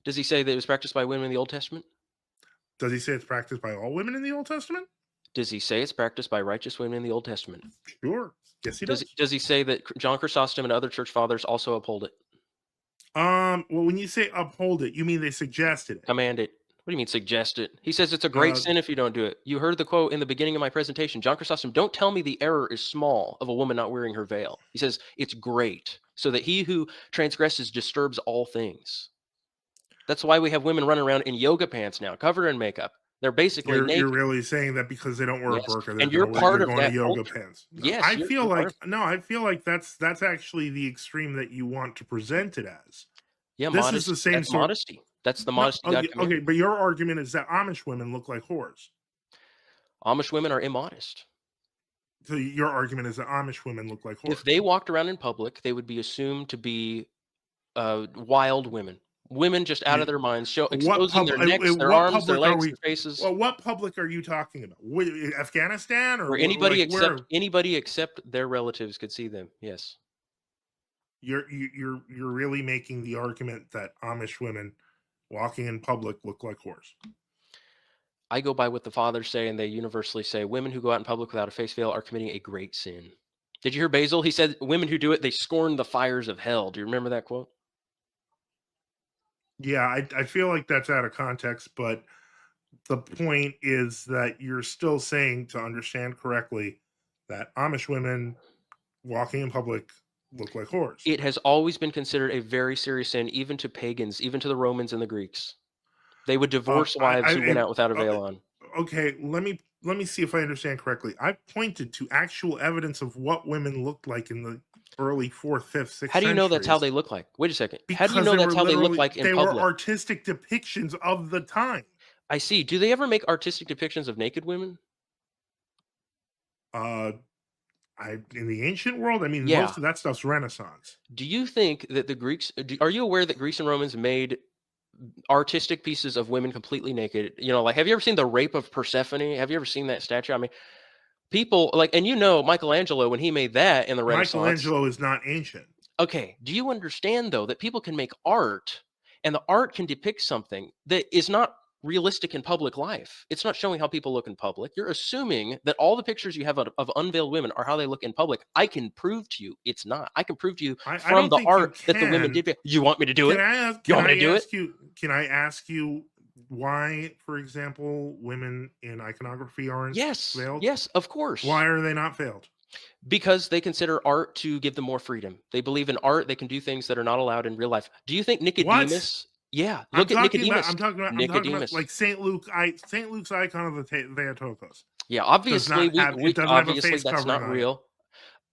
Does he say that it was practiced by women in the Old Testament? Does he say it's practiced by all women in the Old Testament? Does he say it's practiced by righteous women in the Old Testament? Sure. Yes, he does. Does he say that John Chrysostom and other church fathers also uphold it? Well, when you say uphold it, you mean they suggested it? Command it. What do you mean suggest it? He says it's a great sin if you don't do it. You heard the quote in the beginning of my presentation. John Chrysostom, don't tell me the error is small of a woman not wearing her veil. He says it's great, so that he who transgresses disturbs all things. That's why we have women running around in yoga pants now, covered in makeup. They're basically naked. You're really saying that because they don't wear Yes. a burqa, And you're part of going that to yoga culture. pants. Yes, I you're feel part like that's actually the extreme that you want to present it as. Yeah, This modesty. is the same That's sort. modesty. That's the modesty God Okay, commanded. but your argument is that Amish women look like whores. Amish women are immodest. So your argument is that Amish women look like whores. If they walked around in public, they would be assumed to be wild women. Women just out of their minds, exposing their necks, their arms, their legs, their faces. Well, what public are you talking about? Afghanistan or Where anybody where? except their relatives could see them. Yes. You're really making the argument that Amish women walking in public look like whores. I go by what the fathers say, and they universally say women who go out in public without a face veil are committing a great sin. Did you hear Basil? He said women who do it, they scorn the fires of hell. Do you remember that quote? Yeah, I feel like that's out of context, but the point is that you're still saying, to understand correctly, that Amish women walking in public look like whores. It has always been considered a very serious sin, even to pagans, even to the Romans and the Greeks. They would divorce wives who went out without a veil on. Okay, let me see if I understand correctly. I pointed to actual evidence of what women looked like in the early 4th, 5th, 6th How do you know that's how centuries. they look like? Wait a second. How Because do you know that's how they look like in they public? were artistic depictions of the time. I see. Do they ever make artistic depictions of naked women? In the ancient world, I mean, Yeah. most of that stuff's Renaissance. Do you think that the Greeks, are you aware that Greeks and Romans made artistic pieces of women completely naked? You know, like, have you ever seen the Rape of Persephone? Have you ever seen that statue? I mean, people like, and you know, Michelangelo, when he made that in the Renaissance. Michelangelo is not ancient. Okay. Do you understand, though, that people can make art and the art can depict something that is not realistic in public life? It's not showing how people look in public. You're assuming that all the pictures you have of unveiled women are how they look in public. I can prove to you it's not. I can prove to you from the art that the women did. You want me to do it? You want me to do it? Can I ask you why, for example, women in iconography aren't veiled? Yes, of course. Why are they not veiled? Because they consider art to give them more freedom. They believe in art, they can do things that are not allowed in real life. Do you think Nicodemus? Yeah, look at Nicodemus. I'm talking about Nicodemus. like Saint Luke's icon of the Theotokos. Yeah, obviously It doesn't have a face that's covering not on real.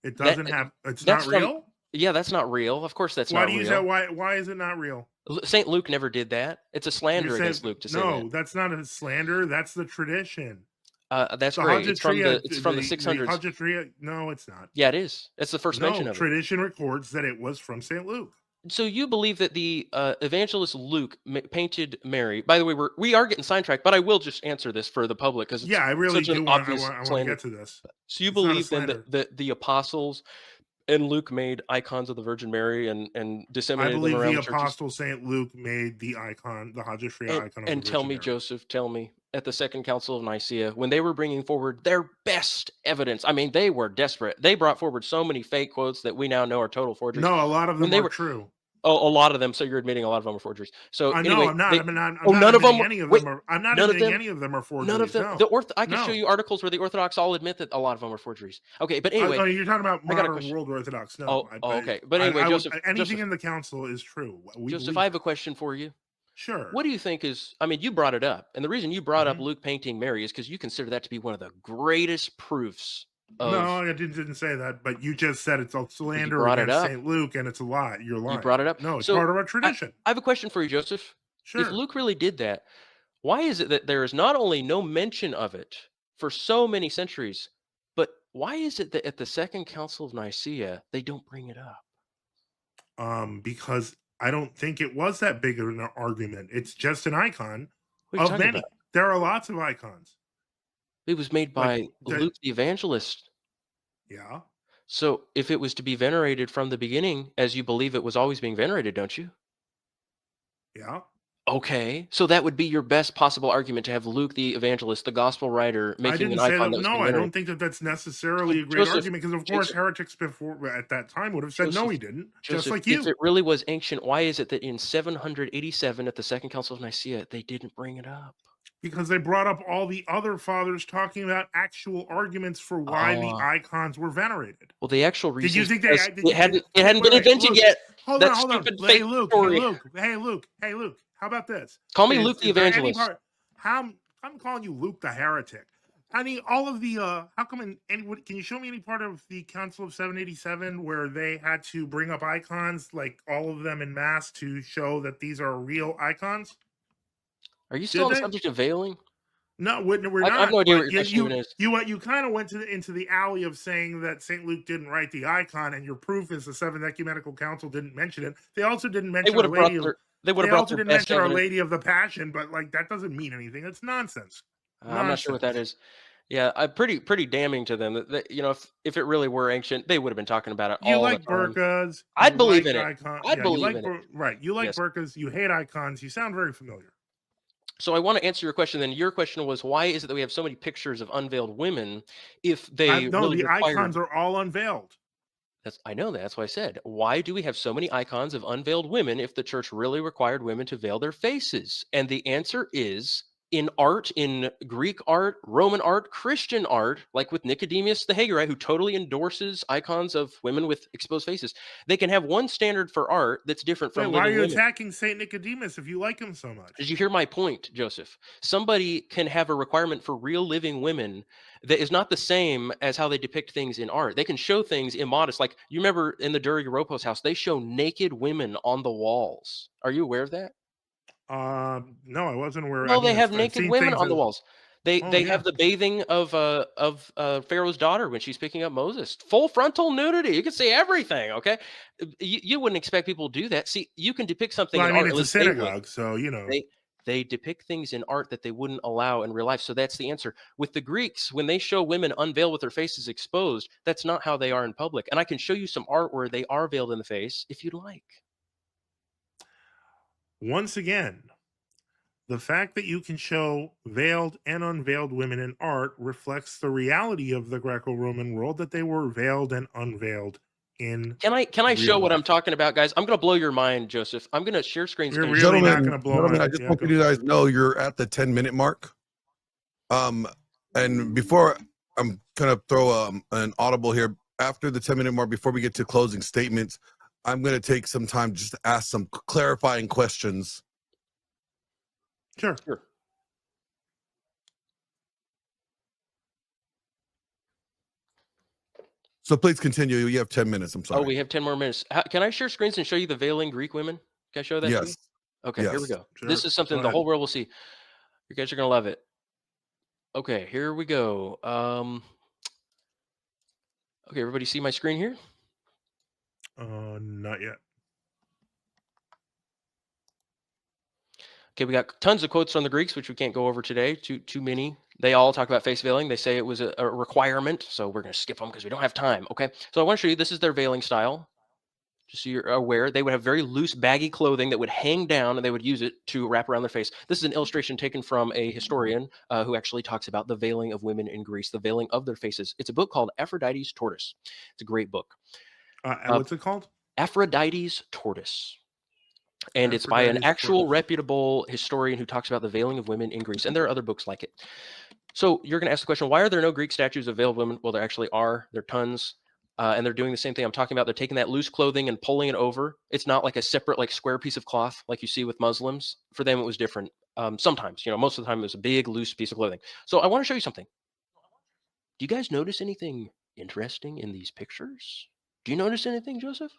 it. It doesn't have. It's that's not real. Yeah, that's not real. Of course, that's Why not do you real. say why is it not real? Saint Luke never did that. It's a slander against Luke to say that. No, that's not a slander. That's the tradition. That's The great. It's from the the 600s. Hajjatria, no, it's not. Yeah, it is. It's the first mention of it. Tradition records that it was from Saint Luke. So you believe that the evangelist Luke painted Mary? By the way, we are getting sidetracked, but I will just answer this for the public because I really such do an want obvious to slander. get to this. So you It's not a believe then slander. that the apostles and Luke made icons of the Virgin Mary and I disseminated them believe around the the churches? apostle Saint Luke made the icon, the Hajjatria icon of And the tell Virgin me, Mary. Joseph, tell me, at the Second Council of Nicaea, when they were bringing forward their best evidence, I mean, they were desperate. They brought forward so many fake quotes that we now know are total forgeries. No, a lot of them they are were true. Oh, a lot of them. So you're admitting a lot of them are forgeries. So I anyway, know I'm not. I'm none not of them. admitting any of Wait, them are. I'm not none of admitting them. any of them are forgeries. None of them. No. I can show you articles where the Orthodox all admit that a lot of them are forgeries. Okay, but anyway, you're talking about I got a modern question. world Orthodox. No. Okay. But anyway, Joseph, anything in the council is true. Joseph, I have a question for you. Sure. What do you think is? I mean, you brought it up, and the reason you brought up Mhm. Luke painting Mary is because you consider that to be one of the greatest proofs of. No, I didn't say that, but you just said it's a slander brought it against up. Saint Luke, and it's a lie. You're lying. You brought it up. No, it's So, part of our tradition. I have a question for you, Joseph. Sure. If Luke really did that, why is it that there is not only no mention of it for so many centuries, but why is it that at the Second Council of Nicaea they don't bring it up? Because I don't think it was that big of an argument. It's just an icon What are you of talking many. about? There are lots of icons. It was made by Like, Luke the Evangelist. Yeah. So if it was to be venerated from the beginning, as you believe it was always being venerated, don't you? Yeah. Okay, so that would be your best possible argument to have Luke the Evangelist, the gospel writer, I making didn't an say icon that. that was No, being I venerated. don't think that that's necessarily a great Joseph, argument because, of course, Joseph. heretics before at that time would have said no, Joseph, he didn't. Joseph, Just like you. if it really was ancient, why is it that in 787 at the Second Council of Nicaea they didn't bring it up? Because they brought up all the other fathers talking about actual arguments for why the icons were venerated. Well, the actual Did reason you think it hadn't been wait, invented Luke, yet. Hold That on, hold on. stupid Hey, fake Luke. story. Hey, Luke. How about this? Call me Luke the is there any Evangelist. part- I'm calling you Luke the heretic. I mean, all of the how come can you show me any part of the Council of 787 where they had to bring up icons, like all of them in mass, to show that these are real icons? Are you still on the they? subject of veiling? No, we're not. I have no idea but what your question is. You kind of went into the alley of saying that St. Luke didn't write the icon, and your proof is the Seventh Ecumenical Council didn't mention it. They also didn't mention Our Lady of they would have brought their best Our evidence. Lady of the Passion, but like that doesn't mean anything. It's nonsense. I'm not sure what that is. Yeah, pretty damning to them. That if it really were ancient, they would have been talking about it all the time. burqas. I'd believe in it. I'd believe in it. Right. You like Yes. burqas. You hate icons. You sound very familiar. So I want to answer your question. Then your question was, why is it that we have so many pictures of unveiled women if they really the required... icons are all unveiled. I know that. That's why I said, why do we have so many icons of unveiled women if the church really required women to veil their faces? And the answer is, in art, in Greek art, Roman art, Christian art, like with Nicodemus the Hagarite, who totally endorses icons of women with exposed faces, they can have one standard for art that's different from why are living you women. attacking Saint Nicodemus if you like him so much? Did you hear my point, Joseph? Somebody can have a requirement for real living women that is not the same as how they depict things in art. They can show things immodest. Like, you remember in the Dura Europos house, they show naked women on the walls. Are you aware of that? No, I wasn't aware. Well, they have naked women on the walls. They have the bathing of Pharaoh's daughter when she's picking up Moses. Full frontal nudity. You can see everything. Okay, you wouldn't expect people to do that. See, you can depict something. Well, in I mean, art, it's a synagogue, so they depict things in art that they wouldn't allow in real life. So that's the answer. With the Greeks, when they show women unveiled with their faces exposed, that's not how they are in public. And I can show you some art where they are veiled in the face if you'd like. Once again, the fact that you can show veiled and unveiled women in art reflects the reality of the Greco-Roman world, that they were veiled and unveiled in. Can I show what I'm talking about, guys? I'm going to blow your mind, Joseph. I'm going to share screen. You're really not going to blow my mind. I just want you guys know you're at the 10-minute mark. And before I'm gonna throw an audible here after the 10-minute mark. Before we get to closing statements, I'm gonna take some time just to ask some clarifying questions. Sure. So please continue. You have 10 minutes. I'm sorry. Oh, we have 10 more minutes. Can I share screens and show you the veiling Greek women? Can I show that to you? Yes. Okay, here we Yes. go. Sure. This is something Go the ahead. whole world will see. You guys are going to love it. Okay, here we go. Okay, everybody see my screen here? Not yet. Okay, we got tons of quotes from the Greeks, which we can't go over today. Too many. They all talk about face veiling. They say it was a requirement, so we're going to skip them because we don't have time. Okay, so I want to show you, this is their veiling style. Just so you're aware, they would have very loose, baggy clothing that would hang down, and they would use it to wrap around their face. This is an illustration taken from a historian who actually talks about the veiling of women in Greece, the veiling of their faces. It's a book called Aphrodite's Tortoise. It's a great book. What's it called? Aphrodite's Tortoise. And it's by an actual reputable historian who talks about the veiling of women in Greece. And there are other books like it. So you're going to ask the question, why are there no Greek statues of veiled women? Well, there actually are. There are tons. And they're doing the same thing I'm talking about. They're taking that loose clothing and pulling it over. It's not like a separate, like, square piece of cloth like you see with Muslims. For them, it was different. Sometimes, most of the time, it was a big, loose piece of clothing. So I want to show you something. Do you guys notice anything interesting in these pictures? Do you notice anything, Joseph?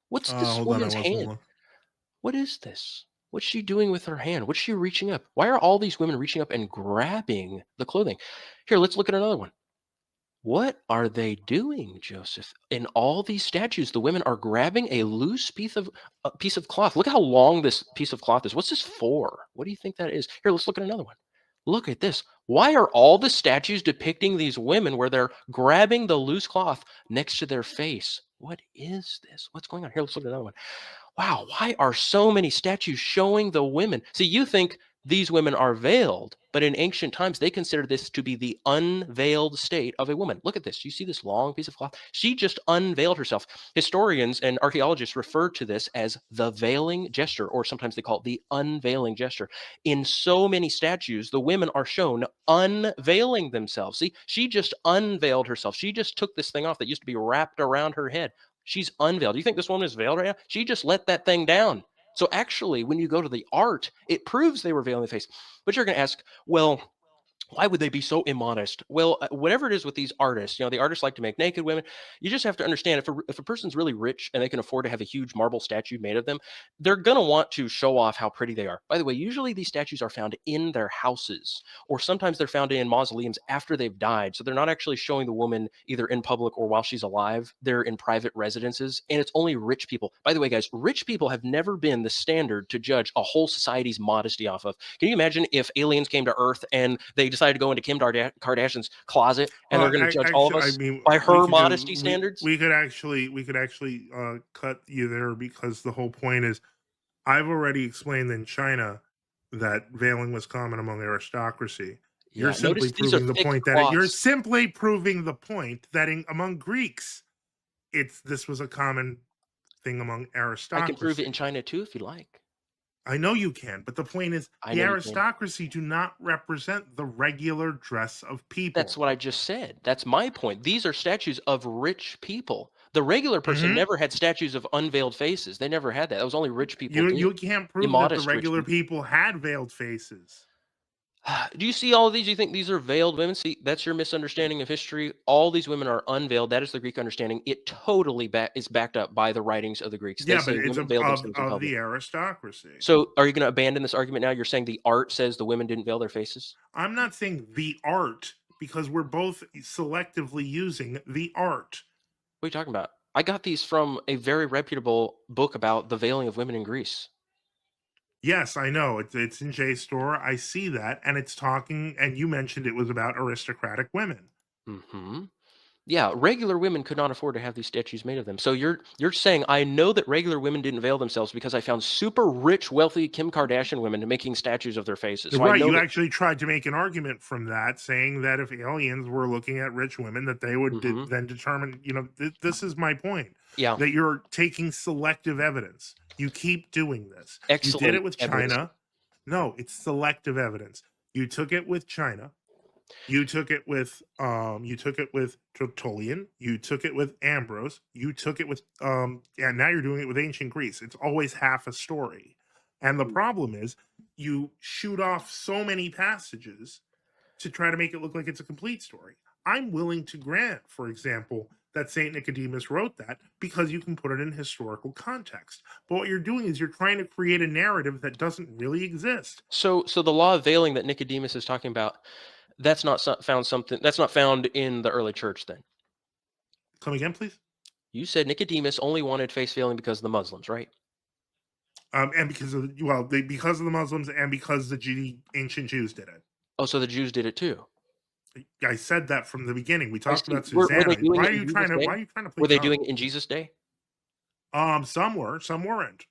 What's this woman's hand? What is this? What's she doing with her hand? What's she reaching up? Why are all these women reaching up and grabbing the clothing? Here, let's look at another one. What are they doing, Joseph? In all these statues, the women are grabbing a loose piece of cloth. Look how long this piece of cloth is. What's this for? What do you think that is? Here, let's look at another one. Look at this. Why are all the statues depicting these women where they're grabbing the loose cloth next to their face? What is this? What's going on? Here, let's look at another one. Wow, why are so many statues showing the women? See, you think these women are veiled, but in ancient times, they considered this to be the unveiled state of a woman. Look at this. You see this long piece of cloth? She just unveiled herself. Historians and archaeologists refer to this as the veiling gesture, or sometimes they call it the unveiling gesture. In so many statues, the women are shown unveiling themselves. See, she just unveiled herself. She just took this thing off that used to be wrapped around her head. She's unveiled. Do you think this woman is veiled right now? She just let that thing down. So actually, when you go to the art, it proves they were veiling the face. But you're going to ask, well, why would they be so immodest? Well, whatever it is with these artists, the artists like to make naked women. You just have to understand, if a person's really rich and they can afford to have a huge marble statue made of them, they're going to want to show off how pretty they are. By the way, usually these statues are found in their houses, or sometimes they're found in mausoleums after they've died. So they're not actually showing the woman either in public or while she's alive. They're in private residences, and it's only rich people. By the way, guys, rich people have never been the standard to judge a whole society's modesty off of. Can you imagine if aliens came to Earth and they decided to go into Kim Kardashian's closet and they're going to judge all of us by her modesty standards? We could actually cut you there, because the whole point is, I've already explained in China that veiling was common among aristocracy. You're simply proving the point that among Greeks, this was a common thing among aristocracy. I can prove it in China too, if you like. I know you can, but the point is, the aristocracy do not represent the regular dress of people. That's what I just said. That's my point. These are statues of rich people. The regular person never had statues of unveiled faces. They never had that. That was only rich people. You can't prove that the regular people had veiled faces. Do you see all of these? Do you think these are veiled women? See, that's your misunderstanding of history. All these women are unveiled. That is the Greek understanding. It totally is backed up by the writings of the Greeks. Yeah, but it's of the aristocracy. So are you going to abandon this argument now? You're saying the art says the women didn't veil their faces? I'm not saying the art, because we're both selectively using the art. What are you talking about? I got these from a very reputable book about the veiling of women in Greece. Yes, I know. It's in JSTOR. I see that. And it's talking, and you mentioned it was about aristocratic women. Mm-hmm. Yeah, regular women could not afford to have these statues made of them. So you're saying, I know that regular women didn't veil themselves because I found super rich, wealthy Kim Kardashian women making statues of their faces. So right, you actually tried to make an argument from that, saying that if aliens were looking at rich women, that they would then determine, this is my point. Yeah. That you're taking selective evidence. You keep doing this. Excellent. You did it with China. No, it's selective evidence. You took it with China. You took it with Tertullian, you took it with Ambrose, you took it with and now you're doing it with ancient Greece. It's always half a story. And the problem is you shoot off so many passages to try to make it look like it's a complete story. I'm willing to grant, for example, that Saint Nicodemus wrote that because you can put it in historical context. But what you're doing is you're trying to create a narrative that doesn't really exist. So the law of veiling that Nicodemus is talking about, that's not found in the early church then. Come again, please? You said Nicodemus only wanted face veiling because of the Muslims, right? And because of because of the Muslims and because the ancient Jews did it. Oh, so the Jews did it too. I said that from the beginning. We talked about Were Susanna. they doing Why it are in you Jesus' trying to? day? Why are you trying to play? Were they dumb? doing it in Jesus' day? Some were, some weren't.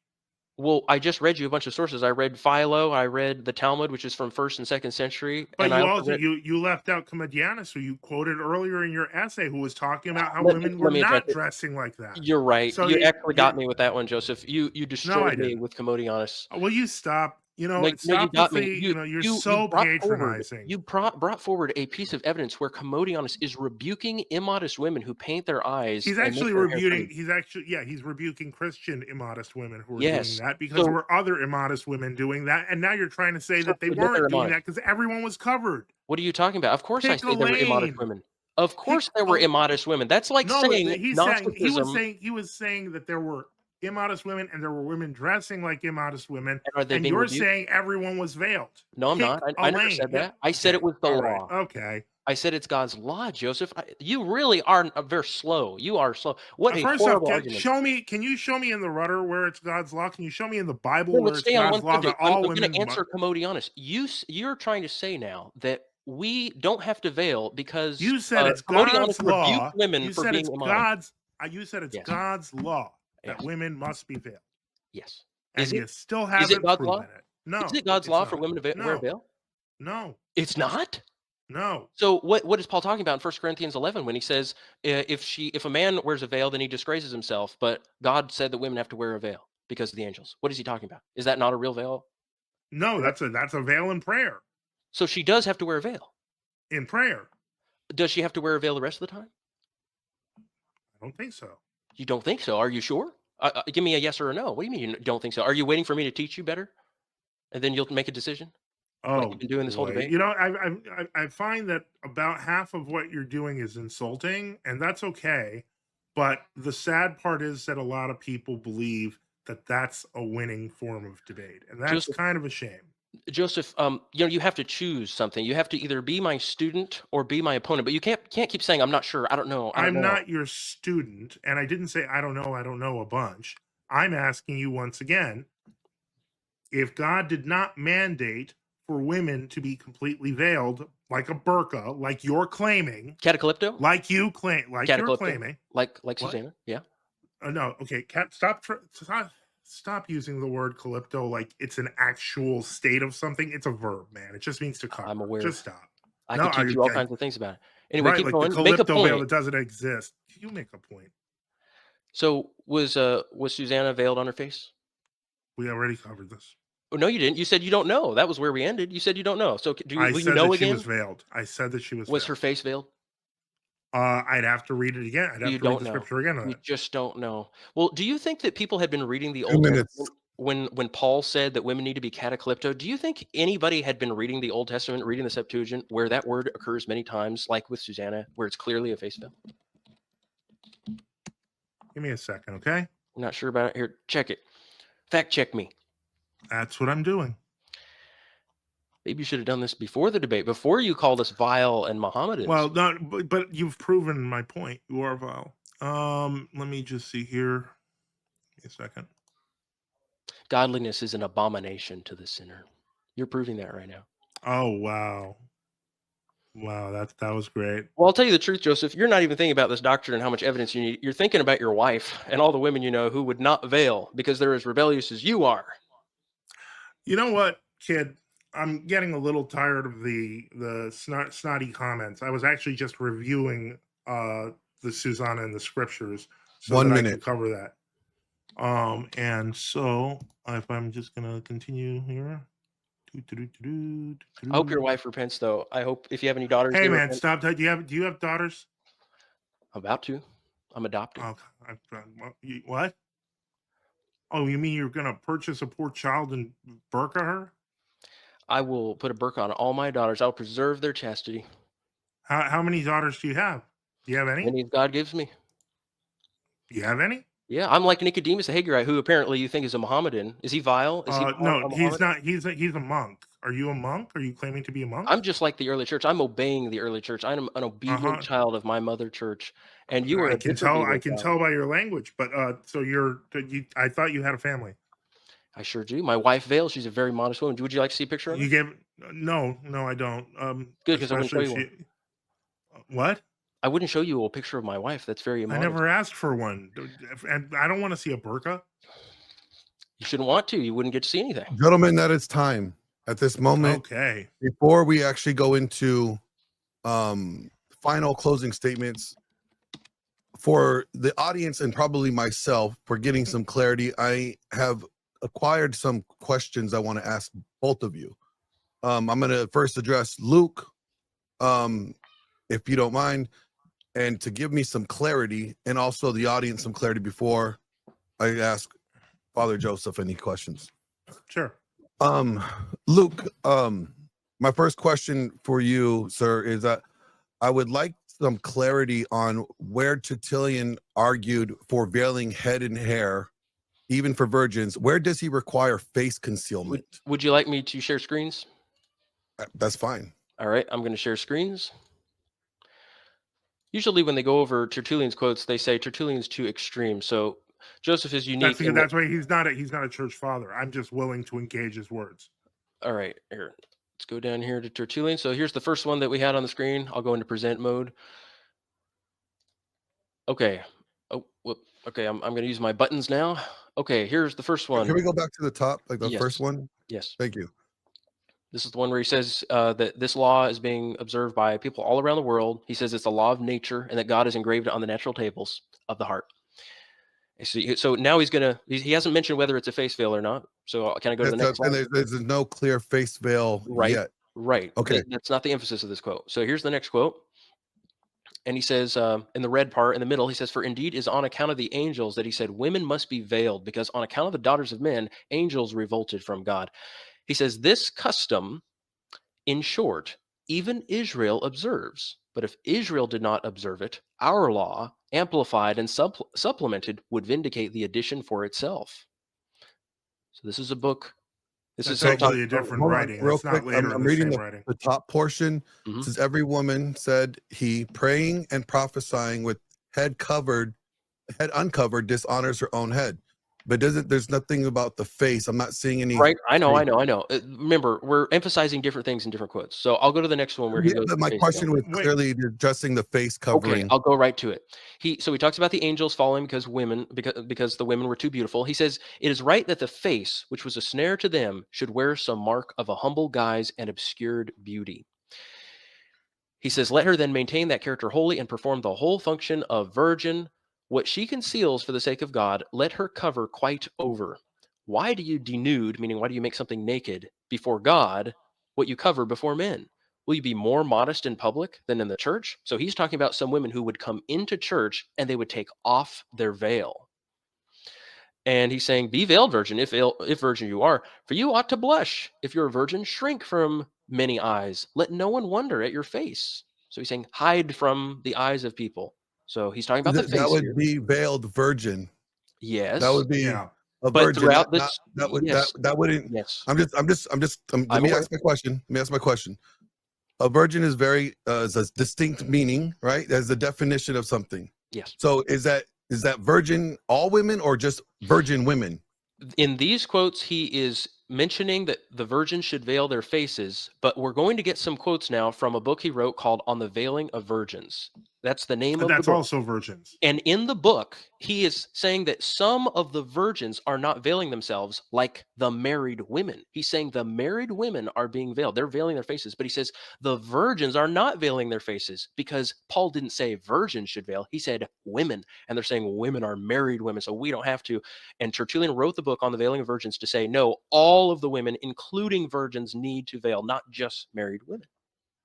Well, I just read you a bunch of sources. I read Philo, I read the Talmud, which is from 1st and 2nd century. But and you I also read, you left out Commodianus, who you quoted earlier in your essay, who was talking about how Let women were me address not it. dressing like that. You're right. So You actually got me with that one, Joseph. You No, I destroyed me didn't. with Commodianus. Will you stop? You know, No, you stop got with me. the. You're so patronizing. You brought forward a piece of evidence where Commodianus is rebuking immodest women who paint their eyes. He's and actually make their hair rebuking. pretty. He's rebuking Christian immodest women who are Yes. doing that because So- there were other immodest women doing that, and now you're trying to say So that they admit they're weren't doing immodest. that because everyone was covered. What are you talking about? Of course I Pick say a there were immodest lane. women. Of course Pick there were a- immodest women. That's like No, saying he's saying Gnosticism. he was saying that there were immodest women and there were women dressing like immodest women, And are they and being you're rebuked? saying everyone was veiled. No, I'm Pick not. a I never lane. said Yeah, that. I said it was the all law. right, okay. I said it's God's law, Joseph. You really are very slow. You are slow. What a First off, horrible argument. can you show me in the rudder where it's God's law? Can you show me in the Bible No, where let's it's stay on God's one law that subject. all I'm women going to answer Commodianus. You're trying to say now that we don't have to veil because You said it's Commodianus God's law. rebuked women You for said being it's immodest. you said it's Yes. God's law that Yes. women must be veiled. Yes. And Is you it? still Is haven't it God's proven law? it. No. Is it God's it's law not. for women to wear a veil? No. It's not? No. So what is Paul talking about in 1 Corinthians 11 when he says if a man wears a veil, then he disgraces himself, but God said that women have to wear a veil because of the angels. What is he talking about? Is that not a real veil? No, that's a veil in prayer. So she does have to wear a veil. In prayer. Does she have to wear a veil the rest of the time? I don't think so. You don't think so? Are you sure? Give me a yes or a no. What do you mean you don't think so? Are you waiting for me to teach you better, and then you'll make a decision? Oh, Like you've been doing this whole boy. debate? You know, I find that about half of what you're doing is insulting, and that's okay. But the sad part is that a lot of people believe that that's a winning form of debate, and that's Joseph- kind of a shame. Joseph, you have to choose something. You have to either be my student or be my opponent. But you can't keep saying I'm not sure. I don't know. I'm not your student, and I didn't say I don't know a bunch. I'm asking you once again, if God did not mandate for women to be completely veiled like a burqa, like you're claiming, Catacalypto? like you claim, like you're Catacalypto? claiming, Like What? Susanna? Yeah. no, okay, stop using the word calypto like it's an actual state of something. It's a verb, man. It just means to cover. I'm aware. Just stop. I No, could teach you all I- kinds of things about it. Anyway, Right, keep like going. the Make a calypto veil point. that doesn't exist. You make a point. So was Susanna veiled on her face? We already covered this. Oh, no, you didn't. You said you don't know. That was where we ended. You said you don't know. So I will you said know that she again? was veiled. I said that she was. Was veiled. her face veiled? I'd have to read it again. I'd have You to read don't the know. scripture again on You it. just don't know. Well, do you think that people had been reading the 2 Old minutes. Testament when Paul said that women need to be cataclypto? Do you think anybody had been reading the Old Testament, reading the Septuagint, where that word occurs many times, like with Susanna, where it's clearly a face veil? Give me a second, okay? I'm not sure about it. Here, check it. Fact check me. That's what I'm doing. Maybe you should have done this before the debate, before you called us vile and Mohammedans. Well, but you've proven my point. You are vile. Let me just see here. Give me a second. Godliness is an abomination to the sinner. You're proving that right now. Oh wow, wow, that was great. Well, I'll tell you the truth, Joseph. You're not even thinking about this doctrine and how much evidence you need. You're thinking about your wife and all the women you know who would not veil because they're as rebellious as you are. You know what, kid? I'm getting a little tired of the snotty comments. I was actually just reviewing the Susanna and the scriptures, so 1 that I minute. can cover that. And so if I'm just gonna continue here, I hope your wife repents, though. I hope if you have any daughters, Hey they man, repent. stop. Do you have daughters? I'm about to. I'm adopted. What? Oh, you mean you're gonna purchase a poor child and burqa her? I will put a burqa on all my daughters. I'll preserve their chastity. How many daughters do you have? Do you have any? Any God gives me. Do you have any? Yeah, I'm like Nicodemus the Hagarite, who apparently you think is a Mohammedan. Is he vile? Is he vile No, or he's Muhammad? not. He's a monk. Are you a monk? Are you claiming to be a monk? I'm just like the early church. I'm obeying the early church. I'm an obedient child of my mother church. And you are I can tell by your language. But so I thought you had a family. I sure do. My wife Vale, she's a very modest woman. Would you like to see a picture of her? You gave no, I don't. Good, because I wouldn't show you one. What? I wouldn't show you a picture of my wife. That's very immodest. I never asked for one, and I don't want to see a burqa. You shouldn't want to. You wouldn't get to see anything. Gentlemen, that is time at this moment. Okay. Before we actually go into final closing statements, for the audience and probably myself, for getting some clarity, I have acquired some questions I want to ask both of you. I'm going to first address Luke, if you don't mind, and to give me some clarity, and also the audience some clarity before I ask Father Joseph any questions. Sure. Luke, my first question for you, sir, is that I would like some clarity on where Tertullian argued for veiling head and hair, even for virgins. Where does he require face concealment? Would you like me to share screens? That's fine. All right, I'm going to share screens. Usually when they go over Tertullian's quotes, they say Tertullian's too extreme. So Joseph is unique. That's why he's not a church father. I'm just willing to engage his words. All right, here. Let's go down here to Tertullian. So here's the first one that we had on the screen. I'll go into present mode. Okay. Oh, whoop. Okay, I'm going to use my buttons now. Okay, here's the first one. Can we go back to the top, like the first one? Yes. Thank you. This is the one where he says that this law is being observed by people all around the world. He says it's a law of nature and that God has engraved it on the natural tables of the heart. So now he hasn't mentioned whether it's a face veil or not. So can I go to the next slide? And there's no clear face veil yet. Right. Okay. That's not the emphasis of this quote. So here's the next quote. And he says in the red part in the middle, he says, for indeed is on account of the angels that he said, women must be veiled, because on account of the daughters of men, angels revolted from God. He says, this custom, in short, even Israel observes. But if Israel did not observe it, our law, amplified and supplemented, would vindicate the addition for itself. So this is a book. This is actually a different writing. Real it's quick, not later I'm in the reading same writing. the top portion. Mhm. It says, every woman, said he, praying and prophesying with head uncovered, dishonors her own head. But there's nothing about the face. I'm not seeing any. Right. I know. Remember, we're emphasizing different things in different quotes. So I'll go to the next one where he goes. My question was clearly addressing the face covering. Okay, I'll go right to it. He talks about the angels falling because the women were too beautiful. He says, it is right that the face, which was a snare to them, should wear some mark of a humble guise and obscured beauty. He says, let her then maintain that character wholly and perform the whole function of virgin. What she conceals for the sake of God, let her cover quite over. Why do you denude, meaning why do you make something naked before God, what you cover before men? Will you be more modest in public than in the church? So he's talking about some women who would come into church and they would take off their veil. And he's saying, be veiled, virgin, if virgin you are, for you ought to blush. If you're a virgin, shrink from many eyes. Let no one wonder at your face. So he's saying, hide from the eyes of people. So he's talking about the face. That would be veiled virgin. Yes. That would be a but virgin. Throughout this, that wouldn't. Yes. Let me ask my question. A virgin is is a distinct meaning, right? As the definition of something. Yes. So is that virgin all women or just virgin women? In these quotes, he is mentioning that the virgins should veil their faces, but we're going to get some quotes now from a book he wrote called On the Veiling of Virgins. That's the name of the book. That's also virgins. And in the book, he is saying that some of the virgins are not veiling themselves like the married women. He's saying the married women are being veiled. They're veiling their faces. But he says the virgins are not veiling their faces because Paul didn't say virgins should veil. He said women. And they're saying women are married women, so we don't have to. And Tertullian wrote the book On the Veiling of Virgins to say, no, all all of the women, including virgins, need to veil, not just married women.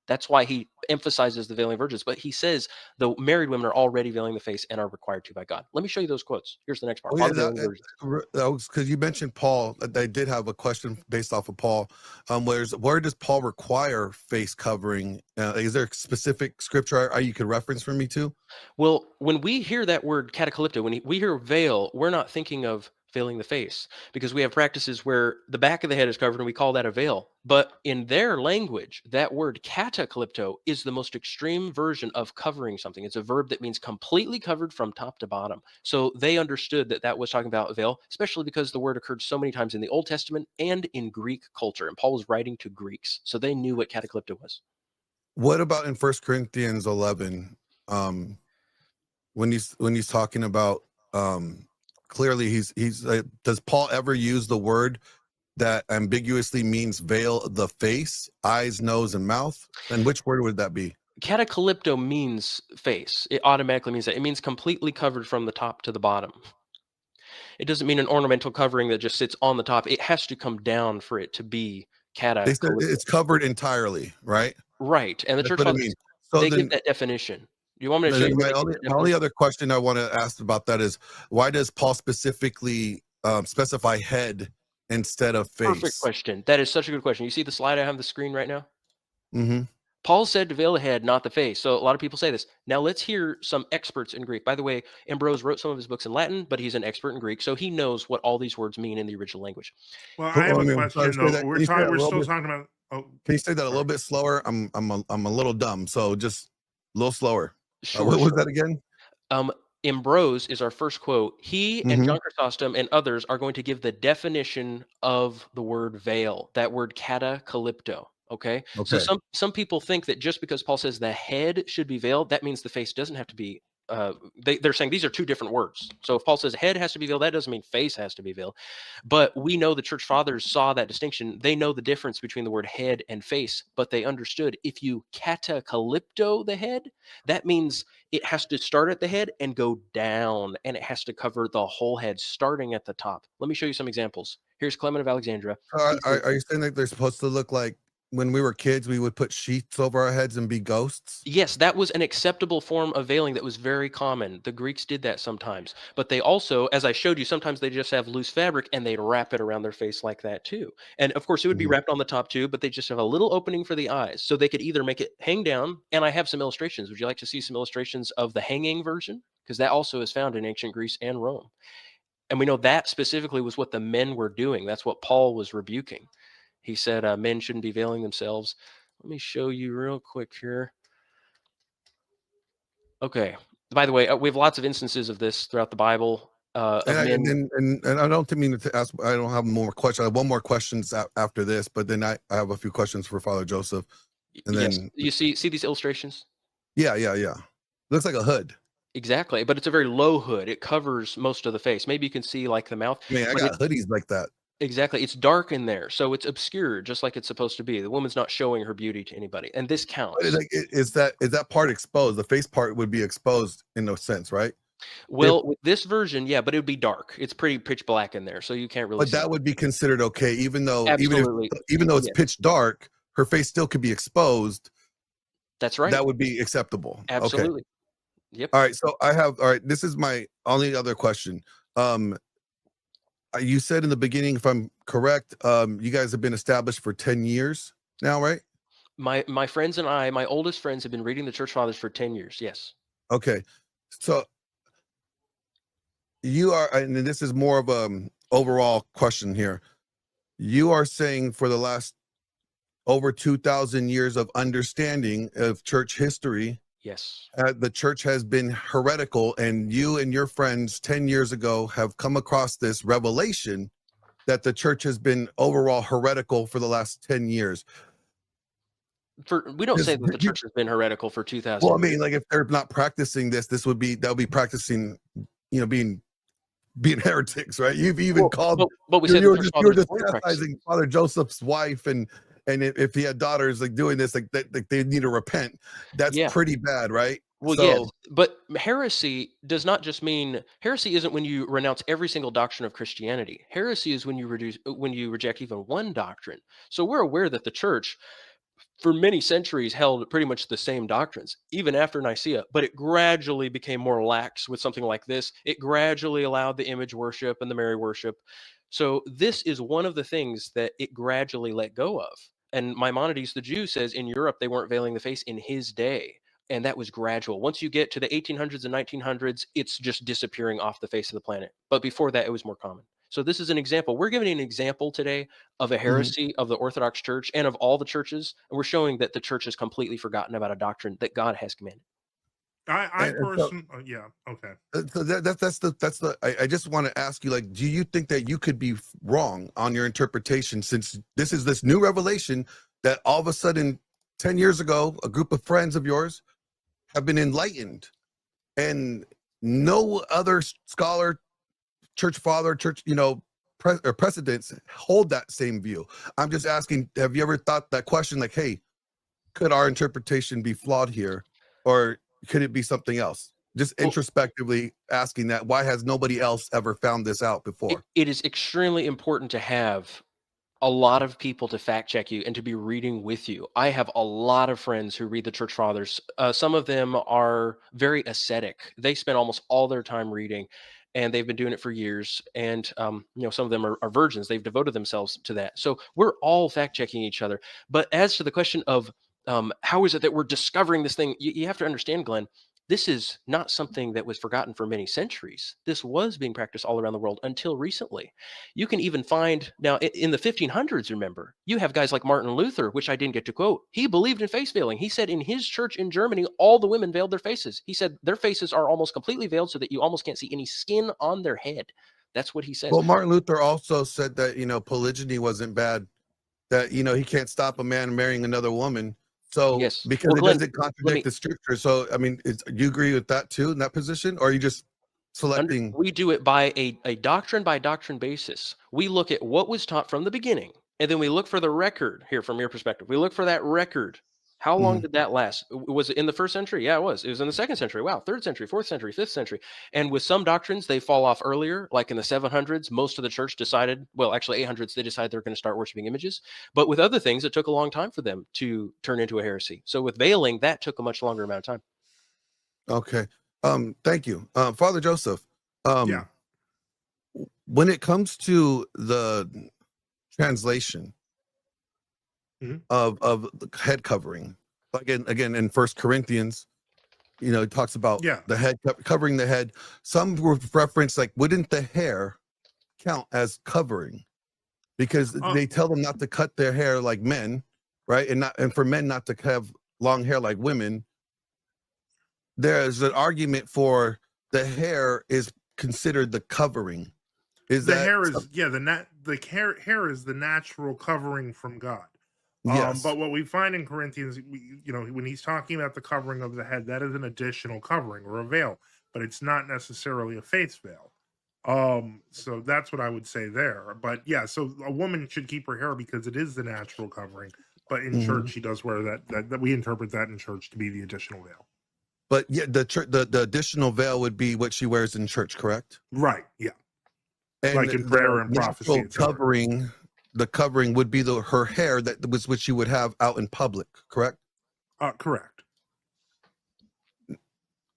That's why he emphasizes the veiling virgins. But he says the married women are already veiling the face and are required to by God. Let me show you those quotes. Here's the next part. Oh, yeah, On the veiling virgins. that was because you mentioned Paul. I did have a question based off of Paul. Where does Paul require face covering? Is there a specific scripture you could reference for me too? Well, when we hear that word catacalypto, when we hear veil, we're not thinking of veiling the face, because we have practices where the back of the head is covered and we call that a veil. But in their language, that word catacalypto is the most extreme version of covering something. It's a verb that means completely covered from top to bottom. So they understood that that was talking about a veil, especially because the word occurred so many times in the Old Testament and in Greek culture. And Paul was writing to Greeks, so they knew what catacalypto was. What about in 1 Corinthians 11? When he's talking about clearly he's does Paul ever use the word that ambiguously means veil the face, eyes, nose, and mouth? And which word would that be? Catacalypto means face. It automatically means that. It means completely covered from the top to the bottom. It doesn't mean an ornamental covering that just sits on the top. It has to come down for it to be They said catacalypto. it's covered entirely, right? Right. And the That's church what it fathers, means. So they then, give that definition. You want me to show you? my only other question I want to ask about that is, why does Paul specifically specify head instead of face? Perfect question. That is such a good question. You see the slide I have on the screen right now? Mm-hmm. Paul said to veil the head, not the face. So a lot of people say this. Now let's hear some experts in Greek. By the way, Ambrose wrote some of his books in Latin, but he's an expert in Greek, so he knows what all these words mean in the original language. Well, I have a question though. We're still talking about. Oh, can you say that a little bit slower? I'm a little dumb, so just a little slower. Sure, what was sure. that again? Ambrose is our first quote. He and John Chrysostom and others are going to give the definition of the word veil, that word catacalypto. Okay. So some people think that just because Paul says the head should be veiled, that means the face doesn't have to be. They're saying these are two different words. So if Paul says head has to be veiled, that doesn't mean face has to be veiled. But we know the church fathers saw that distinction. They know the difference between the word head and face, but they understood if you catacalypto the head, that means it has to start at the head and go down, and it has to cover the whole head starting at the top. Let me show you some examples. Here's Clement of Alexandria. Are you saying that they're supposed to look like when we were kids, we would put sheets over our heads and be ghosts? Yes, that was an acceptable form of veiling that was very common. The Greeks did that sometimes. But they also, as I showed you, sometimes they just have loose fabric and they'd wrap it around their face like that too. And of course, it would be wrapped on the top too, but they just have a little opening for the eyes. So they could either make it hang down, and I have some illustrations. Would you like to see some illustrations of the hanging version? Because that also is found in ancient Greece and Rome. And we know that specifically was what the men were doing. That's what Paul was rebuking. He said men shouldn't be veiling themselves. Let me show you real quick here. Okay. By the way, we have lots of instances of this throughout the Bible. And I don't mean to ask. I don't have more questions. I have one more questions after this, but then I have a few questions for Father Joseph. And yes. then You see these illustrations? Yeah. Looks like a hood. Exactly, but it's a very low hood. It covers most of the face. Maybe you can see like the mouth. Man, I got hoodies like that. Exactly. It's dark in there, so it's obscured, just like it's supposed to be. The woman's not showing her beauty to anybody, and this counts. Is that part exposed? The face part would be exposed in no sense, right? Well, with this version, yeah, but it would be dark. It's pretty pitch black in there, so you can't really. But that would be considered okay, even though Absolutely. even though it's pitch dark, her face still could be exposed. That's right. That would be acceptable. Absolutely. Okay. Yep. All right. This is my only other question. You said in the beginning, if I'm correct, you guys have been established for 10 years now, right? My friends and I, my oldest friends, have been reading the Church Fathers for 10 years. Yes. Okay. So you are, and this is more of a overall question here. You are saying for the last over 2,000 years of understanding of church history, yes, the church has been heretical, and you and your friends 10 years ago have come across this revelation that the church has been overall heretical for the last 10 years. We don't say that the church has been heretical for 2,000 Well, I mean, like if they're not practicing this, they'll be practicing, being heretics, right? You've even called, but we said you were just chastising Father Joseph's wife, and if he had daughters like doing this, like they need to repent. That's pretty bad, right? Well, yes, So but heresy does not just mean heresy isn't when you renounce every single doctrine of Christianity. Heresy is when you reject even one doctrine. So we're aware that the church for many centuries held pretty much the same doctrines, even after Nicaea, but it gradually became more lax with something like this. It gradually allowed the image worship and the Mary worship. So this is one of the things that it gradually let go of. And Maimonides, the Jew, says in Europe they weren't veiling the face in his day. And that was gradual. Once you get to the 1800s and 1900s, it's just disappearing off the face of the planet. But before that, it was more common. So this is an example. We're giving an example today of a heresy of the Orthodox Church and of all the churches, and we're showing that the church has completely forgotten about a doctrine that God has commanded. I personally, yeah, okay. So that's the I just want to ask you, like, do you think that you could be wrong on your interpretation, since this is this new revelation that all of a sudden 10 years ago a group of friends of yours have been enlightened, and no other scholar, church father, church, or precedents hold that same view? I'm just asking, have you ever thought that question, like, hey, could our interpretation be flawed here, or could it be something else? Just Well, introspectively asking that, why has nobody else ever found this out before? it is extremely important to have a lot of people to fact check you and to be reading with you. I have a lot of friends who read the church fathers. Some of them are very ascetic. They spend almost all their time reading, and they've been doing it for years. And some of them are virgins. They've devoted themselves to that. So we're all fact checking each other. But as to the question of how is it that we're discovering this thing, you have to understand, Glenn, this is not something that was forgotten for many centuries. This was being practiced all around the world until recently. You can even find now in the 1500s, remember, you have guys like Martin Luther, which I didn't get to quote. He believed in face veiling. He said in his church in Germany, all the women veiled their faces. He said their faces are almost completely veiled so that you almost can't see any skin on their head. That's what he says. Well, Martin Luther also said that, polygyny wasn't bad, that, he can't stop a man marrying another woman. So, Yes. because Well, it Glenn, doesn't contradict the scripture. So, I mean, do you agree with that too, in that position? Or are you just selecting? We do it by a doctrine by doctrine basis. We look at what was taught from the beginning, and then we look for the record here from your perspective. We look for that record. How long did that last? Was it in the first century? Yeah, it was. It was in the second century. Wow, third century, fourth century, fifth century. And with some doctrines, they fall off earlier, like in the 700s. Most of the church decided, well, actually 800s, they decided they're going to start worshiping images. But with other things, it took a long time for them to turn into a heresy. So with veiling, that took a much longer amount of time. Okay. Thank you. Father Joseph, Yeah. when it comes to the translation of the head covering, again in First Corinthians, it talks about the head covering the head. Some reference, like, wouldn't the hair count as covering, because they tell them not to cut their hair like men, right? And for men not to have long hair like women. There's an argument for the hair is considered the covering. Hair is the hair is the natural covering from God. Yes. But what we find in Corinthians, when he's talking about the covering of the head, that is an additional covering or a veil, but it's not necessarily a face veil. So that's what I would say there. But yeah, so a woman should keep her hair because it is the natural covering. But in church, she does wear that we interpret that in church to be the additional veil. But yeah, the additional veil would be what she wears in church, correct? Right. Yeah. And like in prayer and prophecy. Covering, the covering would be her hair that was what she would have out in public, correct? Correct.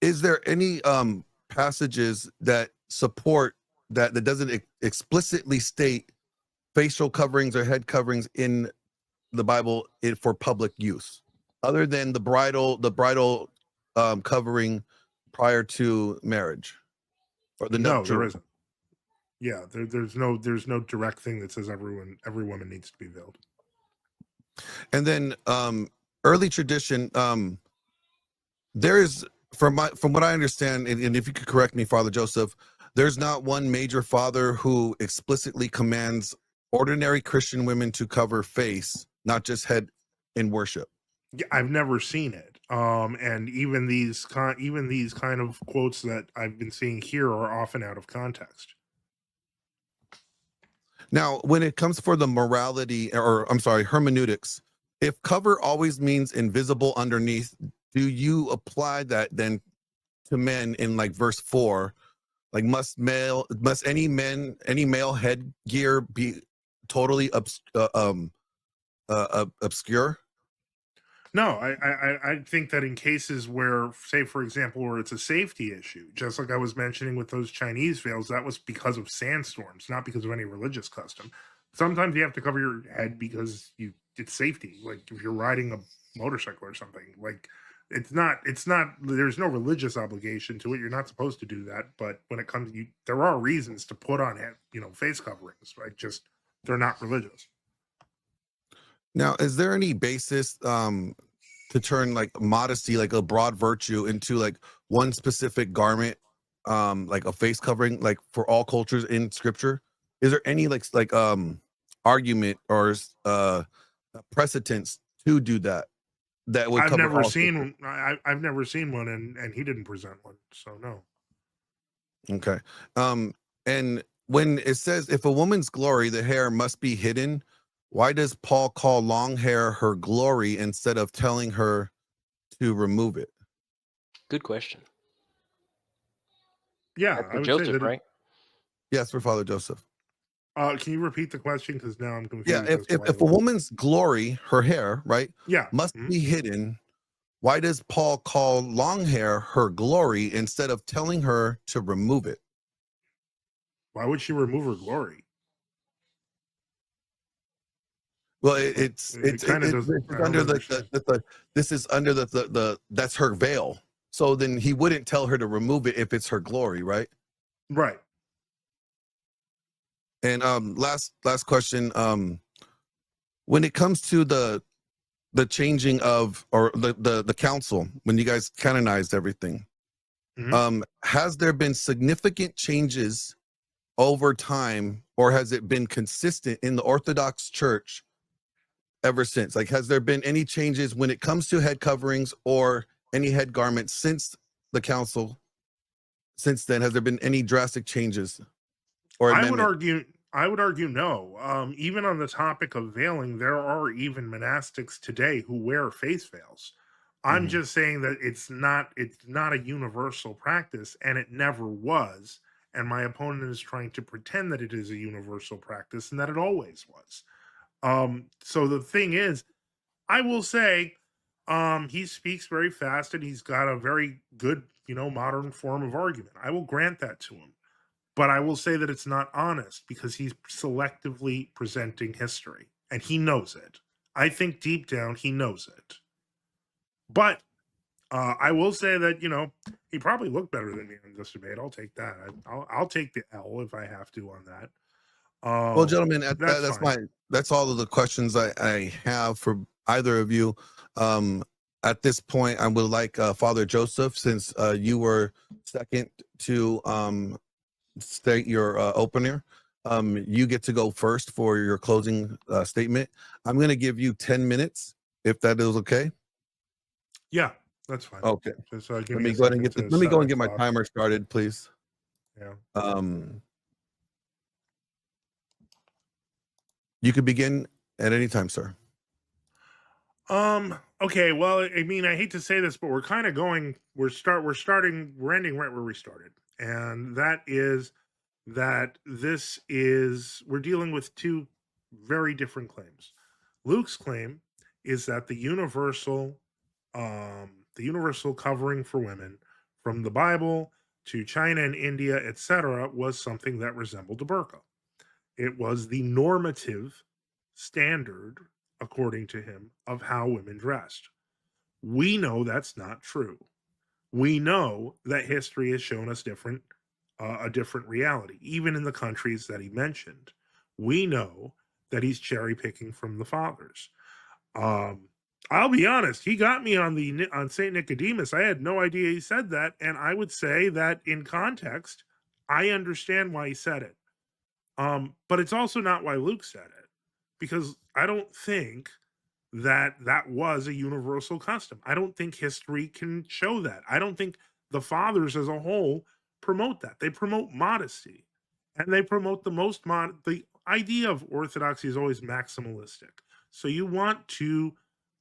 Is there any passages that support that doesn't explicitly state facial coverings or head coverings in the Bible for public use, other than the bridal covering prior to marriage, or the No, nuptial? there isn't. Yeah, there's no direct thing that says every woman needs to be veiled. And then early tradition, there is, from what I understand, and if you could correct me, Father Joseph, there's not one major father who explicitly commands ordinary Christian women to cover face, not just head, in worship. Yeah, I've never seen it. And even these kind of quotes that I've been seeing here are often out of context. Now, when it comes for the morality, or I'm sorry, hermeneutics, if cover always means invisible underneath, do you apply that then to men in like verse 4? Like must any male headgear be totally obscure? No, I think that in cases where, say, for example, where it's a safety issue, just like I was mentioning with those Chinese veils, that was because of sandstorms, not because of any religious custom. Sometimes you have to cover your head because it's safety. Like if you're riding a motorcycle or something, like it's not, there's no religious obligation to it. You're not supposed to do that. But when it comes, there are reasons to put on face coverings, right? Just they're not religious. Now, is there any basis to turn like modesty, like a broad virtue, into like one specific garment, like a face covering, like for all cultures in Scripture? Is there any like argument or precedence to do that? That would I've cover never all seen I've never seen one, and he didn't present one, so no. Okay. And when it says if a woman's glory, the hair must be hidden, why does Paul call long hair her glory instead of telling her to remove it? Good question. Yeah, That's I for would say Joseph, that. right? Yes, for Father Joseph. Can you repeat the question? Because now I'm confused. Yeah, if a woman's glory, her hair, right, yeah must be hidden, why does Paul call long hair her glory instead of telling her to remove it? Why would she remove her glory? Well, it's kind of doesn't. it's under this is under the that's her veil. So then he wouldn't tell her to remove it if it's her glory, right? Right. And last question, when it comes to the changing of, or the council, when you guys canonized everything, has there been significant changes over time, or has it been consistent in the Orthodox Church ever since? Like, has there been any changes when it comes to head coverings or any head garments since the council? Since then, has there been any drastic changes or amendment? I would argue no. Even on the topic of veiling, there are even monastics today who wear face veils. I'm just saying that it's not a universal practice, and it never was. And my opponent is trying to pretend that it is a universal practice and that it always was. So the thing is, I will say, he speaks very fast and he's got a very good, modern form of argument. I will grant that to him. But I will say that it's not honest because he's selectively presenting history and he knows it. I think deep down he knows it. But I will say that, he probably looked better than me in this debate. I'll take that. I'll take the L if I have to on that. Well, gentlemen, that's fine. that's all of the questions I have for either of you. At this point, I would like Father Joseph, since you were second to state your opener. You get to go first for your closing statement. I'm going to give you 10 minutes, if that is okay. Yeah, that's fine. Okay. Just, let me go ahead and get let me go and get my timer started, please. Yeah. You could begin at any time, sir. Okay, well, I mean, I hate to say this, but we're kind of going, we're ending right where we started. And that is that we're dealing with two very different claims. Luke's claim is that the universal covering for women from the Bible to China and India, etc., was something that resembled a burqa. It was the normative standard, according to him, of how women dressed. We know that's not true. We know that history has shown us a different reality, even in the countries that he mentioned. We know that he's cherry picking from the fathers. I'll be honest, he got me on Saint Nicodemus. I had no idea he said that, and I would say that in context, I understand why he said it. But it's also not why Luke said it, because I don't think that was a universal custom. I don't think history can show that. I don't think the fathers as a whole promote that. They promote modesty, and they promote the idea of orthodoxy is always maximalistic. So you want to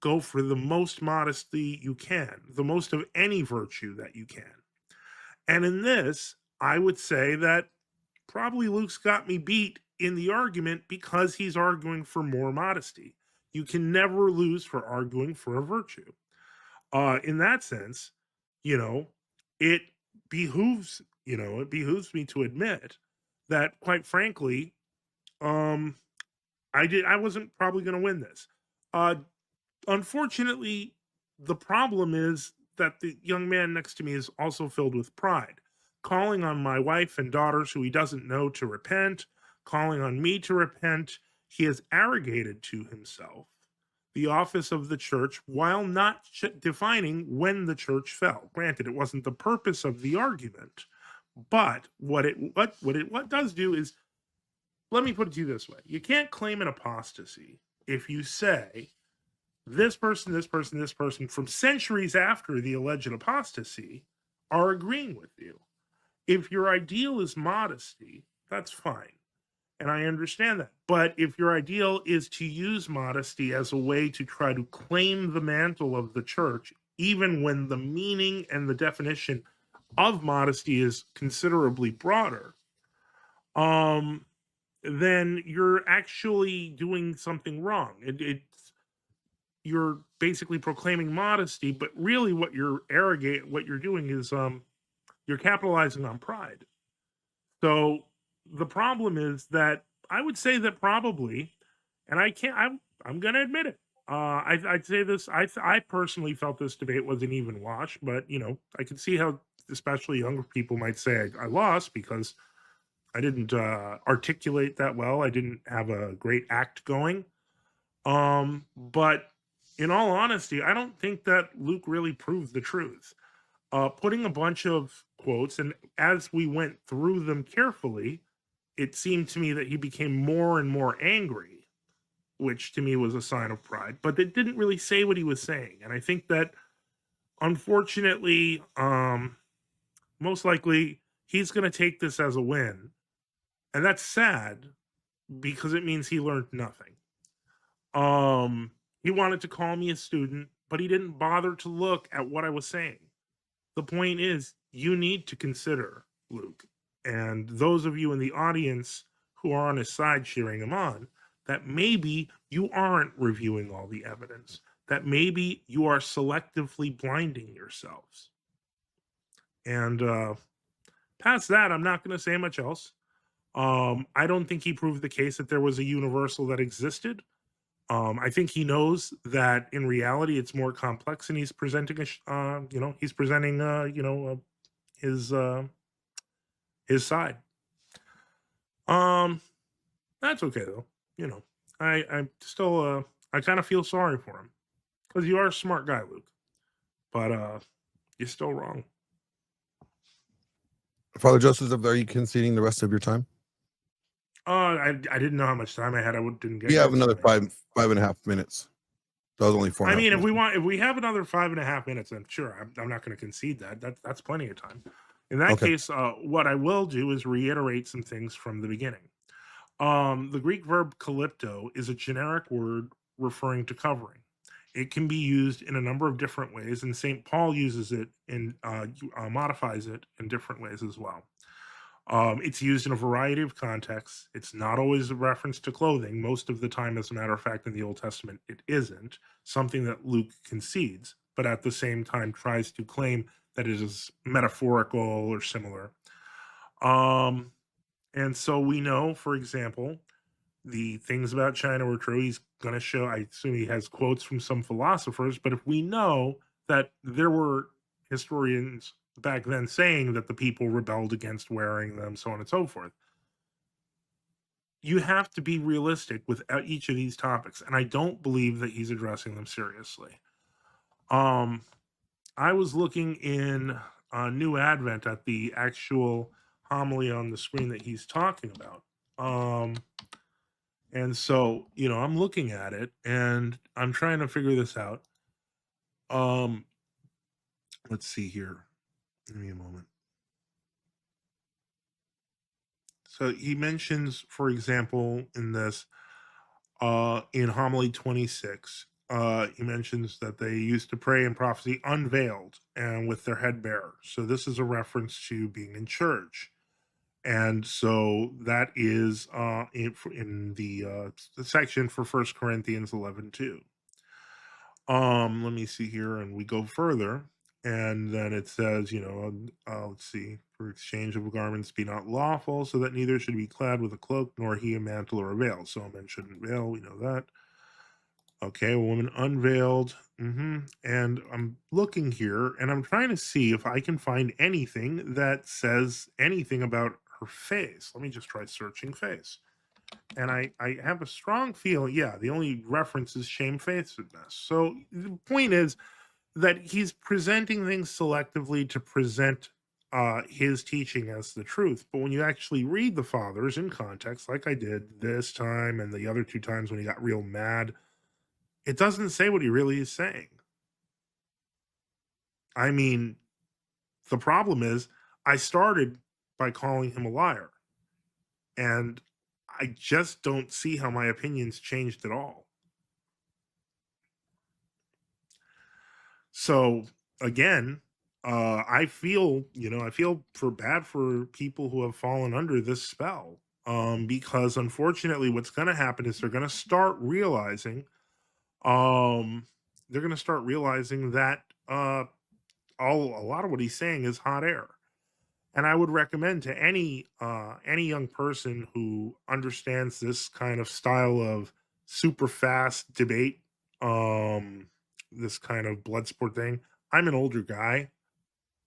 go for the most modesty you can, the most of any virtue that you can. And in this, I would say that probably Luke's got me beat in the argument because he's arguing for more modesty. You can never lose for arguing for a virtue. In that sense, you know, it it behooves me to admit that, quite frankly, I wasn't probably going to win this. Uh, Unfortunately, the problem is that the young man next to me is also filled with pride, calling on my wife and daughters who he doesn't know to repent, calling on me to repent. He has arrogated to himself the office of the church while not defining when the church fell. Granted, it wasn't the purpose of the argument, but what does do is, let me put it to you this way: you can't claim an apostasy if you say this person, this person, this person from centuries after the alleged apostasy are agreeing with you. If your ideal is modesty, that's fine. And I understand that. But if your ideal is to use modesty as a way to try to claim the mantle of the church, even when the meaning and the definition of modesty is considerably broader, then you're actually doing something wrong. You're basically proclaiming modesty, but really what you're doing is you're capitalizing on pride. So the problem is that I would say that probably, and I'm going to admit it. I'd say this. I personally felt this debate was an even wash, but I could see how especially younger people might say I lost because I didn't articulate that well. I didn't have a great act going. But in all honesty, I don't think that Luke really proved the truth. Putting a bunch of quotes, and as we went through them carefully, it seemed to me that he became more and more angry, which to me was a sign of pride, but it didn't really say what he was saying. And I think that, unfortunately, most likely he's going to take this as a win. And that's sad because it means he learned nothing. He wanted to call me a student, but he didn't bother to look at what I was saying. The point is, you need to consider, Luke, and those of you in the audience who are on his side cheering him on, that maybe you aren't reviewing all the evidence, that maybe you are selectively blinding yourselves. And past that, I'm not going to say much else. I don't think he proved the case that there was a universal that existed. I think he knows that in reality it's more complex, and he's presenting his side. That's okay though. I still I kind of feel sorry for him because you are a smart guy, Luke, but you're still wrong. Father Joseph, are you conceding the rest of your time? I didn't know how much time I had. Didn't get. We have another 5.5 minutes. That was only 4. I mean, if we have another 5.5 minutes, then sure, I'm not going to concede that. That's plenty of time. In that case, what I will do is reiterate some things from the beginning. The Greek verb kalypto is a generic word referring to covering. It can be used in a number of different ways, and St. Paul uses it and modifies it in different ways as well. It's used in a variety of contexts. It's not always a reference to clothing. Most of the time, as a matter of fact, in the Old Testament, it isn't, something that Luke concedes, but at the same time tries to claim that it is metaphorical or similar. And so we know, for example, the things about China were true. He's going to show, I assume he has quotes from some philosophers, but if we know that there were historians back then saying that the people rebelled against wearing them, so on and so forth, you have to be realistic with each of these topics, and I don't believe that he's addressing them seriously. I was looking in New Advent at the actual homily on the screen that he's talking about. And so, I'm looking at it and I'm trying to figure this out. Let's see here. Give me a moment. So he mentions, for example, in this, in homily 26, he mentions that they used to pray and prophecy unveiled and with their head bare. So this is a reference to being in church. And so that is in the section for 1 Corinthians 11:2. Let me see here, and we go further, and then it says, let's see, for exchange of garments be not lawful, so that neither should be clad with a cloak, nor he a mantle or a veil. So a man shouldn't veil, we know that. Okay, a woman unveiled. And I'm looking here, and I'm trying to see if I can find anything that says anything about her face. Let me just try searching face. And I have a strong feeling, yeah, the only reference is shamefacedness. So the point is that he's presenting things selectively to present his teaching as the truth. But when you actually read the fathers in context, like I did this time and the other two times when he got real mad, it doesn't say what he really is saying. I mean, the problem is I started by calling him a liar. And I just don't see how my opinions changed at all. So again, I feel bad for people who have fallen under this spell. Because unfortunately what's going to happen is they're going to start realizing that a lot of what he's saying is hot air. And I would recommend to any young person who understands this kind of style of super fast debate, this kind of blood sport thing. I'm an older guy.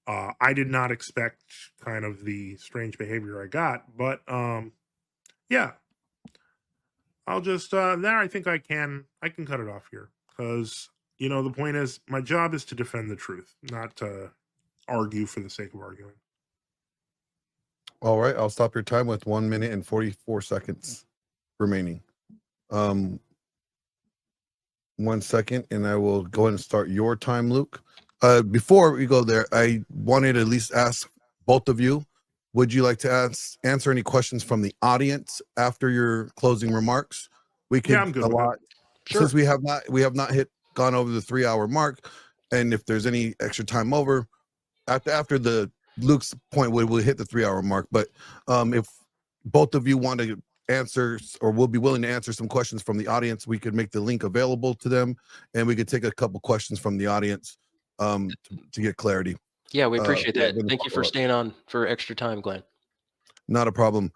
I did not expect kind of the strange behavior I got, but yeah, I'll just there. I think I can cut it off here because the point is my job is to defend the truth, not to argue for the sake of arguing. All right, I'll stop your time with 1 minute and 44 seconds remaining. 1 second, and I will go ahead and start your time, Luke. Before we go there, I wanted to at least ask both of you, would you like to answer any questions from the audience after your closing remarks? We could I'm good with it. Sure. Since we have not gone over the 3-hour mark, and if there's any extra time over after the Luke's point, we'll hit the 3-hour mark. But if both of you want to answer or will be willing to answer some questions from the audience, we could make the link available to them, and we could take a couple questions from the audience to get clarity. Yeah, we appreciate that. Thank you for staying on for extra time, Glenn. Not a problem.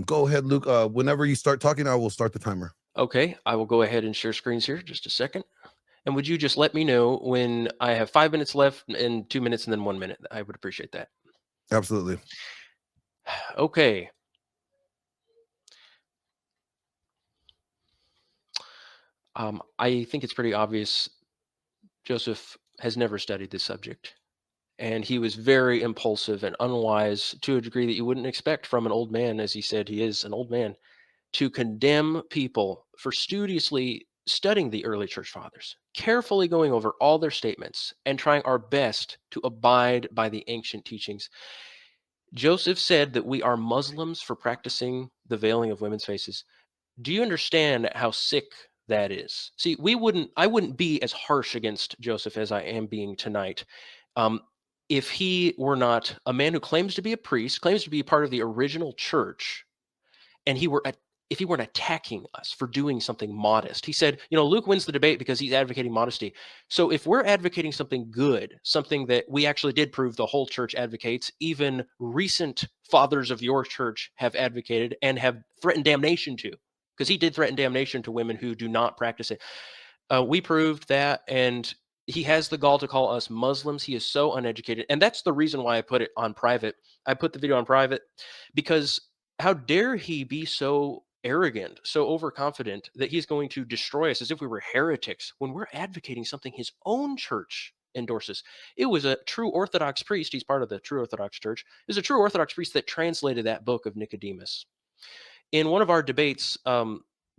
Go ahead, Luke. Whenever you start talking, I will start the timer. Okay, I will go ahead and share screens here. Just a second. And would you just let me know when I have 5 minutes left and 2 minutes and then 1 minute? I would appreciate that. Absolutely. Okay. I think it's pretty obvious Joseph has never studied this subject. And he was very impulsive and unwise to a degree that you wouldn't expect from an old man, as he said he is an old man, to condemn people for studiously studying the early church fathers, carefully going over all their statements and trying our best to abide by the ancient teachings. Joseph said that we are Muslims for practicing the veiling of women's faces. Do you understand how sick that is? See, I wouldn't be as harsh against Joseph as I am being tonight. If he were not a man who claims to be a priest, claims to be part of the original church, and if he weren't attacking us for doing something modest. He said, Luke wins the debate because he's advocating modesty. So if we're advocating something good, something that we actually did prove the whole church advocates, even recent fathers of your church have advocated and have threatened damnation to, because he did threaten damnation to women who do not practice it. We proved that, and he has the gall to call us Muslims. He is so uneducated. And that's the reason why I put it on private. I put the video on private because how dare he be so arrogant, so overconfident that he's going to destroy us as if we were heretics when we're advocating something his own church endorses. It was a true Orthodox priest. He's part of the True Orthodox Church. It was a true Orthodox priest that translated that book of Nicodemus. In one of our debates,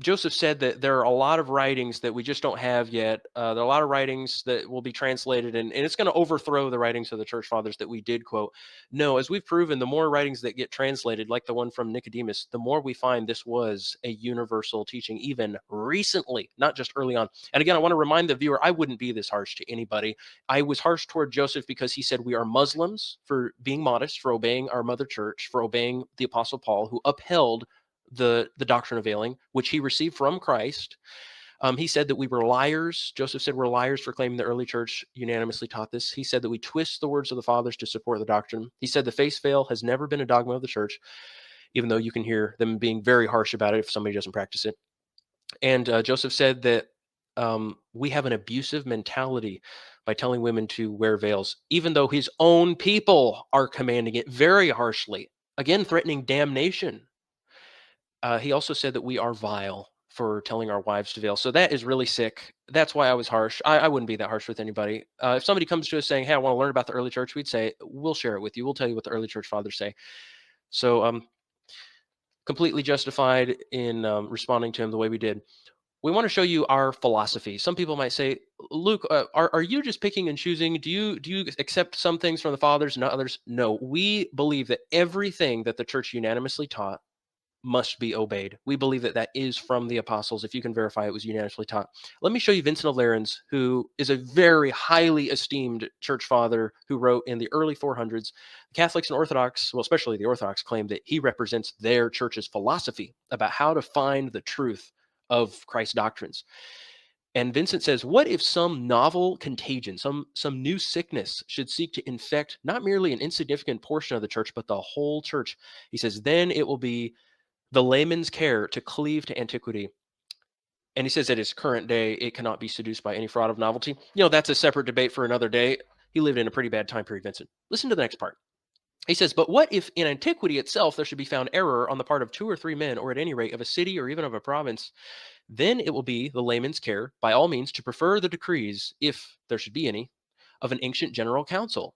Joseph said that there are a lot of writings that we just don't have yet. There are a lot of writings that will be translated, and it's going to overthrow the writings of the church fathers that we did quote. No, as we've proven, the more writings that get translated, like the one from Nicodemus, the more we find this was a universal teaching, even recently, not just early on. And again, I want to remind the viewer, I wouldn't be this harsh to anybody. I was harsh toward Joseph because he said we are Muslims for being modest, for obeying our mother church, for obeying the Apostle Paul, who upheld the doctrine of veiling, which he received from Christ. He said that we were liars. Joseph said we're liars for claiming the early church unanimously taught this. He said that we twist the words of the fathers to support the doctrine. He said the face veil has never been a dogma of the church, even though you can hear them being very harsh about it if somebody doesn't practice it. And Joseph said that we have an abusive mentality by telling women to wear veils, even though his own people are commanding it very harshly, again, threatening damnation. He also said that we are vile for telling our wives to veil. So that is really sick. That's why I was harsh. I wouldn't be that harsh with anybody. If somebody comes to us saying, hey, I want to learn about the early church, we'd say, we'll share it with you. We'll tell you what the early church fathers say. So completely justified in responding to him the way we did. We want to show you our philosophy. Some people might say, Luke, are you just picking and choosing? Do you accept some things from the fathers and not others? No, we believe that everything that the church unanimously taught must be obeyed. We believe that that is from the apostles. If you can verify it was unanimously taught. Let me show you Vincent of Lerins, who is a very highly esteemed church father who wrote in the early 400s. Catholics and Orthodox, well, especially the Orthodox, claim that he represents their church's philosophy about how to find the truth of Christ's doctrines. And Vincent says, what if some novel contagion, some new sickness should seek to infect not merely an insignificant portion of the church, but the whole church? He says, then it will be the layman's care to cleave to antiquity. And he says at his current day, it cannot be seduced by any fraud of novelty. You know, that's a separate debate for another day. He lived in a pretty bad time period, Vincent. Listen to the next part. He says, but what if in antiquity itself there should be found error on the part of 2 or 3 men, or at any rate of a city or even of a province? Then it will be the layman's care, by all means, to prefer the decrees, if there should be any, of an ancient general council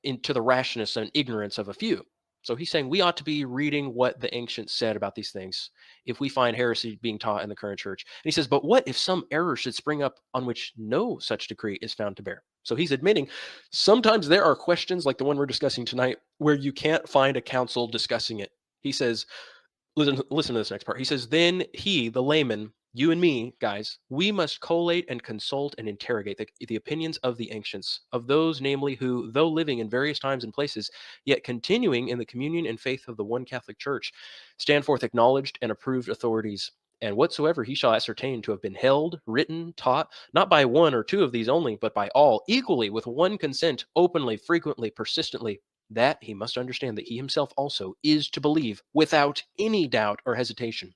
into the rashness and ignorance of a few. So he's saying we ought to be reading what the ancients said about these things if we find heresy being taught in the current church. And he says, but what if some error should spring up on which no such decree is found to bear? So he's admitting sometimes there are questions like the one we're discussing tonight where you can't find a council discussing it. He says, listen to this next part. He says, then he, the layman, you and me, guys, we must collate and consult and interrogate the opinions of the ancients, of those, namely, who, though living in various times and places, yet continuing in the communion and faith of the one Catholic Church, stand forth acknowledged and approved authorities. And whatsoever he shall ascertain to have been held, written, taught, not by 1 or 2 of these only, but by all, equally, with one consent, openly, frequently, persistently, that he must understand that he himself also is to believe without any doubt or hesitation.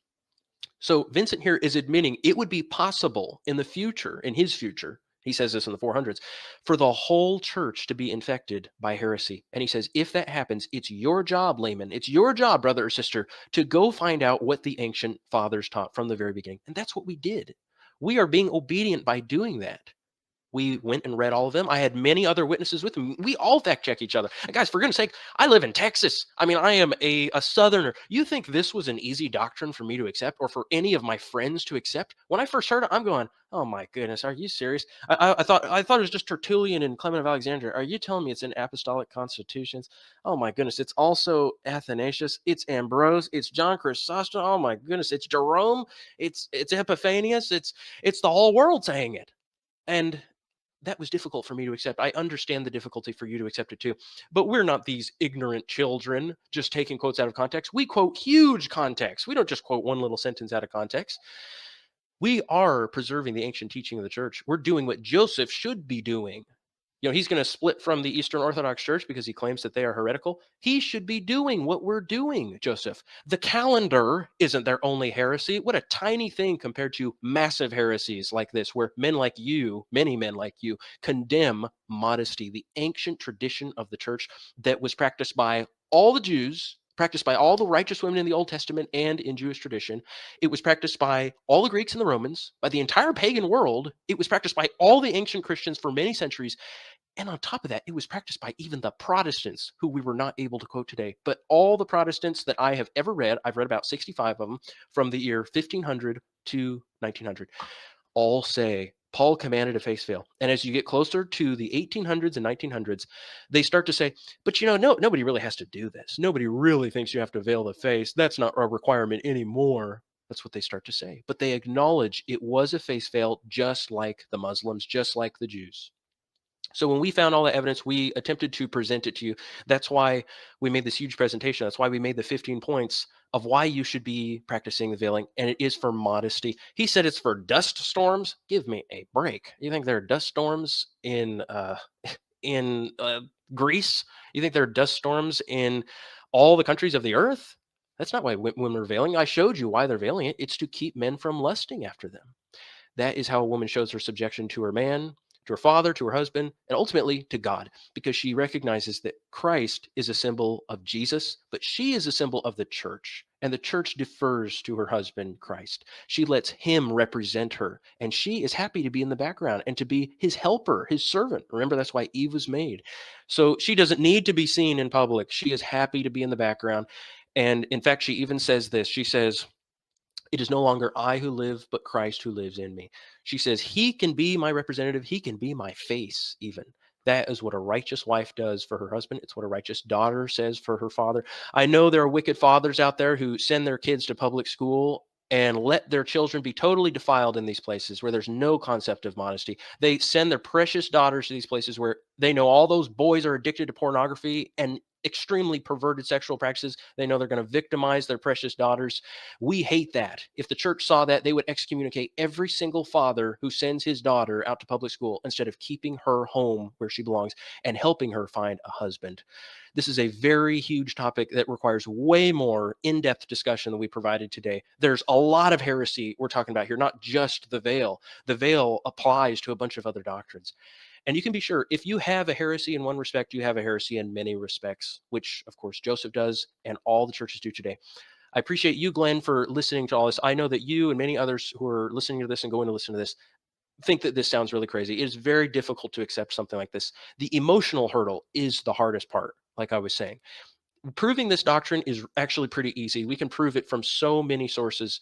So Vincent here is admitting it would be possible in the future, in his future, he says this in the 400s, for the whole church to be infected by heresy. And he says, if that happens, it's your job, layman, it's your job, brother or sister, to go find out what the ancient fathers taught from the very beginning. And that's what we did. We are being obedient by doing that. We went and read all of them. I had many other witnesses with me. We all fact check each other. And guys, for goodness sake, I live in Texas. I mean, I am a Southerner. You think this was an easy doctrine for me to accept or for any of my friends to accept? When I first heard it, I'm going, oh my goodness, are you serious? I thought it was just Tertullian and Clement of Alexandria. Are you telling me it's in apostolic constitutions? Oh my goodness, it's also Athanasius, it's Ambrose, it's John Chrysostom. Oh my goodness, it's Jerome, it's Epiphanius, it's the whole world saying it. And that was difficult for me to accept. I understand the difficulty for you to accept it too. But we're not these ignorant children just taking quotes out of context. We quote huge context. We don't just quote one little sentence out of context. We are preserving the ancient teaching of the church. We're doing what Joseph should be doing. You know, he's going to split from the Eastern Orthodox Church because he claims that they are heretical. He should be doing what we're doing, Joseph. The calendar isn't their only heresy. What a tiny thing compared to massive heresies like this, where men like you, many men like you, condemn modesty, the ancient tradition of the church that was practiced by all the Jews, practiced by all the righteous women in the Old Testament and in Jewish tradition. It was practiced by all the Greeks and the Romans, by the entire pagan world. It was practiced by all the ancient Christians for many centuries. And on top of that, it was practiced by even the Protestants, who we were not able to quote today. But all the Protestants that I have ever read, I've read about 65 of them from the year 1500 to 1900, all say Paul commanded a face veil. And as you get closer to the 1800s and 1900s, they start to say, but nobody really has to do this. Nobody really thinks you have to veil the face. That's not a requirement anymore. That's what they start to say. But they acknowledge it was a face veil, just like the Muslims, just like the Jews. So when we found all the evidence, we attempted to present it to you. That's why we made this huge presentation. That's why we made the 15 points of why you should be practicing the veiling. And it is for modesty. He said it's for dust storms. Give me a break. You think there are dust storms in Greece? You think there are dust storms in all the countries of the earth? That's not why women are veiling. I showed you why they're veiling it. It's to keep men from lusting after them. That is how a woman shows her subjection to her man, to her father, to her husband, and ultimately to God, because she recognizes that Christ is a symbol of Jesus, but she is a symbol of the church, and the church defers to her husband, Christ. She lets him represent her, and she is happy to be in the background and to be his helper, his servant. Remember, that's why Eve was made. So she doesn't need to be seen in public. She is happy to be in the background. And in fact, she even says this. She says, it is no longer I who live, but Christ who lives in me. She says, he can be my representative. He can be my face, even. That is what a righteous wife does for her husband. It's what a righteous daughter says for her father. I know there are wicked fathers out there who send their kids to public school and let their children be totally defiled in these places where there's no concept of modesty. They send their precious daughters to these places where they know all those boys are addicted to pornography and extremely perverted sexual practices. They know they're going to victimize their precious daughters. We hate that. If the church saw that, they would excommunicate every single father who sends his daughter out to public school instead of keeping her home where she belongs and helping her find a husband. This is a very huge topic that requires way more in-depth discussion than we provided today. There's a lot of heresy we're talking about here, not just the veil. The veil applies to a bunch of other doctrines. And you can be sure, if you have a heresy in one respect, you have a heresy in many respects, which, of course, Joseph does and all the churches do today. I appreciate you, Glenn, for listening to all this. I know that you and many others who are listening to this and going to listen to this think that this sounds really crazy. It is very difficult to accept something like this. The emotional hurdle is the hardest part, like I was saying. Proving this doctrine is actually pretty easy. We can prove it from so many sources,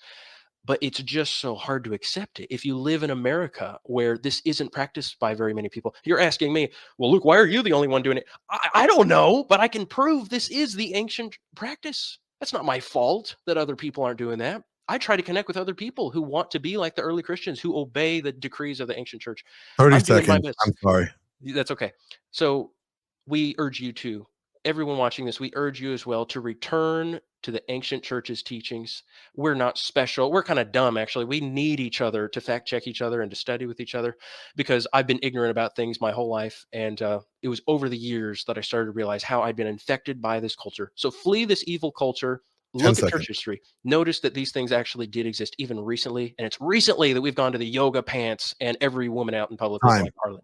but it's just so hard to accept it. If you live in America where this isn't practiced by very many people, you're asking me, well, Luke, why are you the only one doing it? I don't know, but I can prove this is the ancient practice. That's not my fault that other people aren't doing that. I try to connect with other people who want to be like the early Christians, who obey the decrees of the ancient church. 30 I'm doing my seconds. best. I'm sorry. That's okay. So we urge you to, everyone watching this, we urge you as well to return to the ancient church's teachings. We're not special. We're kind of dumb, actually. We need each other to fact check each other and to study with each other, because I've been ignorant about things my whole life. And it was over the years that I started to realize how I'd been infected by this culture. So flee this evil culture. Look at church history. Notice that these things actually did exist even recently. And it's recently that we've gone to the yoga pants and every woman out in public looking like harlot.